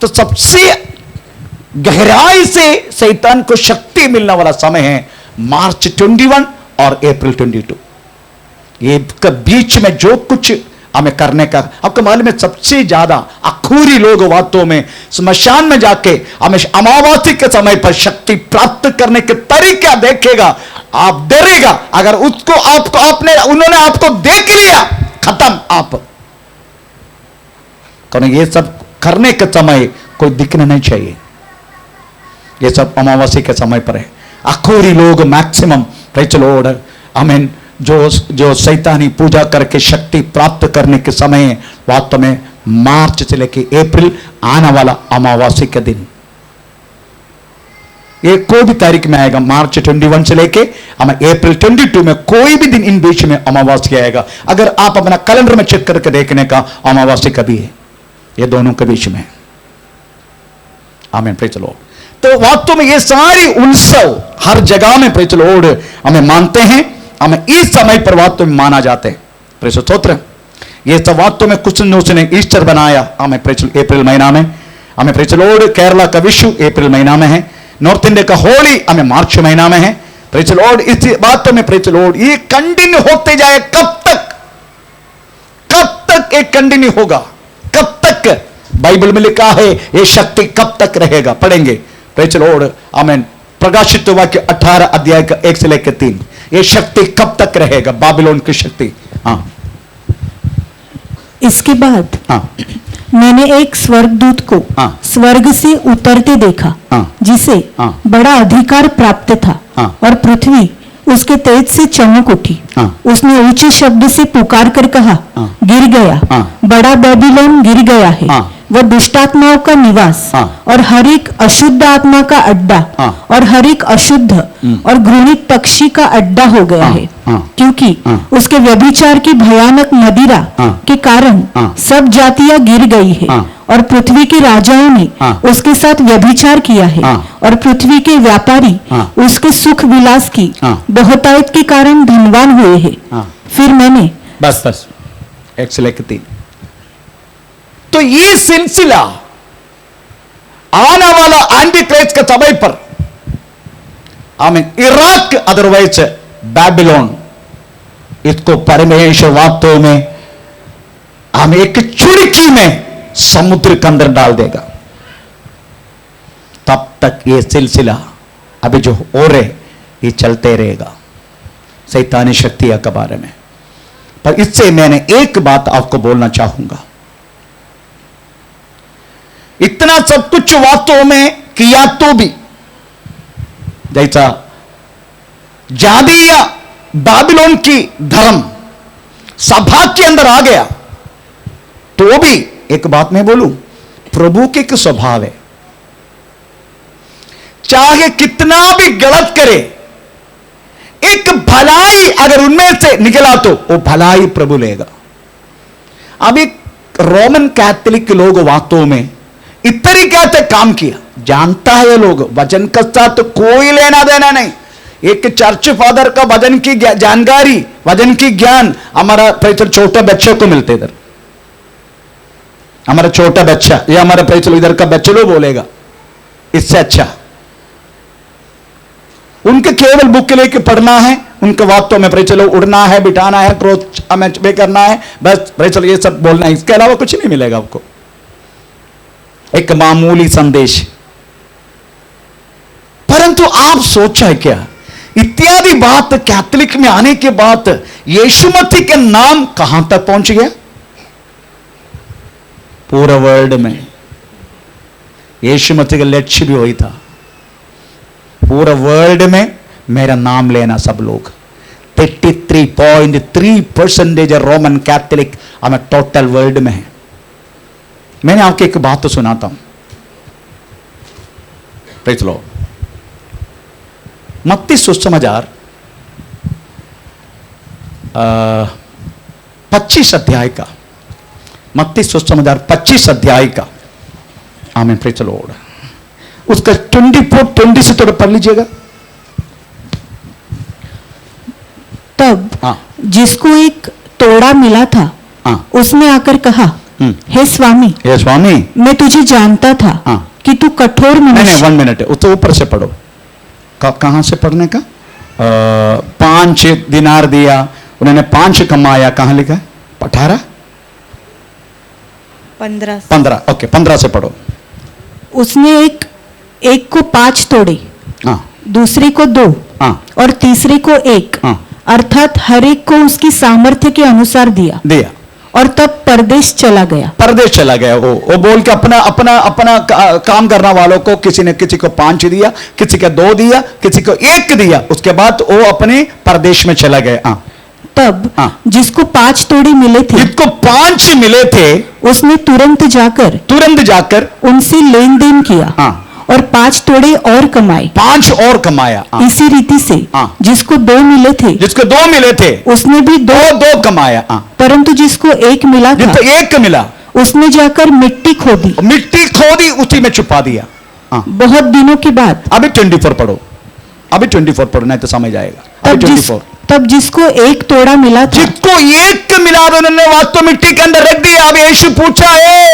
[SPEAKER 1] तो सबसे गहराई से शैतान को शक्ति मिलने वाला समय है मार्च 21 और अप्रैल 22। ये के बीच में जो कुछ हमें करने का, आपको मालूम है सबसे ज्यादा अखूरी लोग वास्तव में स्मशान में जाके हमें अमावासी के समय पर शक्ति प्राप्त करने के तरीका देखेगा। आप डरेगा अगर उसको आपको उन्होंने आपको देख लिया, खत्म आप। तो ये सब करने के समय कोई दिखना नहीं चाहिए। ये सब अमावासी के समय पर है। अखोरी लोग मैक्सिमम प्रेज़ द लॉर्ड आमीन जो शैतानी पूजा करके शक्ति प्राप्त करने के समय वास्तव में मार्च से लेकर अप्रैल आने वाला अमावासी के दिन, ये कोई भी तारीख में आएगा। मार्च 21 से लेके हमें अप्रैल 22 में कोई भी दिन इन बीच में अमावासी आएगा। अगर आप अपना कैलेंडर में चेक करके देखने का अमावासी कभी है, ये दोनों के बीच में। आमीन, प्रेज़ द लॉर्ड। तो वास्तव में ये सारी उत्सव हर जगह में प्रेज़ द लॉर्ड हमें मानते हैं, हमें इस समय पर वास्तव में माना जाते हैं। प्रेज़ द स्तोत्र। ये सब वास्तव में कुछ ने उसने ईस्टर बनाया हमें प्रेज़ अप्रैल महीना में, हमें प्रेज़ द लॉर्ड केरला का विशु अप्रैल महीना में है, नॉर्थ इंडिया का होली हमें मार्च महीना में है। Praise the Lord. इस बातों में प्रेज़ द लॉर्ड ये कंटिन्यू होते जाए। कब तक ये कंटिन्यू होगा? कब तक? बाइबल में लिखा है ये शक्ति कब तक रहेगा, पढ़ेंगे। प्रेज़ द लॉर्ड आमीन। प्रकाशित वाक्य 18 अध्याय का 1 से लेकर 3, ये शक्ति कब तक रहेगा? बाबिलोन की शक्ति। हाँ,
[SPEAKER 2] इसके बाद
[SPEAKER 1] हाँ,
[SPEAKER 2] मैंने एक स्वर्गदूत को
[SPEAKER 1] हाँ,
[SPEAKER 2] स्वर्ग से उतरते देखा,
[SPEAKER 1] हाँ,
[SPEAKER 2] जिसे
[SPEAKER 1] हाँ,
[SPEAKER 2] बड़ा अधिकार प्राप्त था,
[SPEAKER 1] हाँ,
[SPEAKER 2] और पृथ्वी उसके तेज से चमक उठी।
[SPEAKER 1] हाँ,
[SPEAKER 2] उसने ऊंचे शब्द से पुकार कर कहा,
[SPEAKER 1] हाँ,
[SPEAKER 2] गिर गया,
[SPEAKER 1] हाँ,
[SPEAKER 2] बड़ा बेबीलोन गिर गया है,
[SPEAKER 1] हाँ,
[SPEAKER 2] वह दुष्टात्माओं का निवास,
[SPEAKER 1] हाँ,
[SPEAKER 2] और हर एक अशुद्ध आत्मा का अड्डा,
[SPEAKER 1] हाँ,
[SPEAKER 2] और हर एक अशुद्ध और घृणित पक्षी का अड्डा हो गया
[SPEAKER 1] हाँ,
[SPEAKER 2] है,
[SPEAKER 1] हाँ,
[SPEAKER 2] क्योंकि
[SPEAKER 1] हाँ,
[SPEAKER 2] उसके व्यभिचार की भयानक मदिरा
[SPEAKER 1] हाँ,
[SPEAKER 2] के कारण
[SPEAKER 1] हाँ,
[SPEAKER 2] सब जातियां गिर गई है,
[SPEAKER 1] हाँ,
[SPEAKER 2] और पृथ्वी के राजाओं ने
[SPEAKER 1] हाँ,
[SPEAKER 2] उसके साथ व्यभिचार किया है,
[SPEAKER 1] हाँ,
[SPEAKER 2] और पृथ्वी के व्यापारी
[SPEAKER 1] हाँ,
[SPEAKER 2] उसके सुख विलास की
[SPEAKER 1] हाँ,
[SPEAKER 2] बहुतायत के कारण धनवान हुए हैं।
[SPEAKER 1] हाँ।
[SPEAKER 2] फिर मैंने
[SPEAKER 1] बस 1 से लेकर 3। तो ये सिलसिला आने वाला एंटी क्राइस्ट के समय पर आमीन इराक अदरवाइज बैबिलोन, इसको परमेश्वर वास्तव में हम एक चुड़की में समुद्र के अंदर डाल देगा। तब तक ये सिलसिला अभी जो हो रहे ये चलते रहेगा शैतानी शक्तियां के बारे में। पर इससे मैंने एक बात आपको बोलना चाहूंगा, इतना सब कुछ वास्तव में किया तो भी, जैसा जादिया बाबिलोन की धर्म सभा के अंदर आ गया, तो भी एक बात मैं बोलूं, प्रभु के एक स्वभाव है, चाहे कितना भी गलत करे, एक भलाई अगर उनमें से निकला तो वो भलाई प्रभु लेगा। अब एक रोमन कैथोलिक लोग वास्तव में इस तरीके से काम किया, जानता है ये लोग वचन के साथ तो कोई लेना देना नहीं। एक चर्च फादर का वचन की जानकारी, वचन की ज्ञान हमारा छोटा बच्चे को मिलते इधर, हमारा छोटा बच्चा या हमारा इधर का बच्चा लोग बोलेगा, इससे अच्छा उनके केवल बुक लेके पढ़ना है, उनके वास्तव में चलो उड़ना है, बिठाना है, क्रोध हमें करना है, बस चलो ये सब बोलना है, इसके अलावा कुछ नहीं मिलेगा आपको। एक मामूली संदेश। परंतु आप सोचा है क्या, इत्यादि बात कैथोलिक में आने के बाद यीशु मसीह के नाम कहां तक पहुंच गया? पूरा वर्ल्ड में। यीशु मसीह का लक्ष्य भी वही था, पूरा वर्ल्ड में मेरा नाम लेना। सब लोग 33.3% रोमन कैथोलिक हमें टोटल वर्ल्ड में है। मैंने आपको एक बात तो सुनाता हूं, प्रेज़ लॉर्ड। मत्ती सुसमाचार 25 अध्याय का, मत्ती सुसमाचार 25 अध्याय का, आमीन, प्रेज़ लॉर्ड। उसका 24-20 से थोड़ा पढ़ लीजिएगा।
[SPEAKER 2] तब जिसको एक तोड़ा मिला था, उसने आकर कहा, हे स्वामी, मैं तुझे जानता था कि तू कठोर मनुष्य।
[SPEAKER 1] नहीं, 1 मिनट है, तो ऊपर से पढ़ो। कहां से पढ़ने का? 5 दिनार दिया, उन्होंने 5 कमाया, कहां लिखा है? 18 15, ओके, 15 से पढ़ो।
[SPEAKER 2] उसने एक को 5 तोड़े, दूसरे को 2, और तीसरे को 1, अर्थात हर एक को उसकी सामर्थ्य के अनुसार दिया। और तब परदेश चला गया। वो बोल के अपना काम करने वालों को किसी को 5 दिया, किसी को 2 दिया, किसी को 1 दिया। उसके बाद वो अपने परदेश में चला गया। तब जिसको 5 तोड़े मिले थे, उसने तुरंत जाकर उनसे लेन देन किया, और 5 तोड़े और कमाया। इसी रीति से जिसको 2 मिले थे, उसने भी 2 कमाया। परंतु जिसको 1 मिला, उसने जाकर मिट्टी खोदी,
[SPEAKER 1] उसी में छुपा दिया।
[SPEAKER 2] बहुत दिनों के बाद।
[SPEAKER 1] अभी 24 पढ़ो, नहीं तो समझ आएगा।
[SPEAKER 2] तब जिसको 1 तोड़ा मिला था,
[SPEAKER 1] उन्होंने वास्तव मिट्टी के अंदर रख दिया। अब यीशु पूछा,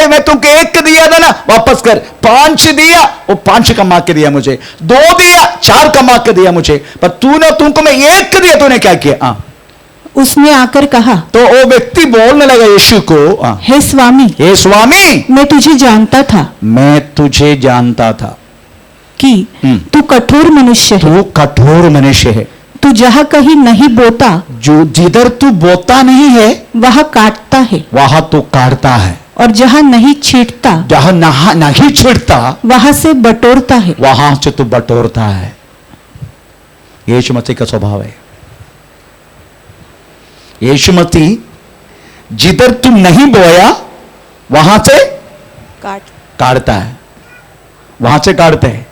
[SPEAKER 1] मैं तुमको 1 दिया था ना, वापस कर। 5 दिया, वो 5 कमा के दिया मुझे। 2 दिया, 4 कमा के दिया मुझे। पर तुमको मैं 1 दिया, तूने क्या किया?
[SPEAKER 2] उसने आकर कहा,
[SPEAKER 1] तो वो व्यक्ति बोलने लगा यीशु को,
[SPEAKER 2] हे स्वामी, मैं तुझे जानता था कि तू कठोर मनुष्य है। तू जहां कहीं नहीं बोता,
[SPEAKER 1] जिधर तू बोता नहीं है,
[SPEAKER 2] वहां तू काटता है, और जहां नहीं छींटता, वहां से बटोरता है।
[SPEAKER 1] यीशु मसीह का स्वभाव है। यीशु मसीह जिधर तू नहीं बोया, वहां से काटता है, वहां से काटते हैं।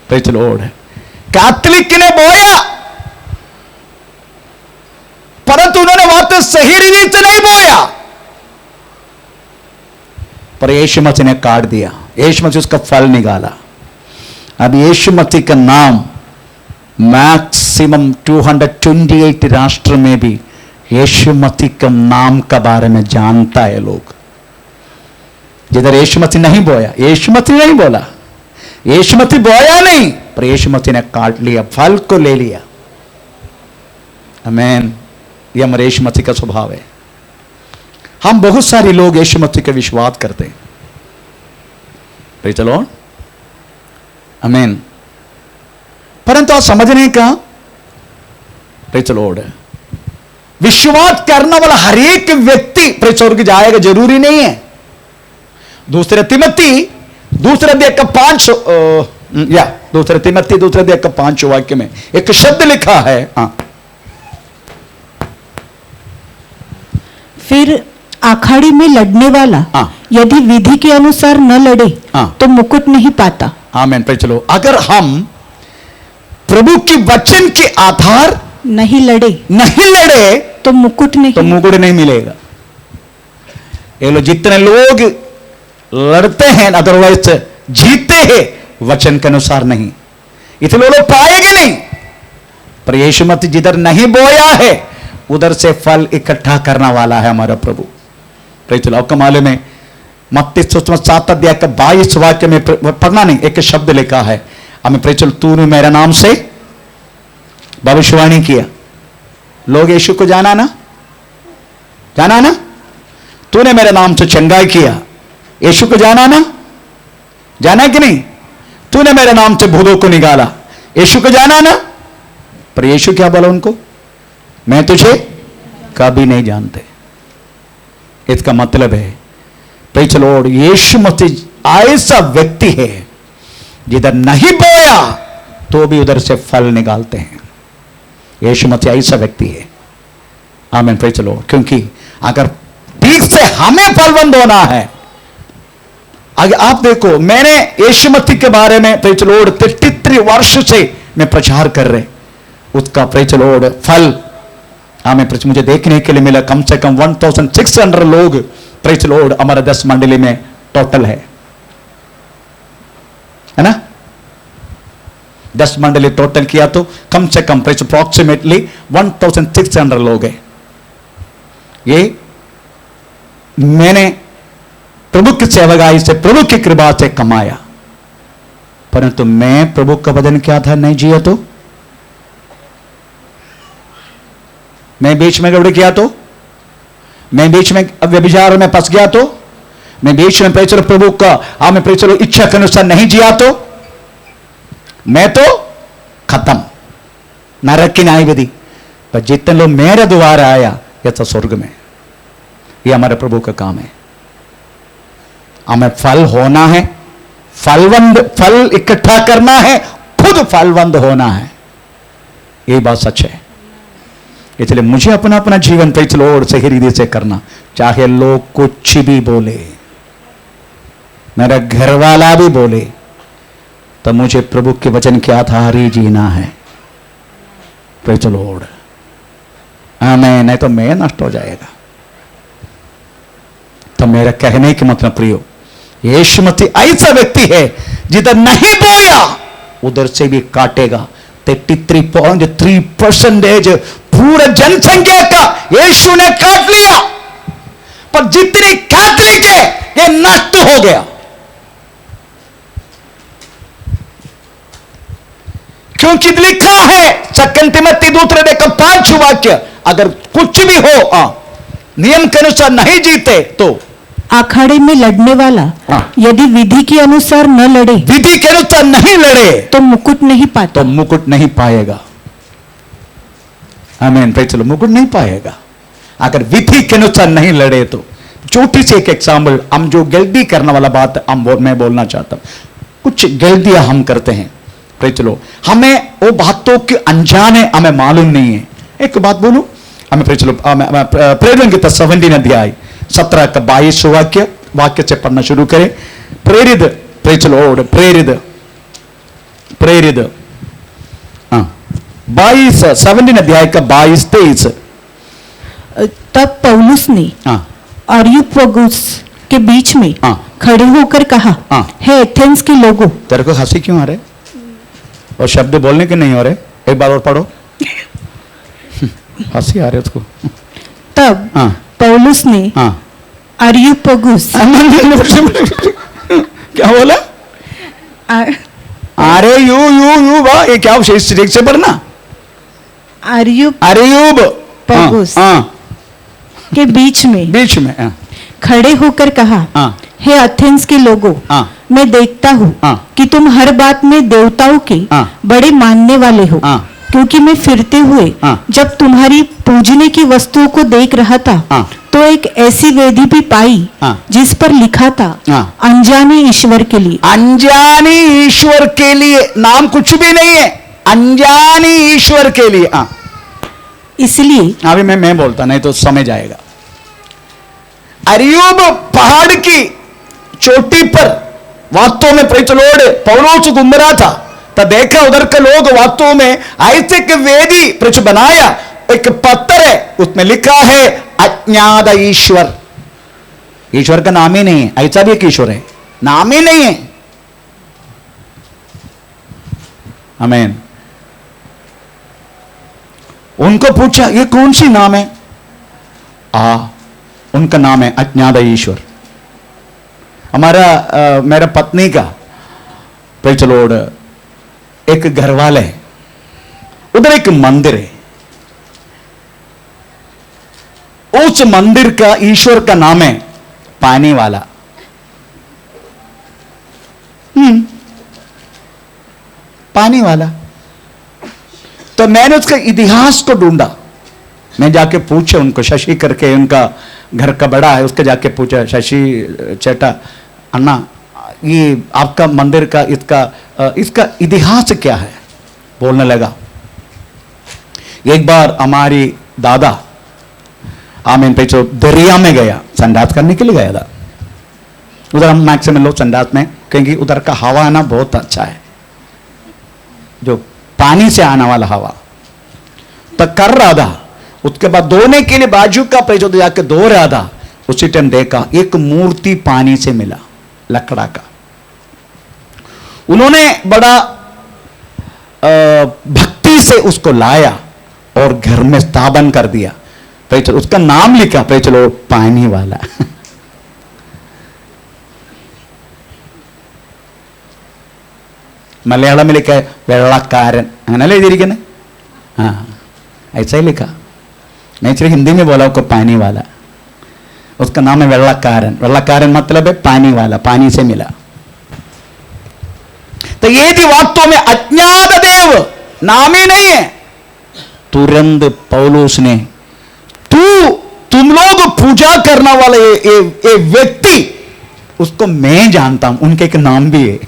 [SPEAKER 1] Praise the Lord. कैथोलिक ने बोया, परंतु उन्होंने वहां तो सही रीति से नहीं बोया, पर यीशु मसीह ने काट दिया। यीशु मसीह उसका फल निकाला। अब यीशु मसीह का नाम मैक्सिमम 228 राष्ट्र में भी यीशु मसीह के नाम के बारे में जानता है लोग। जिधर यीशु मसीह नहीं बोया, यीशु मसीह नहीं बोला, यीशु मसीह बोया नहीं, पर यीशु मसीह ने काट लिया, फल को ले लिया। आमीन। ये हमारे यीशु मसीह का स्वभाव है। हम बहुत सारे लोग यीशु मसीह का विश्वास करते हैं। प्रेज़ द लॉर्ड, आमीन। परंतु आप समझने का, प्रेज़ द लॉर्ड, विश्वास करने वाला हर एक व्यक्ति प्रेज़ द लॉर्ड की जाएगा जरूरी नहीं है। दूसरे तिमोथी दूसरे अध्याय का 5 दूसरे तिमोथी दूसरे अध्याय का 5 वाक्य में एक शब्द लिखा है।
[SPEAKER 2] फिर आखाड़ी में लड़ने वाला यदि विधि के अनुसार न लड़े तो मुकुट नहीं पाता।
[SPEAKER 1] आमीन। पे चलो, अगर हम प्रभु की वचन के आधार
[SPEAKER 2] नहीं लड़े
[SPEAKER 1] तो मुकुट नहीं मिलेगा। ये लोग जितने लोग लड़ते हैं, अदरवाइज जीते हैं वचन के अनुसार नहीं, इतने लोग पाएंगे नहीं। पर यीशु मसीह जिधर नहीं बोया है उधर से फल इकट्ठा करने वाला है हमारा प्रभु। Praise the Lord. आपको मालूम है मत्ती 7 अध्याय का 22 वाक्य में पढ़ना नहीं, एक शब्द लिखा है हमें, प्रेज़ द लॉर्ड, तूने मेरे नाम से भविष्यवाणी किया। लोग यीशु को जाना ना, तूने मेरे नाम से चंगाई किया। यीशु को जाना ना, जाना कि नहीं? तूने मेरे नाम से भूतों को निकाला। यीशु को जाना ना। पर यीशु क्या बोला उनको? मैं तुझे कभी नहीं जानते। इसका मतलब है प्रेज़ द लॉर्ड, यीशु मसीह ऐसा व्यक्ति है जिधर नहीं बोया तो भी उधर से फल निकालते हैं। यीशु मसीह ऐसा व्यक्ति है। आमीन। Praise the Lord. क्योंकि अगर ठीक से हमें फलवंत होना है, आगे आप देखो, मैंने यीशु मसीह के बारे में प्रेज़ द लॉर्ड 33 वर्ष से मैं प्रचार कर रहे, उसका प्रेज़ द लॉर्ड फल हमें मुझे देखने के लिए मिला। कम से कम 1600 लोग प्रेज़ द लॉर्ड हमारे 10 मंडली में टोटल है ना। 10 मंडली टोटल किया तो कम से कम प्रेज़ अप्रोक्सीमेटली 1600 लोग हैं। ये मैंने प्रभु की सेवकाई से, प्रभु की कृपा से कमाया। परंतु मैं प्रभु का वचन क्या था नहीं जिया तो, मैं बीच में गड़बड़ किया तो, मैं बीच में व्यभिचार में फंस गया तो, मैं बीच में प्रेज़ द लॉर्ड प्रभु का हमें प्रेज़ द लॉर्ड इच्छा के अनुसार नहीं जिया तो मैं तो खत्म, नरक की न्याय विधि। पर जितने लोग मेरे द्वारा आया ये तो स्वर्ग में। ये हमारे प्रभु का काम है। हमें फल होना है, फल इकट्ठा करना है, खुद फलवंत होना है। ये बात सच है। इसलिए मुझे अपना अपना जीवन प्रेज़ द लॉर्ड सही रीति से करना, चाहे लोग कुछ भी बोले, मेरा घर वाला भी बोले, तो मुझे प्रभु के वचन के आधार ही जीना है। Praise the Lord. आमीन। नहीं तो मैं नष्ट हो जाएगा। तो मेरा कहने के मतलब प्रियो, यीशु मसीह ऐसा व्यक्ति है जिधर नहीं बोया उधर से भी काटेगा। 33.3% पूरे जनसंख्या का यीशु ने काट लिया, पर जितनी कैथलिक है ये नष्ट हो गया। क्योंकि लिखा है 2 तिमोथी 2:5 वाक्य, अगर कुछ भी हो नियम के अनुसार नहीं जीते तो
[SPEAKER 2] अखाड़े में लड़ने वाला यदि विधि के अनुसार न लड़े,
[SPEAKER 1] विधि के अनुसार नहीं लड़े
[SPEAKER 2] तो मुकुट नहीं पाता,
[SPEAKER 1] तो मुकुट नहीं पाएगा। आमीन। Praise the Lord. मुकुट नहीं पाएगा अगर विधि के अनुसार नहीं लड़े तो। छोटी सी एक एग्जाम्पल, हम जो गलती करने वाला बात मैं बोलना चाहता हूं। कुछ गलतियां हम करते हैं प्रेज़ द लॉर्ड, हमें वो बातों के अनजाने हमें मालूम नहीं है। एक बात बोलूं, हमें प्रेज़ द लॉर्ड प्रेरित के 17 अध्याय 17 का 22 वाक्य से पढ़ना शुरू करें। प्रेरित प्रेज़ द लॉर्ड, प्रेरित 17 अध्याय का 22-23।
[SPEAKER 2] तब पौलुस ने अरियुपगुस के बीच में खड़े होकर कहा, हे एथेंस के लोगों।
[SPEAKER 1] तेरे को हंसी क्यों आ रहे और शब्द बोलने के नहीं हो रहे? एक बार और पढ़ो। हंसी आ रही उसको।
[SPEAKER 2] तब पौलुस ने अरियुपगुस
[SPEAKER 1] क्या बोला? अरे यू बा, ये क्या ठीक से पढ़ना।
[SPEAKER 2] अरयूब
[SPEAKER 1] अरयूब
[SPEAKER 2] पबूस के बीच में
[SPEAKER 1] हाँ,
[SPEAKER 2] खड़े होकर कहा,
[SPEAKER 1] हाँ,
[SPEAKER 2] हे एथेंस के लोगों,
[SPEAKER 1] हाँ,
[SPEAKER 2] मैं देखता हूँ
[SPEAKER 1] हाँ,
[SPEAKER 2] कि तुम हर बात में देवताओं के
[SPEAKER 1] हाँ,
[SPEAKER 2] बड़े मानने वाले हो,
[SPEAKER 1] हाँ,
[SPEAKER 2] क्योंकि मैं फिरते हुए
[SPEAKER 1] हाँ,
[SPEAKER 2] जब तुम्हारी पूजने की वस्तुओं को देख रहा था,
[SPEAKER 1] हाँ,
[SPEAKER 2] तो एक ऐसी वेदी भी पाई
[SPEAKER 1] हाँ,
[SPEAKER 2] जिस पर लिखा था,
[SPEAKER 1] हाँ,
[SPEAKER 2] अनजाने ईश्वर के लिए।
[SPEAKER 1] अनजानी ईश्वर के लिए, नाम कुछ भी नहीं है, अनजानी ईश्वर के लिए। हाँ,
[SPEAKER 2] इसलिए
[SPEAKER 1] अभी मैं बोलता नहीं तो समझ आएगा। अरयूब पहाड़ की चोटी पर वास्तव में प्रचलोड पौलुस घूम रहा था, तो देखा उधर के लोग वास्तव में ऐसे एक वेदी प्रच बनाया, एक पत्थर है, उसमें लिखा है अज्ञात ईश्वर। ईश्वर का नाम ही नहीं है, ऐसा भी एक ईश्वर है, नाम ही नहीं है। आमीन। उनको पूछा ये कौन सी नाम है? उनका नाम है अज्ञात ईश्वर। हमारा मेरा पत्नी का प्रेज़ द लॉर्ड एक घर वाले है, उधर एक मंदिर है, उस मंदिर का ईश्वर का नाम है पानी वाला। पानी वाला। तो मैंने उसका इतिहास को ढूंढा, मैं जाके पूछा उनको, शशि करके उनका घर का बड़ा है, उसके जाके पूछा, शशि चेटा अन्ना ये आपका मंदिर का इसका इतिहास क्या है? बोलने लगा। एक बार हमारी दादा आमीन पे दरिया में गया, संडास करने के लिए गया था। उधर हम मैक्सिमम लोग संडास में, क्योंकि उधर का हवा ना बहुत अच्छा है, जो पानी से आने वाला हवा। तो कर रहा था, उसके बाद धोने के लिए बाजू का पेज जाके धो रहा था, उसी टाइम देखा एक मूर्ति पानी से मिला, लकड़ा का। उन्होंने बड़ा भक्ति से उसको लाया और घर में स्थापन कर दिया। उसका नाम लिखा, चलो पानी वाला। मलयालम में लिखा है वेल्लाकारन, അങ്ങനെ എഴുതിയിരിക്കുന്നത്। हाँ, ऐसा ही लिखा। मैं सिर्फ हिंदी में बोला उसको पानी वाला, उसका नाम है वेल्लाकारन। वेल्लाकारन मतलब है पानी वाला, पानी से मिला। तो ये थी वास्तव में अज्ञात देव, नाम ही नहीं है। तुरंत पौलुस ने तुम लोग पूजा करने वाले ये व्यक्ति, उसको मैं जानता हूं, उनके एक नाम भी है।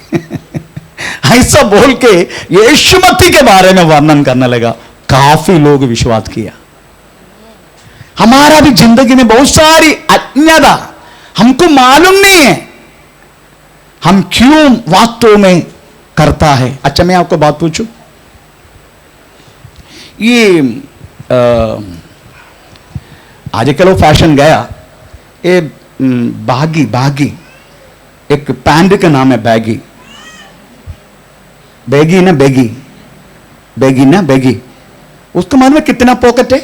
[SPEAKER 1] ऐसा बोल के यीशु मसीह के बारे में वर्णन करने लगा। काफी लोग विश्वास किया। हमारा भी जिंदगी में बहुत सारी अज्ञता, हमको मालूम नहीं है हम क्यों वास्तव में करता है। अच्छा, मैं आपको बात पूछूं, ये आजकल वो फैशन गया, ये बागी एक पैंट का नाम है बैगी। बैगी ना बैगी, उसका मालूम है कितना पॉकेट है?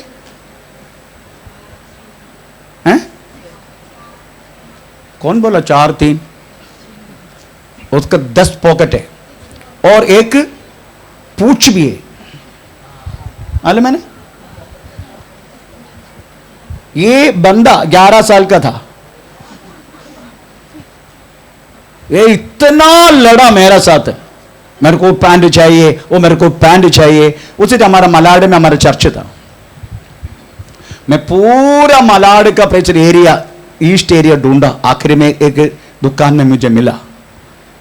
[SPEAKER 1] हैं? कौन बोला 4-3? उसका 10 पॉकेट है और एक पूंछ भी है। मालूम है ना? ये बंदा 11 साल का था, ये इतना लड़ा मेरे साथ, मेरे को पैंट चाहिए, वो मेरे को पैंट चाहिए। उसी से हमारा मलाड में हमारा चर्च था, मैं पूरा मलाड का प्रेचर एरिया, ईस्ट एरिया ढूंढा। आखिर में एक दुकान में मुझे मिला,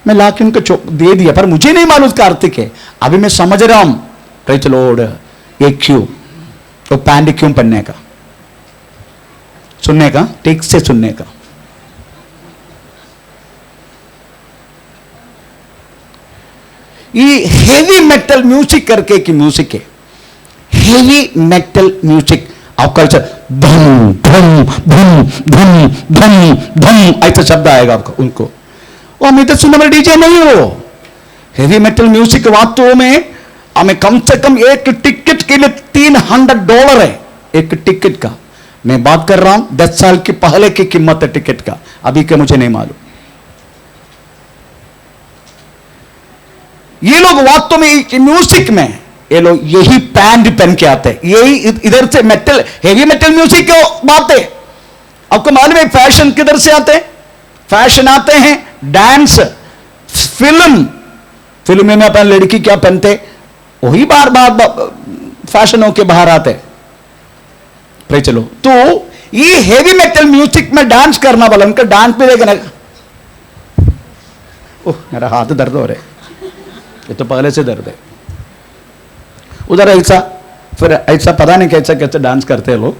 [SPEAKER 1] मैं लाके उनको दे दिया, पर मुझे नहीं मालूम उसका अर्थ है। अभी मैं समझ रहा हूं प्रेज द लॉर्ड, ये क्यों, तो पैंट क्यों पहनने का, सुनने का, ठीक से सुनने का। ये हेवी मेटल म्यूजिक करके की म्यूजिक है, हेवी मेटल म्यूजिक। आपका धम धम धम धम धम धम ऐसा शब्द आएगा आपको, उनको। वो हम इधर सुनने वाले डीजे नहीं हो। हेवी मेटल म्यूजिक वास्तव में हमें कम से कम एक टिकट के लिए $300 है, एक टिकट का। मैं बात कर रहा हूं 10 साल की पहले की कीमत है टिकट का, अभी के मुझे नहीं मालूम। ये लोग वास्तव में म्यूजिक में ये लोग यही पैंट पहन के आते हैं, यही इधर से मेटल, हेवी मेटल म्यूजिक की बात है। आपको मालूम है फैशन किधर से आते हैं? फैशन आते हैं डांस, फिल्म में अपन लड़की क्या पहनते वही बार बार फैशन होके बाहर आते। भाई चलो, तो ये हेवी मेटल म्यूजिक में डांस करना वाला उनका डांस भी देखना। ओह मेरा हाथ दर्द हो रहा है, ये तो पहले से दर्द है। उधर ऐसा, फिर ऐसा पता नहीं कैसा कैसे डांस करते हैं लोग।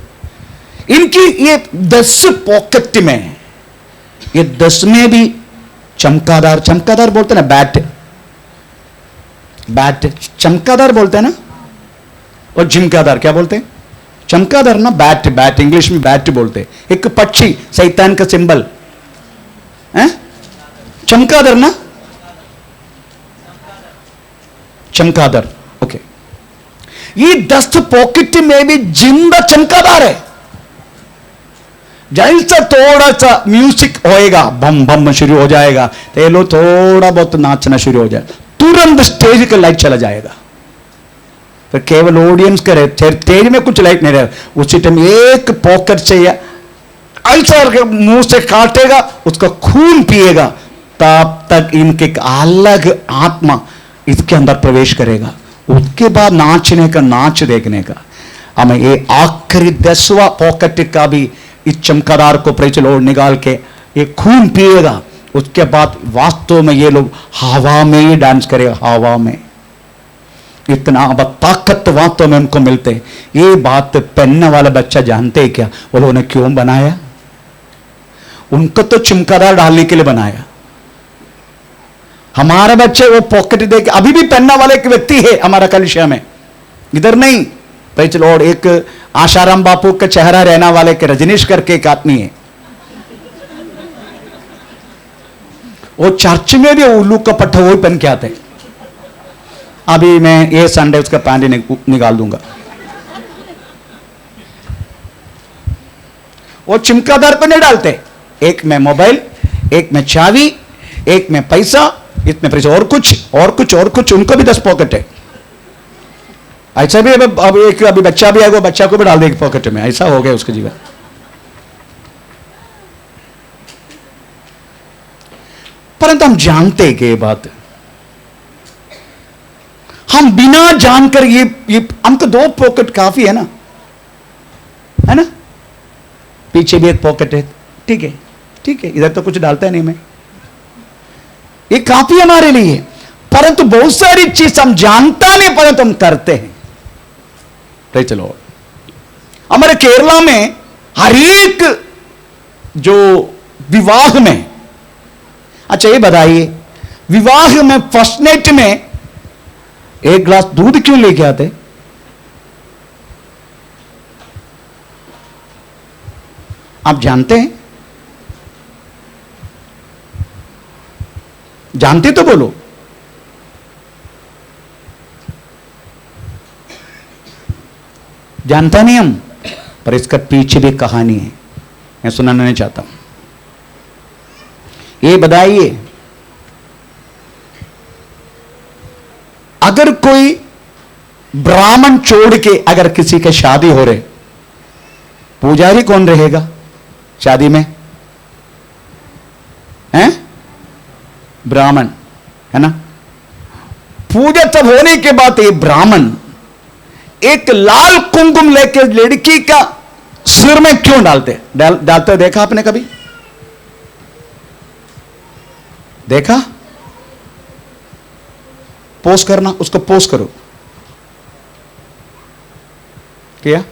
[SPEAKER 1] इनकी ये 10 पॉकेट में, ये 10 में भी चमकादार बोलते ना, बैट चमकादार बोलते हैं ना, और झिमकादार क्या बोलते हैं? चमकादार ना, बैट इंग्लिश में बैट बोलते। एक पक्षी शैतान का सिंबल है, चमकादर ना, चमकादर। ओके, ये 10 पॉकेट में भी जिंदा चमकादार है। जैसा थोड़ा सा म्यूजिक होएगा, बम बम शुरू हो जाएगा, तो ये लोग थोड़ा बहुत नाचना शुरू हो जाए, तुरंत स्टेज का लाइट चला जाएगा। फिर केवल ऑडियंस करे, स्टेज में कुछ लाइट नहीं रहेगा। उसी टाइम एक पॉकेट से ऐसा मुंह से काटेगा, उसका खून पिएगा, तब तक इनके एक अलग आत्मा इसके अंदर प्रवेश करेगा। उसके बाद नाचने का, नाच देखने का। हमें ये आखिरी 10वां पॉकेट का भी इस चमकादार को प्रचलो निकाल के ये खून पिएगा। उसके बाद वास्तव में ये लोग हवा में ही डांस करेगा, हवा में। इतना ताकत वास्तव में उनको मिलते। ये बात पहनने वाला बच्चा जानते हैं क्या उन्होंने क्यों बनाया? उनको तो चमकादार डालने के लिए बनाया। हमारे बच्चे वो पॉकेट दे के, अभी भी पहनने वाले एक व्यक्ति है हमारा कलिसिया में, इधर नहीं प्रेज़ द लॉर्ड, एक आशाराम बापू का चेहरा रहना वाले के रजनीश करके एक आदमी है, वो चर्च में भी उल्लू का पट्टा वही पहन के आते। अभी मैं ये संडे उसका पैंट निकाल दूंगा। वो चमकादार पे नहीं डालते, एक में मोबाइल, एक में चाबी, एक में पैसा, इसमें पैसा और कुछ। उनको भी 10 पॉकेट है। ऐसा भी अब एक अभी बच्चा भी आएगा, बच्चा को भी डाल देगा पॉकेट में। ऐसा हो गया उसके जीवन। परंतु हम जानते हैं कि ये बात, हम बिना जानकर ये हमको 2 पॉकेट काफी है ना, है ना? पीछे भी एक पॉकेट है, ठीक है, इधर तो कुछ डालता है नहीं मैं, ये काफी हमारे लिए। परंतु बहुत सारी चीज हम जानता नहीं, परंतु हम करते हैं। चलो, हमारे केरला में हर एक जो विवाह में, अच्छा ये बताइए, विवाह में फर्स्ट नाइट में 1 गिलास दूध क्यों लेके आते? आप जानते हैं? जानते तो बोलो। जानता नहीं हम, पर इसका पीछे भी कहानी है, मैं सुनाना नहीं चाहता। ये बताइए, अगर कोई ब्राह्मण छोड़ के अगर किसी के शादी हो रहे, पुजारी कौन रहेगा शादी में? हैं? ब्राह्मण, है ना? पूजा तब होने के बाद ये ब्राह्मण एक लाल कुंकुम लेके लड़की का सिर में क्यों डालते? डालते देखा आपने कभी? देखा? पोस्ट करना, उसको पोस्ट करो, किया?